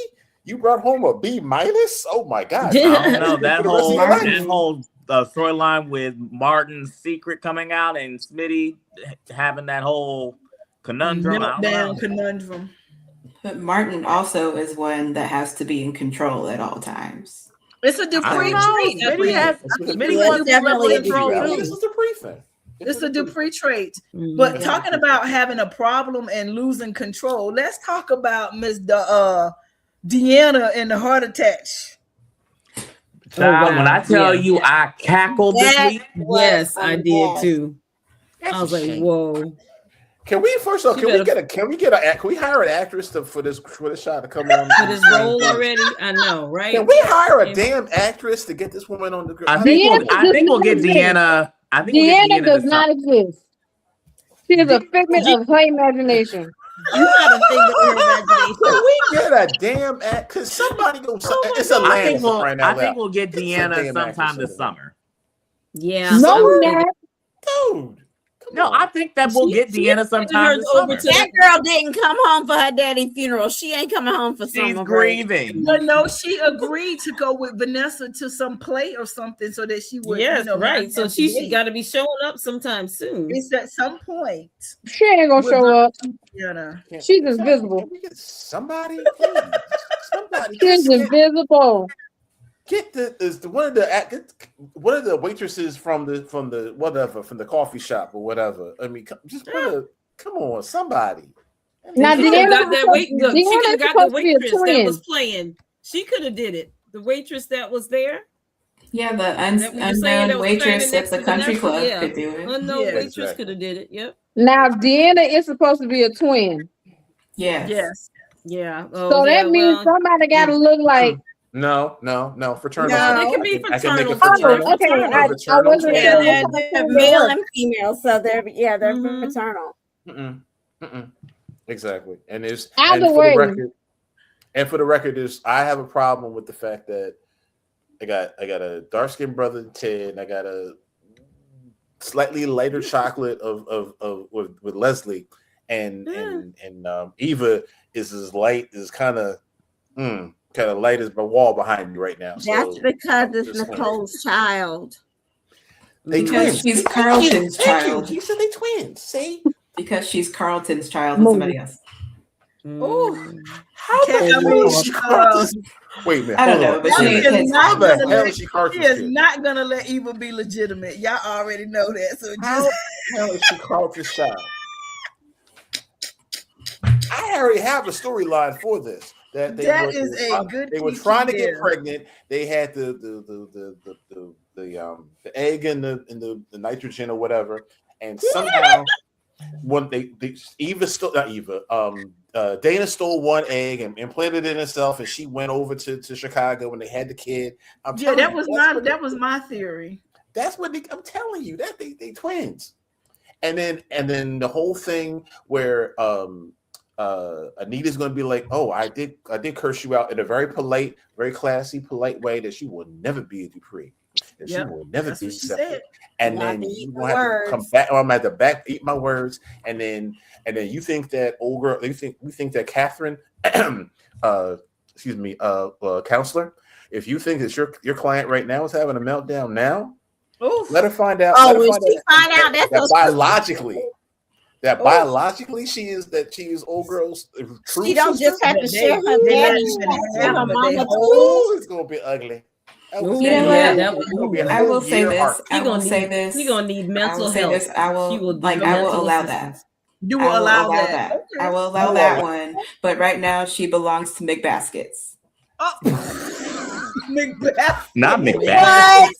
You brought home a B minus? Oh my god! I don't know that For the rest of your whole life. storyline with Martin's secret coming out and Smitty having that whole conundrum. I don't know. Meltdown conundrum. But Martin also is one that has to be in control at all times. It's a I Dupree don't know. trait. Smitty has Smitty Yeah, wants to definitely level control I mean, too. this is the pre-thing. It's a Dupree trait. Mhm. But talking about having a problem and losing control, let's talk about Miss Deanna and the heart attack. Child, wow. when I tell Yeah. you I cackled this That week, Yes, I did Yes. too. That's I was a like, shame. whoa. Can we first off? She Can better- we hire an actress for this shot to come on For this role already, I know, right? Can we hire a damn actress to get this woman on the? I think Deanna we'll get does not Deanna. I think we'll get Deanna Deanna does to not exist. She is a figment of her imagination. You gotta think of her imagination. Can we get a damn act? Cause somebody go. It's a I land think we'll, right now. I think we'll get It's a Deanna damn sometime actress this over there. summer. Yeah. No, I'm we're thinking- not. Dude. Come No, on. I think that we'll get Deanna sometime hers this over summer. to That girl didn't come home for her daddy's funeral. She ain't coming home for She's summer break. grieving. But no, she agreed to go with Vanessa to some play or something so that she would, Yes, not right. So have to she date. got to be showing up sometime soon. It's at some point. She ain't gonna show up. You know. She's invisible. Can we get somebody? Please? Somebody. She's Get, invisible. get one of the waitresses from the coffee shop or whatever. I mean, come on, somebody. Now, She coulda Deanna got that wait. Look, she Deanna's could have got the supposed to be a waitress that twin. was playing. She could have did it. The waitress that was there. Yeah, the That we were saying that unknown was waitress standing at next the to country Vanessa, club yeah. could do it. Unknown Yeah, waitress exactly. could have did it. Yep. Now, Deanna is supposed to be a twin. Yes. Yes. Yeah. So that means somebody got to look like. No, fraternal. No. It could be I can make fraternal. it Oh, fraternal. okay. I Fraternal wasn't twin. Yeah, sure. they're male and female, so they're Mhm. fraternal. Exactly. And there's Either and for way. the record, I have a problem with the fact that I got a dark skinned brother Ted, and I got a slightly lighter chocolate with Leslie, and Eva is as light as kind of light as my wall behind me right now. That's So because it's just Nicole's child. they Because twins. she's Carlton's Thank you. child. He said they twins. See? Because she's Carlton's child and somebody else. How the Can't- hell is she Carlton's? Wait a minute. I don't hold know, on. but She she is is not How the gonna hell let- is she She Carlton's is kid? not gonna let Eva be legitimate. Y'all already know that. So How just the hell is she Carlton's child? I already have a storyline for this. They were trying to get pregnant. They had the egg and the nitrogen or whatever, and somehow when Dana stole one egg and implanted it in herself, and she went over to Chicago when they had the kid. that was my theory. That's what I'm telling you. That they twins, and then the whole thing where Anita's going to be like, "Oh, I did curse you out in a very polite, very classy, polite way that she will never be a Dupree, that she will never be accepted." And then you will have to come back. I'm at the back, eat my words, and then you think that old girl. We think that Catherine, counselor. If you think that your client right now is having a meltdown now, let her find out. Oh, when she find out that biologically she is old girl's true she don't sister. just have to share her they daddy. let She her has to have have her it, but mama they too. Oh, it's gonna be ugly. You know what? I will say this. He gonna need mental health. I will allow that. You will allow that. Okay. I will allow that one. But right now, she belongs to McBaskets. Macbeth. Not Macbeth.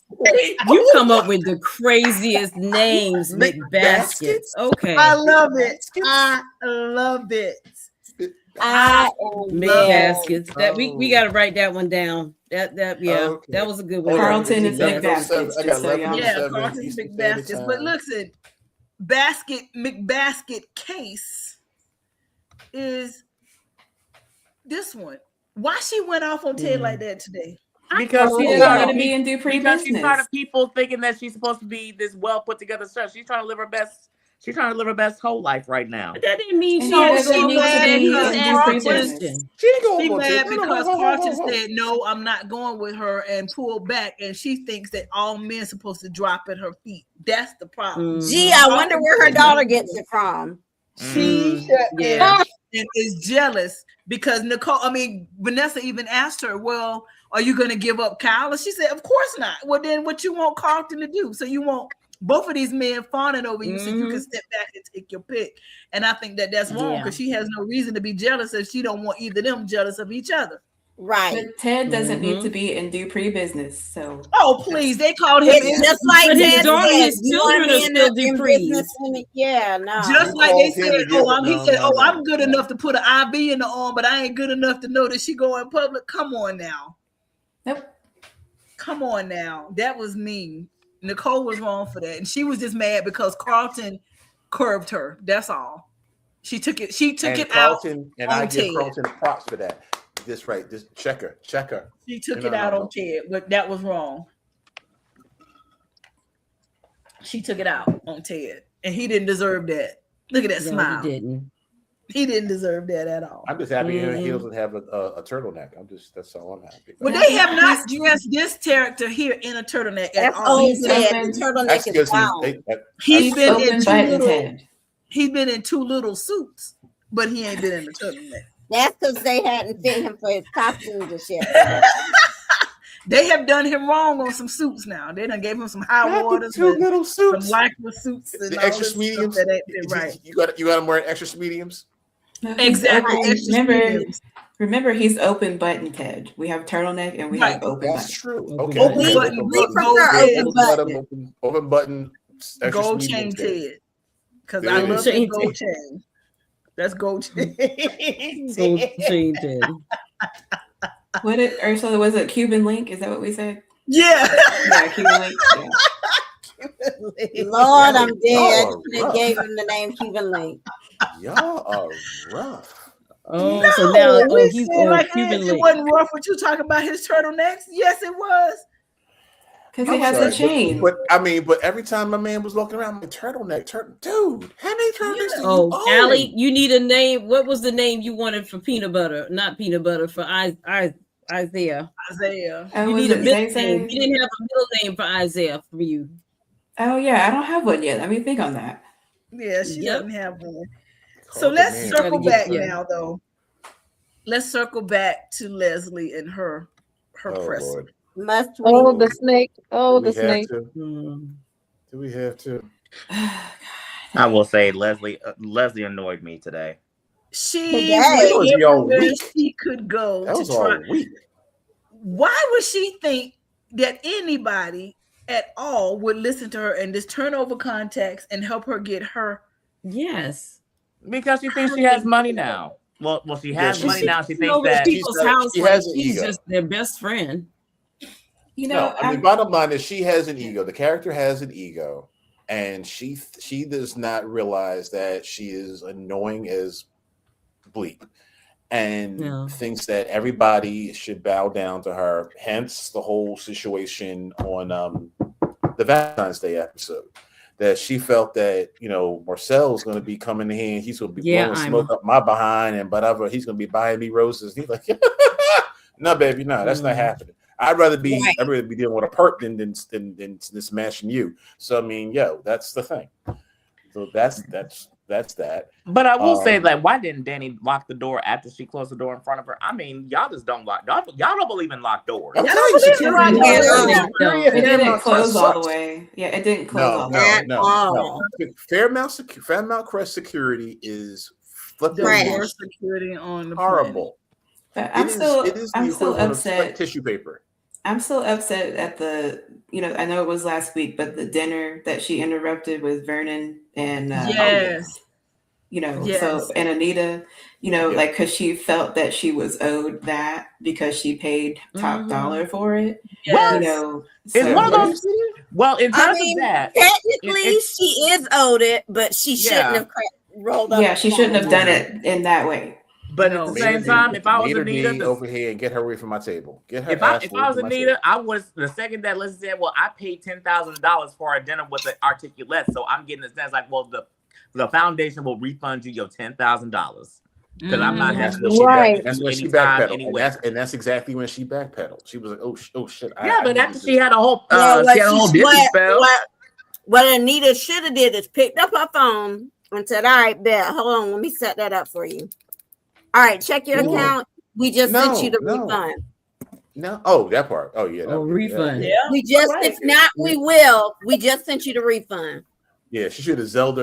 You come up with the craziest names, McBaskets. Okay. I love it. I love it. McBaskets. That we got to write that one down. That was a good one. Carlton is McBaskets. Just so y'all know. Yeah, Carlton's McBaskets. But listen, McBasket case is this one. Why she went off on Ted like that today? Because she's tired to be in Dupree because business. she's tired of people thinking that she's supposed to be this well put together stuff. She's trying to live her best. She's trying to live her best whole life right now. That didn't mean she No, had she to mad because She didn't go She on mad Ted. because Carlton said, "No, I'm not going with her," and pulled back, and she thinks that all men supposed to drop at her feet. That's the problem. Gee, I wonder where her daughter gets it from. She and is jealous because Vanessa even asked her, "Well, are you going to give up Kyle?" And she said, "Of course not." Well, then what you want Carlton to do? So you want both of these men fawning over you so you can step back and take your pick. And I think that that's wrong because she has no reason to be jealous if she don't want either of them jealous of each other. Right. But Ted doesn't need to be in Dupree business. So please, they called him It's just like but his Ted daughter, said, his you children wanna are be in still the- in Dupree. business in- Yeah, no. Just like they said, No, I'm good enough to put an IV in the arm, but I ain't good enough to know that she go in public. Come on now. Nope. Come on now. That was mean. Nicole was wrong for that. And she was just mad because Carlton curbed her. That's all. She took it. She took And it out. Carlton, and on I give Ted. Carlton props for that. This right, this checker. She took No, it out no. on Ted, but that was wrong. She took it out on Ted, and he didn't deserve that. Look at that No, smile. he didn't. He didn't deserve that at all. I'm just happy Mhm. he doesn't have a turtleneck. That's all I'm happy about. Well, they have not dressed this character here in a turtleneck at That's all. old He's Ted. open. The turtleneck That's is because down. He's been in Open two button little. Ted. He's been in two little suits, but he ain't been in the turtleneck. That's because they hadn't fit him for his costumes and shit. They have done him wrong on some suits now. They done gave him some high waters, two and little some suits. lycra suits, and The all extra this stuff mediums. that ain't been right. You got him wearing extra mediums. No, he's Exactly. open. Extra mediums. Remember, he's open button Ted. We have turtleneck and we Right. have open That's button. true. Open Okay. button. Open button. We prefer Gold open button. Open button. Extra Gold chain mediums there. Ted. Because There I it love is. the Chain gold chain. That's gold chain. Gold chain Ted. What it Ursula, was it Cuban link? Is that what we said? Yeah. Yeah, Cuban link. Yeah. Lord, I'm dead. Y'all are They rough. gave him the name Cuban Link. Y'all are rough. Oh, No, so now we he's said on like Cuban it link. wasn't rough what you talking about his turtlenecks. Yes, it was. Because I'm it has sorry, a chain. But every time my man was walking around, I'm like, turtleneck, dude, how many turtlenecks do you Oh, own? Allie, you need a name. What was the name you wanted for peanut butter? Not peanut butter, for Isaiah. Isaiah. You Was need a it middle Zay name. Zay? You didn't have a middle name for Isaiah for you. Oh yeah, I don't have one yet. Let me think on that. Yeah, she Yep. doesn't have one. Call So the let's man. circle Gotta get- back yeah. now, though. Let's circle back to Leslie and her Oh, press. Lord. Must we? Oh, the snake. Oh, Do the we have snake. to? Hmm. Do we have to? I will say Leslie annoyed me today. She Today. That was went y'all everywhere week. she could go That to was try. all week. Why would she think that anybody at all would listen to her and just turn over contacts and help her get her? Yes. Because she thinks she has money now. Well, she has Yeah, money she- now. She You thinks know, that people's She's- house, she like, has an she's ego. just their best friend. You No, know, I mean, bottom line is she has an ego. The character has an ego, and she does not realize that she is annoying as bleep, and Yeah. thinks that everybody should bow down to her. Hence, the whole situation on the Valentine's Day episode. That she felt that Marcel's going to be coming in here and he's going to be Yeah, blowing I'm smoke up my behind and whatever. He's going to be buying me roses. And he's like, no, baby, no, that's not happening. I'd rather be dealing with a perk than smashing you. So I mean, that's the thing. So that's that. But I will say that why didn't Danny lock the door after she closed the door in front of her? I mean, y'all just don't lock. Y'all don't believe in locked doors. I'm telling you, security it didn't Paramount close all the sucks. way. Yeah, it didn't close No, all the way. no. Fairmount Crest security is flipping The worst security on the horrible. But It is I'm the still equivalent of upset. tissue paper. I'm still upset at the, I know it was last week, but the dinner that she interrupted with Vernon and Yes. So and Anita, like because she felt that she was owed that because she paid top dollar for it. Yes. It's one of those. Well, in terms I mean, of that, technically she is owed it, but she shouldn't have rolled up. Yeah, she shouldn't have done it in that way. But at the same time, if I was Anita, Anita, over here and get her away from my table. Get her. if I ass was away from my Anita, table. I was the second that Leslie said, "Well, I paid $10,000 for a dinner with the articulate, so I'm getting the sense like, well, the foundation will refund you your $10,000 because I'm not That's having when she Right. That's when she anytime, backpedaled, anywhere. and that's exactly when she backpedaled. She was like, "Oh shit!" Yeah, but I after need she this. had a whole, Yeah, she had a whole Disney spell. What Anita should have did is picked up her phone and said, "All right, bet. Hold on, let me set that up for you. All right, check your account. We just sent you the refund. No, oh, that part. Oh yeah, refund. Yeah. We just, if not, we will. We just sent you the refund." Yeah, she should have Zelled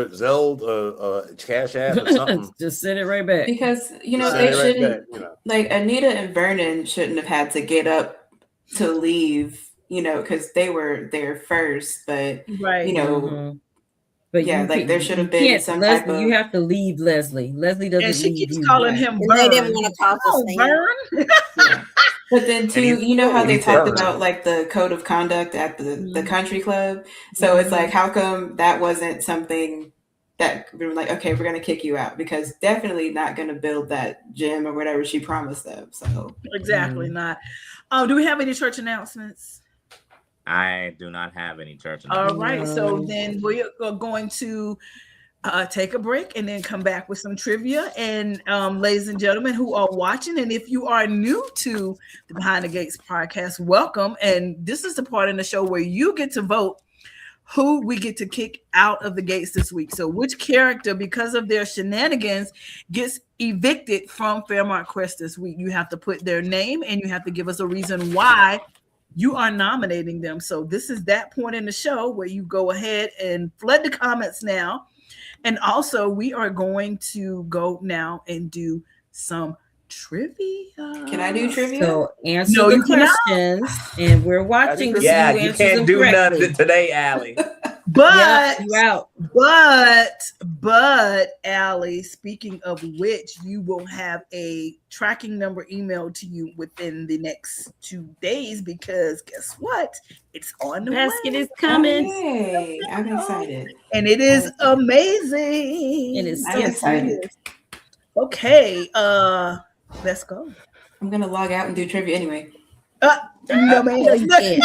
Cash App or something. Just send it right back. Because Send they it right shouldn't back, like Anita and Vernon shouldn't have had to get up to leave, because they were there first. But Right. Mhm. But yeah, you like can't- there should have you been can't- some Leslie, type of. you have to leave Leslie. Leslie doesn't And she leave keeps you. calling him And they didn't Vern. want to call Oh, us Vern. But then too, And you know how they he's talked burned. about like the code of conduct at the country club. So it's like, how come that wasn't something that we were like, okay, we're gonna kick you out, because definitely not gonna build that gym or whatever she promised them. So exactly not. Do we have any church announcements? I do not have any church All announcements. right, so then we are going to take a break and then come back with some trivia. And ladies and gentlemen who are watching, and if you are new to the Behind the Gates podcast, welcome. And this is the part in the show where you get to vote who we get to kick out of the gates this week. So which character, because of their shenanigans, gets evicted from Fairmont Crest this week. You have to put their name and you have to give us a reason why you are nominating them. So this is that point in the show where you go ahead and flood the comments now. And also we are going to go now and do some trivia. can I do trivia? So answer No, the you cannot. questions, and we're watching to see Yeah, who you answers can't them do correctly. nothing today, Allie. But Yep, you're out. but Allie, speaking of which, you will have a tracking number emailed to you within the next 2 days, because guess what? It's on the Basket way. is coming. Yay, I'm excited. And it is amazing. It is I'm so excited. Okay, let's go. I'm gonna log out and do trivia anyway. No, man. No, you can't.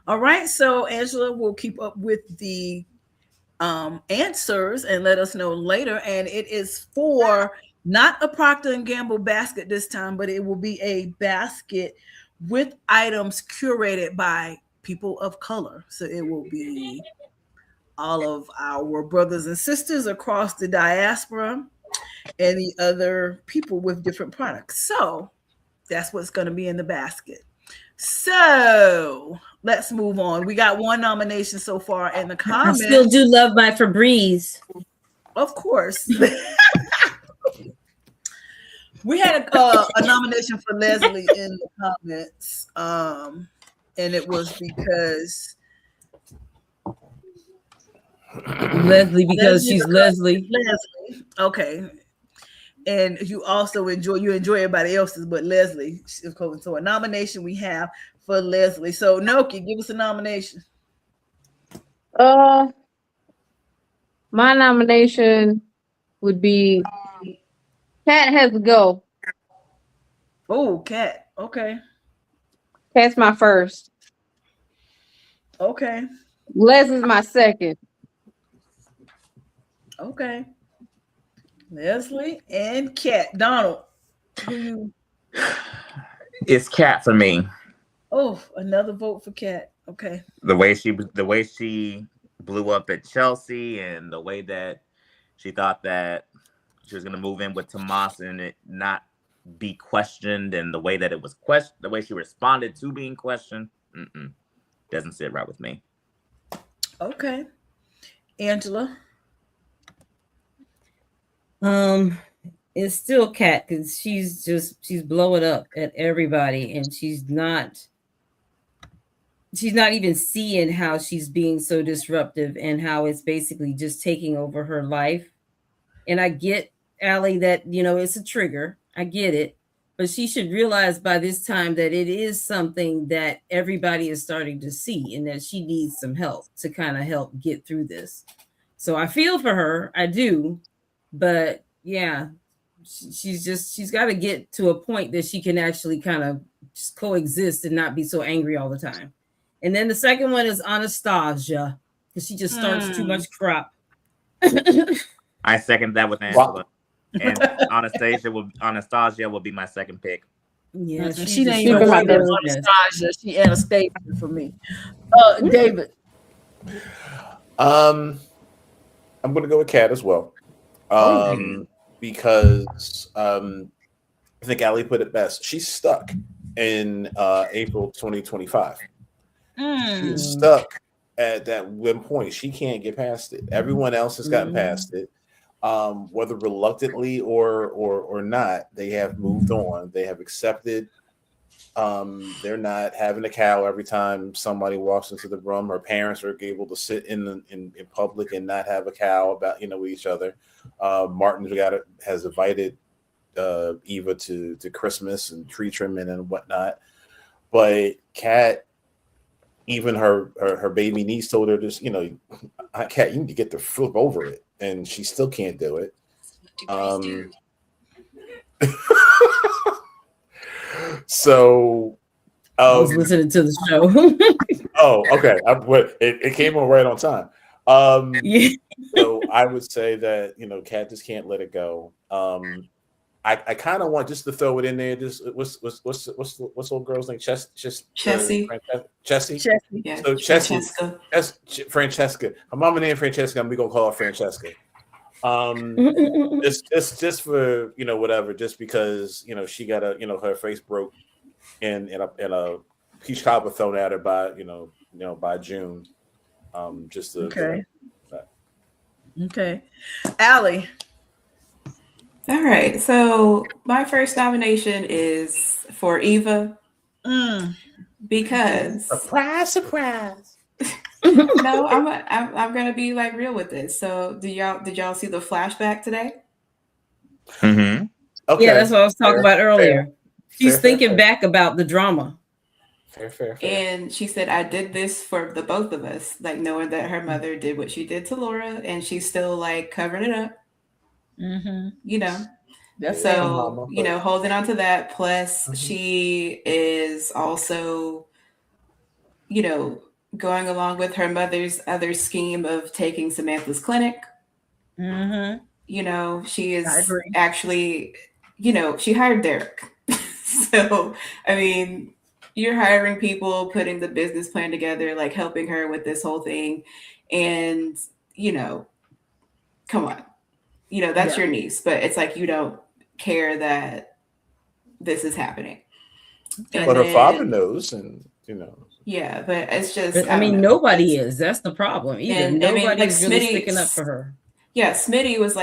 All right, so Angela will keep up with the answers and let us know later. And it is for not a Procter & Gamble basket this time, but it will be a basket with items curated by people of color. So it will be all of our brothers and sisters across the diaspora and the other people with different products. So that's what's going to be in the basket. So let's move on. We got one nomination so far in the I comments. still do love my Febreze. Of course. We had a nomination for Leslie in the comments. And it was because Leslie, because she's Leslie. Leslie. Okay. and you also enjoy everybody else's but Leslie. So a nomination we have for Leslie. So Noki, give us a nomination. My nomination would be Cat Has to Go. Oh, Cat. Okay. Cat's my first. Okay. Les is my second. Okay. Leslie and Cat. Donald. It's Cat for me. Oh, another vote for Cat. Okay. The way she blew up at Chelsea, and the way that she thought that she was gonna move in with Tomas and it not be questioned, and the way that it was questioned, the way she responded to being questioned, doesn't sit right with me. Okay. Angela. It's still Cat because she's blowing up at everybody, and she's not even seeing how she's being so disruptive and how it's basically just taking over her life. And I get, Allie, that it's a trigger. I get it, but she should realize by this time that it is something that everybody is starting to see, and that she needs some help to kind of help get through this. So I feel for her, I do, but yeah, she's got to get to a point that she can actually kind of just coexist and not be so angry all the time. And then the second one is Anastasia, because she just starts too much crap. I second that with Angela. And Anastasia will be my second pick. Yeah, She she didn't just even starts want doing this. Anastasia. She Anastasia for me. David. I'm gonna go with Cat as well. Because I think Allie put it best. She's stuck in April 2025. She's stuck at that one point. She can't get past it. Everyone else has gotten past it. Whether reluctantly or not, they have moved on. They have accepted. They're not having a cow every time somebody walks into the room. Her parents are able to sit in public and not have a cow about with each other. Martin has invited Eva to Christmas and tree trimming and whatnot, but Cat, even her baby niece told her this, Cat, you need to get the flip over it, and she still can't do it. So I was listening to the show. Oh, okay. It came on right on time. Yeah. So I would say that Cat just can't let it go. I kind of want just to throw it in there. Just what's old girl's name? Chessie. Chessie. Yeah. So Francesca. Her mama named Francesca, and we gonna call her Francesca. It's just for whatever, just because she got her face broke and a peach cobbler thrown at her by by June. Just to, okay. Okay, Allie. All right, so my first nomination is for Eva because surprise. No, I'm gonna be real with this. So did y'all see the flashback today? Mm-hmm. Okay. Yeah, that's what I was talking about earlier. Fair. She's thinking back about the drama. Fair. And she said, I did this for the both of us, knowing that her mother did what she did to Laura, and she's still covering it up. That's so holding on to that. Plus, she is also, going along with her mother's other scheme of taking Samantha's clinic. She is actually, she hired Derek. So, I mean, you're hiring people, putting the business plan together, helping her with this whole thing. And, come on, that's your niece, but it's you don't care that this is happening. But her father knows, and yeah, but it's just, But, I mean, nobody is. That's the problem. Either nobody's really Smitty, sticking up for her. Yeah, Smitty was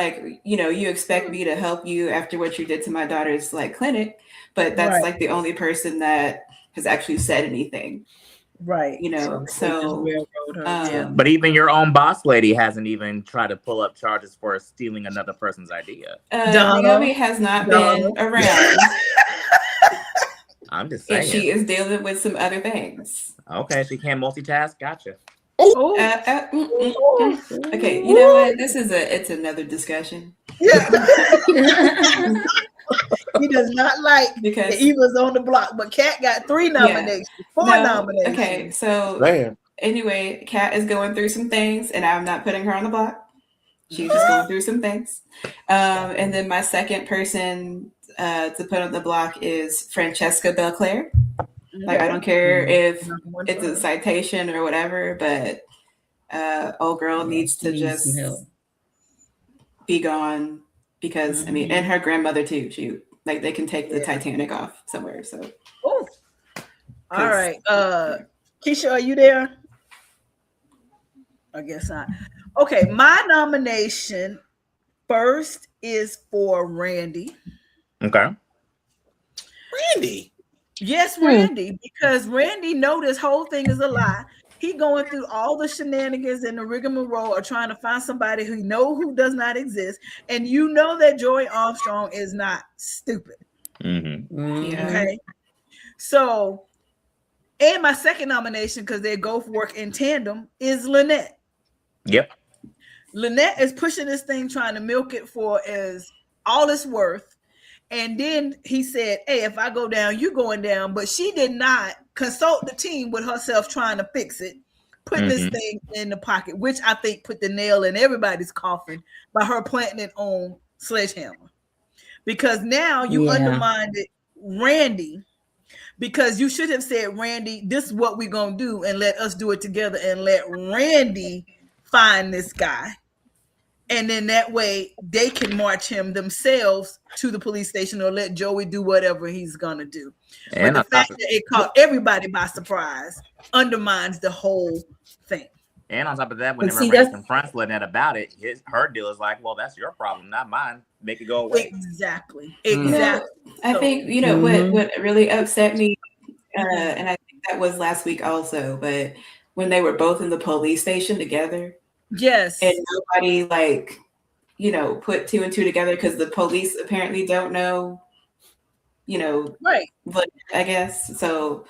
you expect me to help you after what you did to my daughter's clinic, but that's the only person that has actually said anything. Right. You know, they just so railroad her, yeah. But even your own boss lady hasn't even tried to pull up charges for stealing another person's idea. Donna. Naomi has not been around. I'm just And saying. she is dealing with some other things. Okay, she can't multitask. Gotcha. Okay, you know what? It's another discussion. Yeah. He does not like because the Eva's on the block, but Kat got 3 nominations, 4 nominations. Okay, so anyway, Kat is going through some things, and I'm not putting her on the block. She's just going through some things. And then my second person to put on the block is Francesca Belclair. Like, I don't care if it's a citation or whatever, but old girl needs to just be gone because, I mean, and her grandmother too. Like, they can take the Titanic off somewhere. So, all right. Keisha, are you there? I guess not. Okay, my nomination first is for Randy. Okay. Randy. Yes, Randy, because Randy know this whole thing is a lie. He going through all the shenanigans and the rigmarole of trying to find somebody who does not exist. And you know that Joy Armstrong is not stupid. Mm-hmm. Yeah. Okay. So, and my second nomination, because they both work in tandem, is Lynette. Yep. Lynette is pushing this thing, trying to milk it for as all it's worth. And then he said, hey, if I go down, you going down. But she did not consult the team with herself trying to fix it, put this thing in the pocket, which I think put the nail in everybody's coffin by her planting it on Sledgehammer. Because now you undermined Randy, because you should have said, Randy, this is what we're going to do, and let us do it together, and let Randy find this guy. And then that way they can march him themselves to the police station, or let Joey do whatever he's going to do. And but the fact that it caught everybody by surprise undermines the whole thing. And on top of that, whenever Ray confronts Lynette about it, her deal is like, well, that's your problem, not mine. Make it go away. Exactly. I think, you know, what really upset me, and I think that was last week also, but when they were both in the police station together. Yes. And nobody, like, you know, put 2 and 2 together, because the police apparently don't know, you know, right. But I guess so.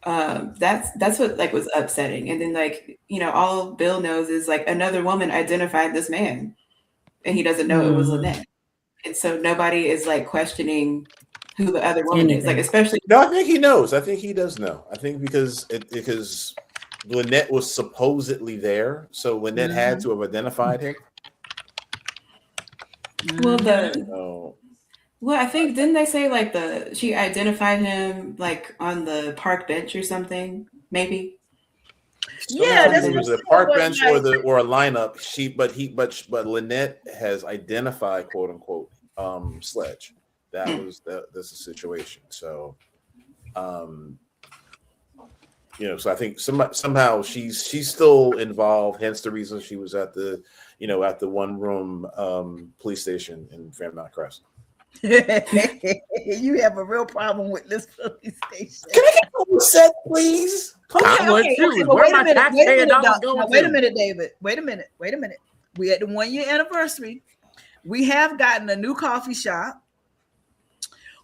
That's what, like, was upsetting. And then, like, you know, all Bill knows is, like, another woman identified this man, and he doesn't know it was Lynette. And so nobody is, like, questioning who the other woman is, like, especially. No, I think he knows. I think he does know. I think because Lynette was supposedly there, so Lynette had to have identified him. Well, I think, didn't they say, like, she identified him, like, on the park bench or something? Maybe. Yeah, that's it was a park bench or a lineup. But Lynette has identified, quote unquote, Sledge. That's the situation. So, you know, so I think somehow she's still involved. Hence the reason she was at the one room police station in Fairmount Crest. You have a real problem with this police station. Can I get one set, please? Okay, wait a minute, David. Wait a minute. We at the 1-year anniversary. We have gotten a new coffee shop.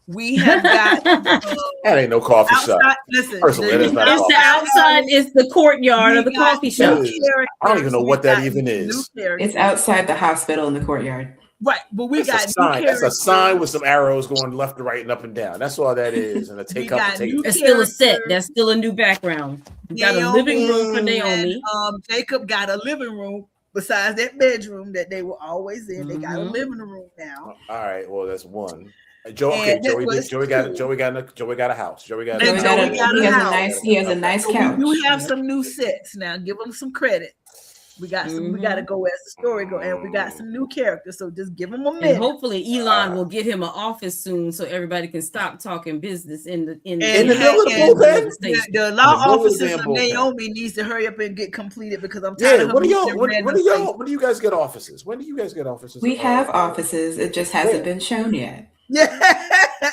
We have got that ain't no coffee shop. Listen, it's the outside. It's the courtyard of the coffee shop. I don't even know what that even is. It's outside the hospital in the courtyard. Right, but we got a sign. That's a sign with some arrows going left to right and up and down. That's all that is. And a take up the tape. It's still a set. That's still a new background. We got a living room for Naomi. And, Jacob got a living room besides that bedroom that they were always in. They got a living room now. All right, well, that's one. Joey got a house. He has a nice couch. We have some new sets now. Give them some credit. We got some. We got to go as the story go, and we got some new characters. So just give them a minute. And hopefully, Elon will get him an office soon, so everybody can stop talking business in the bullpen. The law offices of Naomi needs to hurry up and get completed, because I'm tired of. When do you guys get offices? When do you guys get offices? We have offices. It just hasn't been shown yet. Yeah,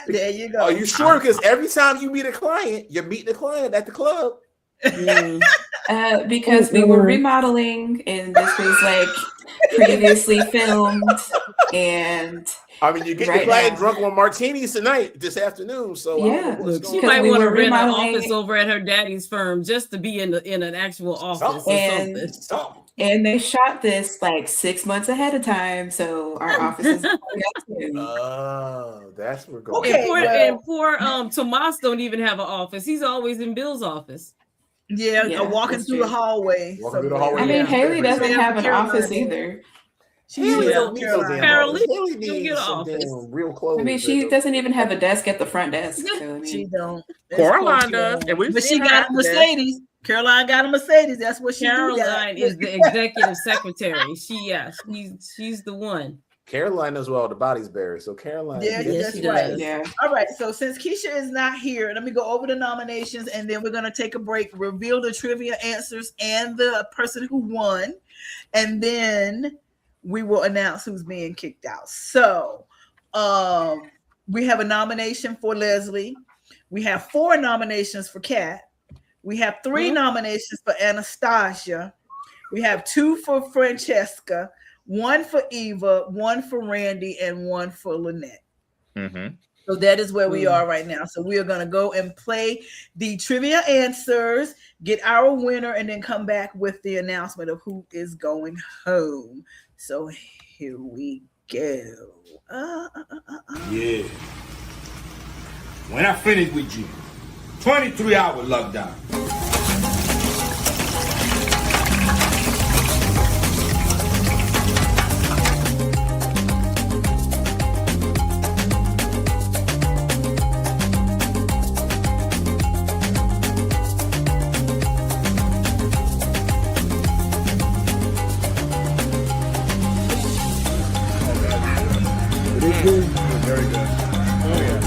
there you go. Are you sure? Because every time you meet a client, you're meeting the client at the club. Because we were remodeling, and this was like previously filmed, and I mean, you're getting drunk on martinis tonight, this afternoon. So yeah, she might want to rent an office over at her daddy's firm just to be in an actual office or something. And they shot this like 6 months ahead of time, so our office is. Oh, that's where we're going. Okay, and poor Tomas don't even have an office. He's always in Bill's office. Yeah, walking through the hallway. I mean, Haley doesn't have an office either. She's real close. I mean, she doesn't even have a desk at the front desk. So, I mean, she don't. Caroline does, but she got a Mercedes. Caroline got a Mercedes. That's what she. Caroline is the executive secretary. She's the one. Caroline knows where all the bodies buried. So Caroline, that's right. Yeah. All right. So since Keisha is not here, let me go over the nominations, and then we're gonna take a break, reveal the trivia answers and the person who won, and then we will announce who's being kicked out. So, we have a nomination for Leslie. We have 4 nominations for Kat. We have 3 nominations for Anastasia. We have 2 for Francesca, 1 for Eva, 1 for Randy, and 1 for Lynette. So that is where we are right now. So we are going to go and play the trivia answers, get our winner, and then come back with the announcement of who is going home. So here we go. Yeah. When I finish with you, 23-hour lockdown. Very good. Oh yeah.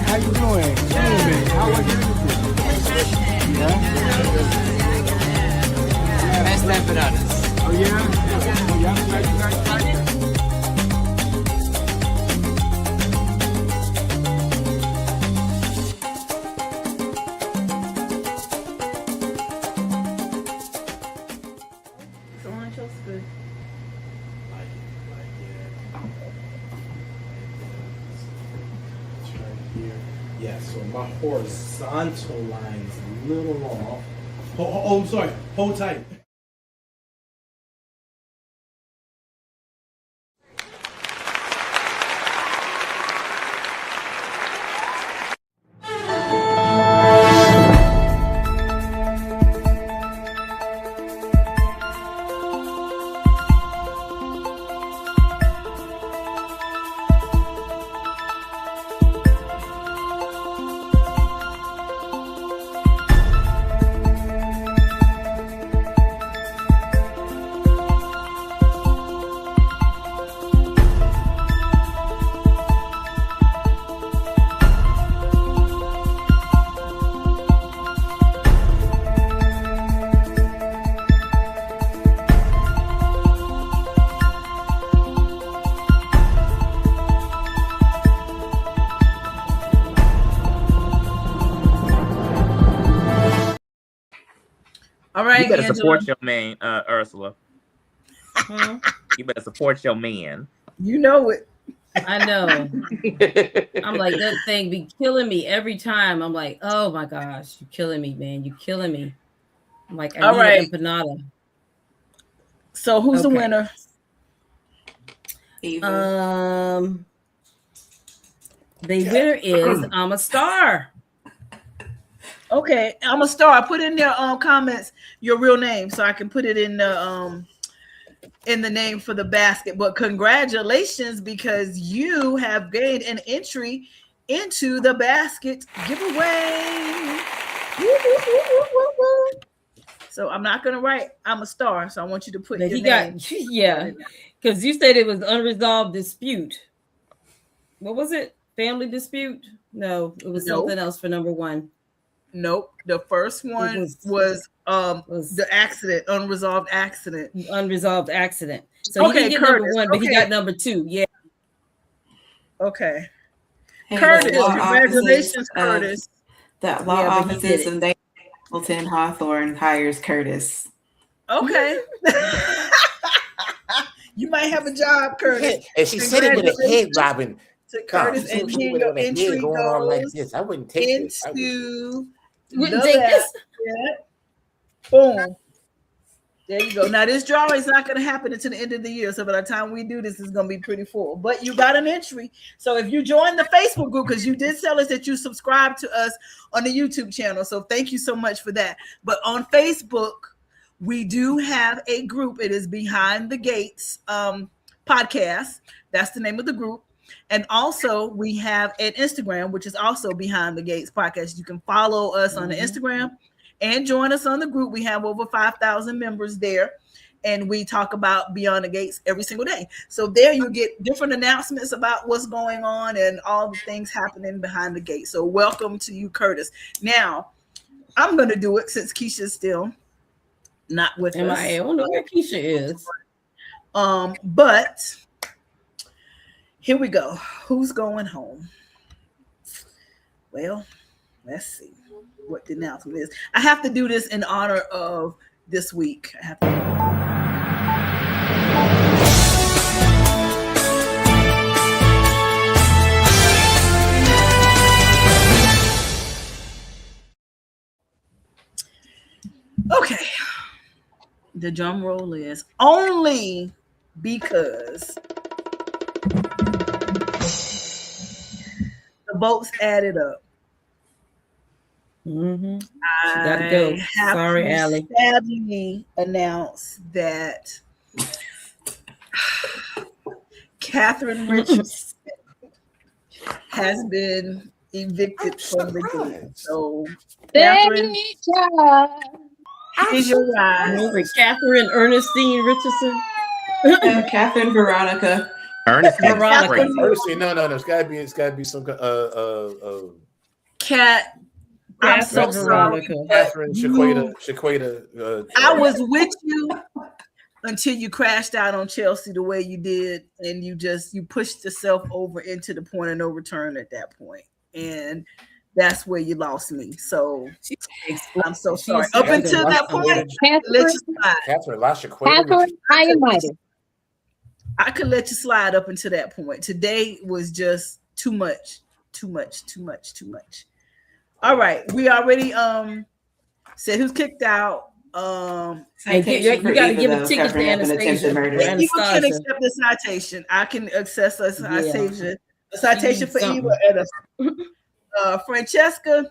How you doing? How are you? Best empanadas. Oh yeah? Oh yeah, I'm glad you guys tried it. Yeah, so my horizontal line is a little off. Oh, I'm sorry. Hold tight. All right, you better Angela. support your man, Ursula. You better support your man. You know it. I know. I'm like, that thing be killing me every time. I'm like, oh my gosh, you're killing me, man. You're killing me. I'm like, I need an empanada. So who's the winner? Eva. The winner is I'm a Star. Okay, I'm a Star. I put in their comments your real name so I can put it in the name for the basket. But congratulations, because you have gained an entry into the basket giveaway. So I'm not gonna write I'm a Star. So I want you to put your name. Because you said it was unresolved dispute. What was it? Family dispute? No, it was something else for number 1. Nope. The first one was the accident, unresolved accident. Unresolved accident. So Okay, he didn't get Curtis, number 1, but he okay. got number 2. Yeah. Okay. Hey, Curtis, the law congratulations, offices of- Curtis. The law Yeah, but he offices did it. and they Hamilton Hawthorne hires Curtis. Okay. You might have a job, Curtis. And she said it with a head, Robin. To Curtis, No, and she here with your a head entry going on like goes this. I wouldn't take this. into Wouldn't the take this. basket. Boom. There you go. Now this drawing is not going to happen until the end of the year, so by the time we do this, it's going to be pretty full. But you got an entry. So if you join the Facebook group, because you did tell us that you subscribe to us on the YouTube channel, so thank you so much for that. But on Facebook, we do have a group. It is Behind the Gates podcast. That's the name of the group. And also we have an Instagram, which is also Behind the Gates podcast. You can follow us on the Instagram and join us on the group. We have over 5,000 members there, and we talk about Beyond the Gates every single day. So there you get different announcements about what's going on and all the things happening behind the gate. So welcome to you, Curtis. Now, I'm going to do it since Keisha's still not with us. I don't know where Keisha is. But here we go. Who's going home? Well, let's see what the announcement is. I have to do this in honor of this week. I have to. Okay. The drum roll is only because the votes added up. Mm-hmm. I go. have Sorry, to Allie. sadly announce that Catherine Richardson has been evicted from the game. So, Catherine, is your rise. Catherine Ernestine Richardson. Catherine Veronica. Ernestine. Veronica. Ernestine, no. It's gotta be some Cat. I'm so sorry. Catherine Shaquita. I was with you until you crashed out on Chelsea the way you did, and you pushed yourself over into the point of no return at that point, and that's where you lost me. So I'm so sorry. Up until that point, let you slide. Catherine LaShaquita. I invited. I could let you slide up until that point. Today was just too much. All right, we already said who's kicked out. You got to give a ticket to Anastasia. You can accept the citation. I can access a citation. A citation for Eva and Francesca.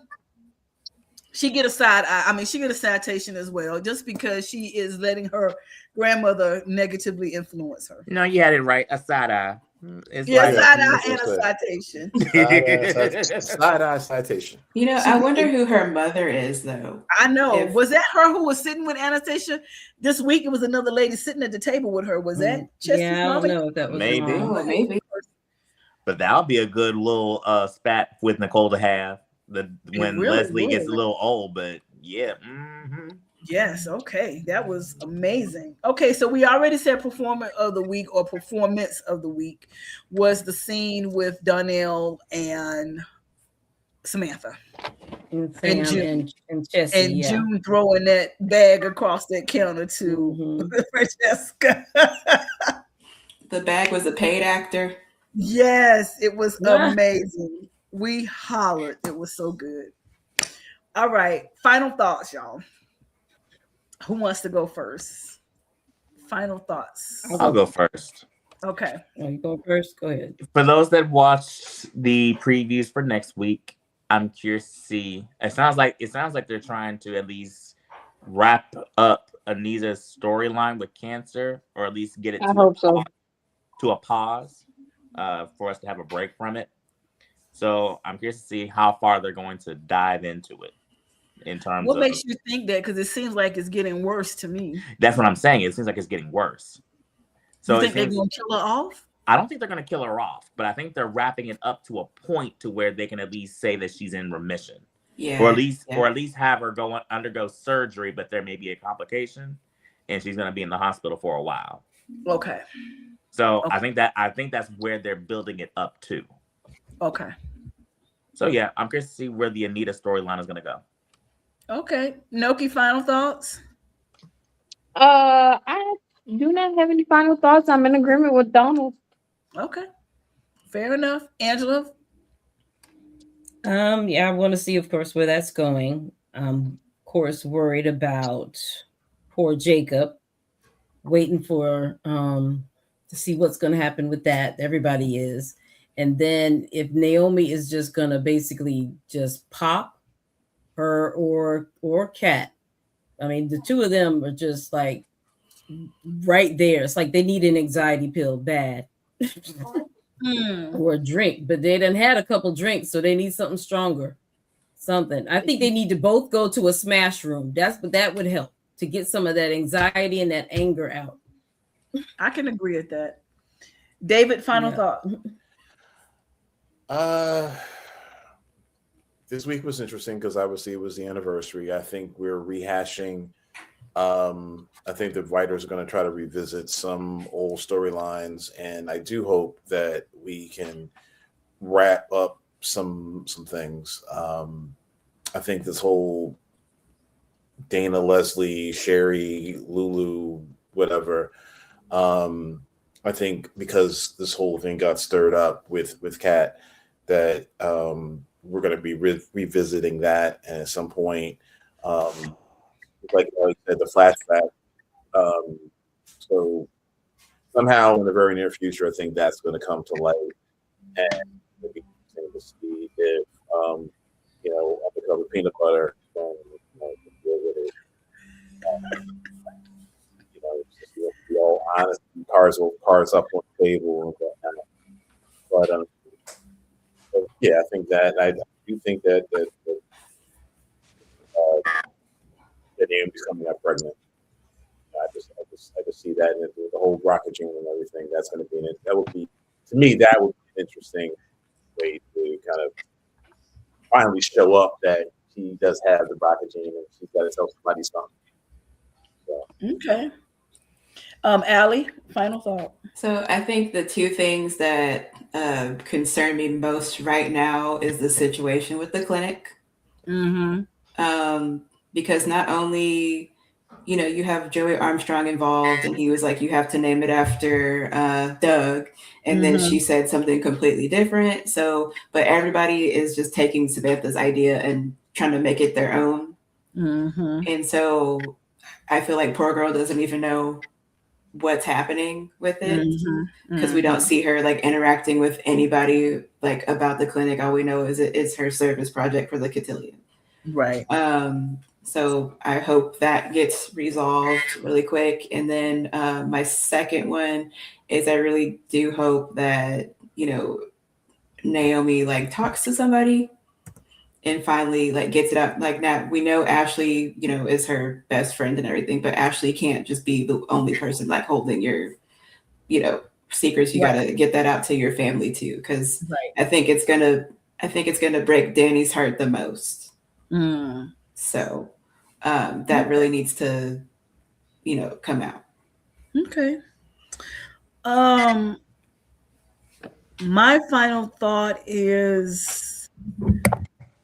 She get a side eye. I mean, she get a citation as well, just because she is letting her grandmother negatively influence her. No, you had it right. A side eye. It's Yeah, right. side eye and a citation. Side eye citation. You know, I wonder who her mother is, though. I know. Was that her who was sitting with Anastasia this week? It was another lady sitting at the table with her. Was that Chesty's Yeah, I mama? don't know if that was Maybe. Oh, maybe. But that'll be a good little spat with Nicole to have when really Leslie gets a would. little old. But yeah. Mm-hmm. Yes, okay. That was amazing. Okay, so we already said performance of the week or performance of the week was the scene with Donnell and Samantha. And June. And Chessie, And yeah. June throwing that bag across that counter to Francesca. The bag was a paid actor. Yes, it was Yeah. amazing. We hollered. It was so good. All right, final thoughts, y'all. Who wants to go first? Final thoughts. I'll go first. Okay. You go first. Go ahead. For those that watched the previews for next week, I'm curious to see. It sounds like they're trying to at least wrap up Anita's storyline with cancer, or at least get it to a pause for us to have a break from it. So I'm curious to see how far they're going to dive into it. In terms What of makes you think that? Because it seems like it's getting worse to me. that's what I'm saying. It seems like it's getting worse. So You think they're going to kill her off? I don't think they're going to kill her off, but I think they're wrapping it up to a point to where they can at least say that she's in remission. Yeah. or at least have her undergo surgery, but there may be a complication, and she's gonna be in the hospital for a while. Okay. So I think that's where they're building it up to. Okay. So yeah, I'm curious to see where the Anita storyline is gonna go. Okay. Noki, final thoughts? I do not have any final thoughts. I'm in agreement with Donald. Okay. Fair enough. Angela? Yeah, I want to see, of course, where that's going. Of course, worried about poor Jacob, waiting for to see what's going to happen with that. Everybody is. And then if Naomi is just going to basically just pop her or Kat, I mean, the two of them are just like right there. It's like they need an anxiety pill bad. Or a drink, but they done had a couple drinks, so they need something stronger. Something. I think they need to both go to a smash room. That would help to get some of that anxiety and that anger out. I can agree with that. David, final thought. This week was interesting because obviously it was the anniversary. I think we're rehashing. I think the writers are going to try to revisit some old storylines, and I do hope that we can wrap up some things. I think this whole Dana, Leslie, Sherry, Lulu, whatever. I think because this whole thing got stirred up with Kat, that we're going to be revisiting that, and at some point, like I said, the flashback. So somehow in the very near future, I think that's going to come to light, and it'll be interesting to see if undercover peanut butter can deal with it. Just be all honest, cards up on the table and whatnot. But yeah, I think that I do think that Naomi's coming up pregnant. I just see that, and the whole rocket gene and everything. That's going to be that would be, to me, that would be an interesting way to kind of finally show up that she does have the rocket gene and she's got to tell somebody something. So. Okay. Allie, final thought. So I think the two things that concern me most right now is the situation with the clinic. Because not only, you have Joey Armstrong involved, and he was like, you have to name it after Doug. And then she said something completely different. So, but everybody is just taking Samantha's idea and trying to make it their own. And so I feel like poor girl doesn't even know what's happening with it, because we don't see her like interacting with anybody like about the clinic. All we know is it's her service project for the cotillion. Right. So I hope that gets resolved really quick. And then my second one is I really do hope that, Naomi like talks to somebody and finally like gets it up. Like, now we know Ashley, is her best friend and everything, but Ashley can't just be the only person like holding your, secrets. You got to get that out to your family too. Cause I think it's going to break Danny's heart the most. So that really needs to, come out. Okay. My final thought is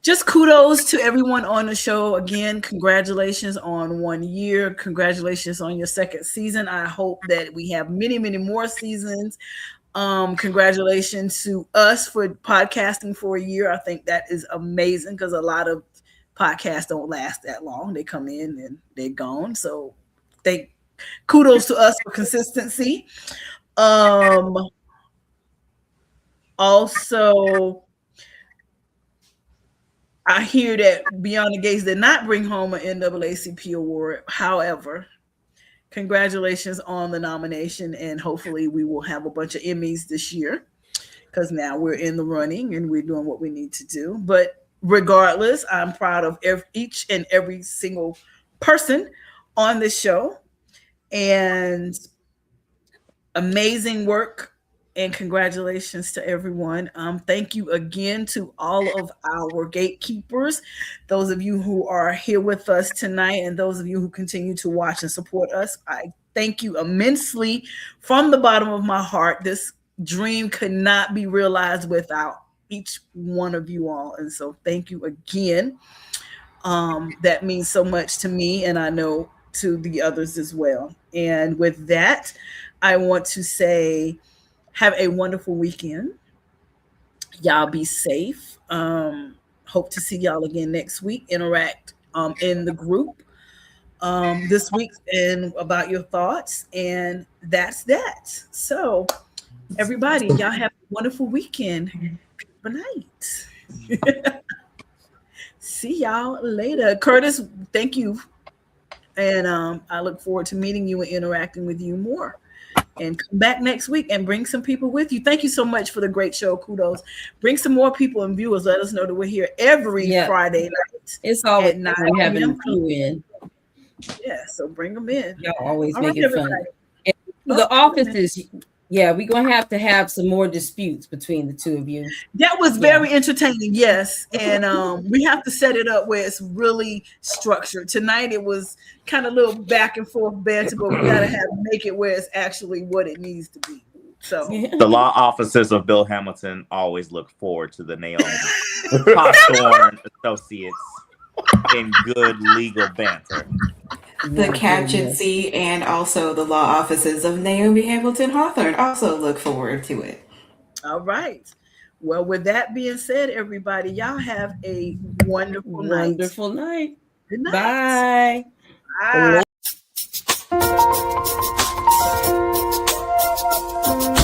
just kudos to everyone on the show. Again, congratulations on 1 year. Congratulations on your second season. I hope that we have many, many more seasons. Congratulations to us for podcasting for a year. I think that is amazing because a lot of podcasts don't last that long. They come in and they're gone. So kudos to us for consistency. Also, I hear that Beyond the Gates did not bring home an NAACP award. However, congratulations on the nomination, and hopefully we will have a bunch of Emmys this year because now we're in the running and we're doing what we need to do. But regardless, I'm proud of each and every single person on this show, and amazing work and congratulations to everyone. Thank you again to all of our gatekeepers, those of you who are here with us tonight, and those of you who continue to watch and support us. I thank you immensely from the bottom of my heart. This dream could not be realized without each one of you all. And so thank you again. That means so much to me, and I know to the others as well. And with that, I want to say, have a wonderful weekend. Y'all be safe. Hope to see y'all again next week. Interact in the group this week and about your thoughts. And that's that. So everybody, y'all have a wonderful weekend. Good night. See y'all later. Curtis, thank you. And I look forward to meeting you and interacting with you more. And come back next week and bring some people with you. Thank you so much for the great show. Kudos. Bring some more people and viewers. Let us know that we're here every Friday night. It's always at 9 having p.m. a crew in. Yeah, so bring them in. Y'all always All make right, it fun. And the offices, we're going to have some more disputes between the two of you. That was very entertaining, yes. And we have to set it up where it's really structured. Tonight it was kind of a little back and forth banter, but we got to make it where it's actually what it needs to be. So the law offices of Bill Hamilton always look forward to the Naomi Hawthorne Associates in good legal banter. The Captaincy and also the law offices of Naomi Hamilton Hawthorne also look forward to it. All right. Well, with that being said, everybody, y'all have a wonderful night. Wonderful night. Good night. Bye. Bye.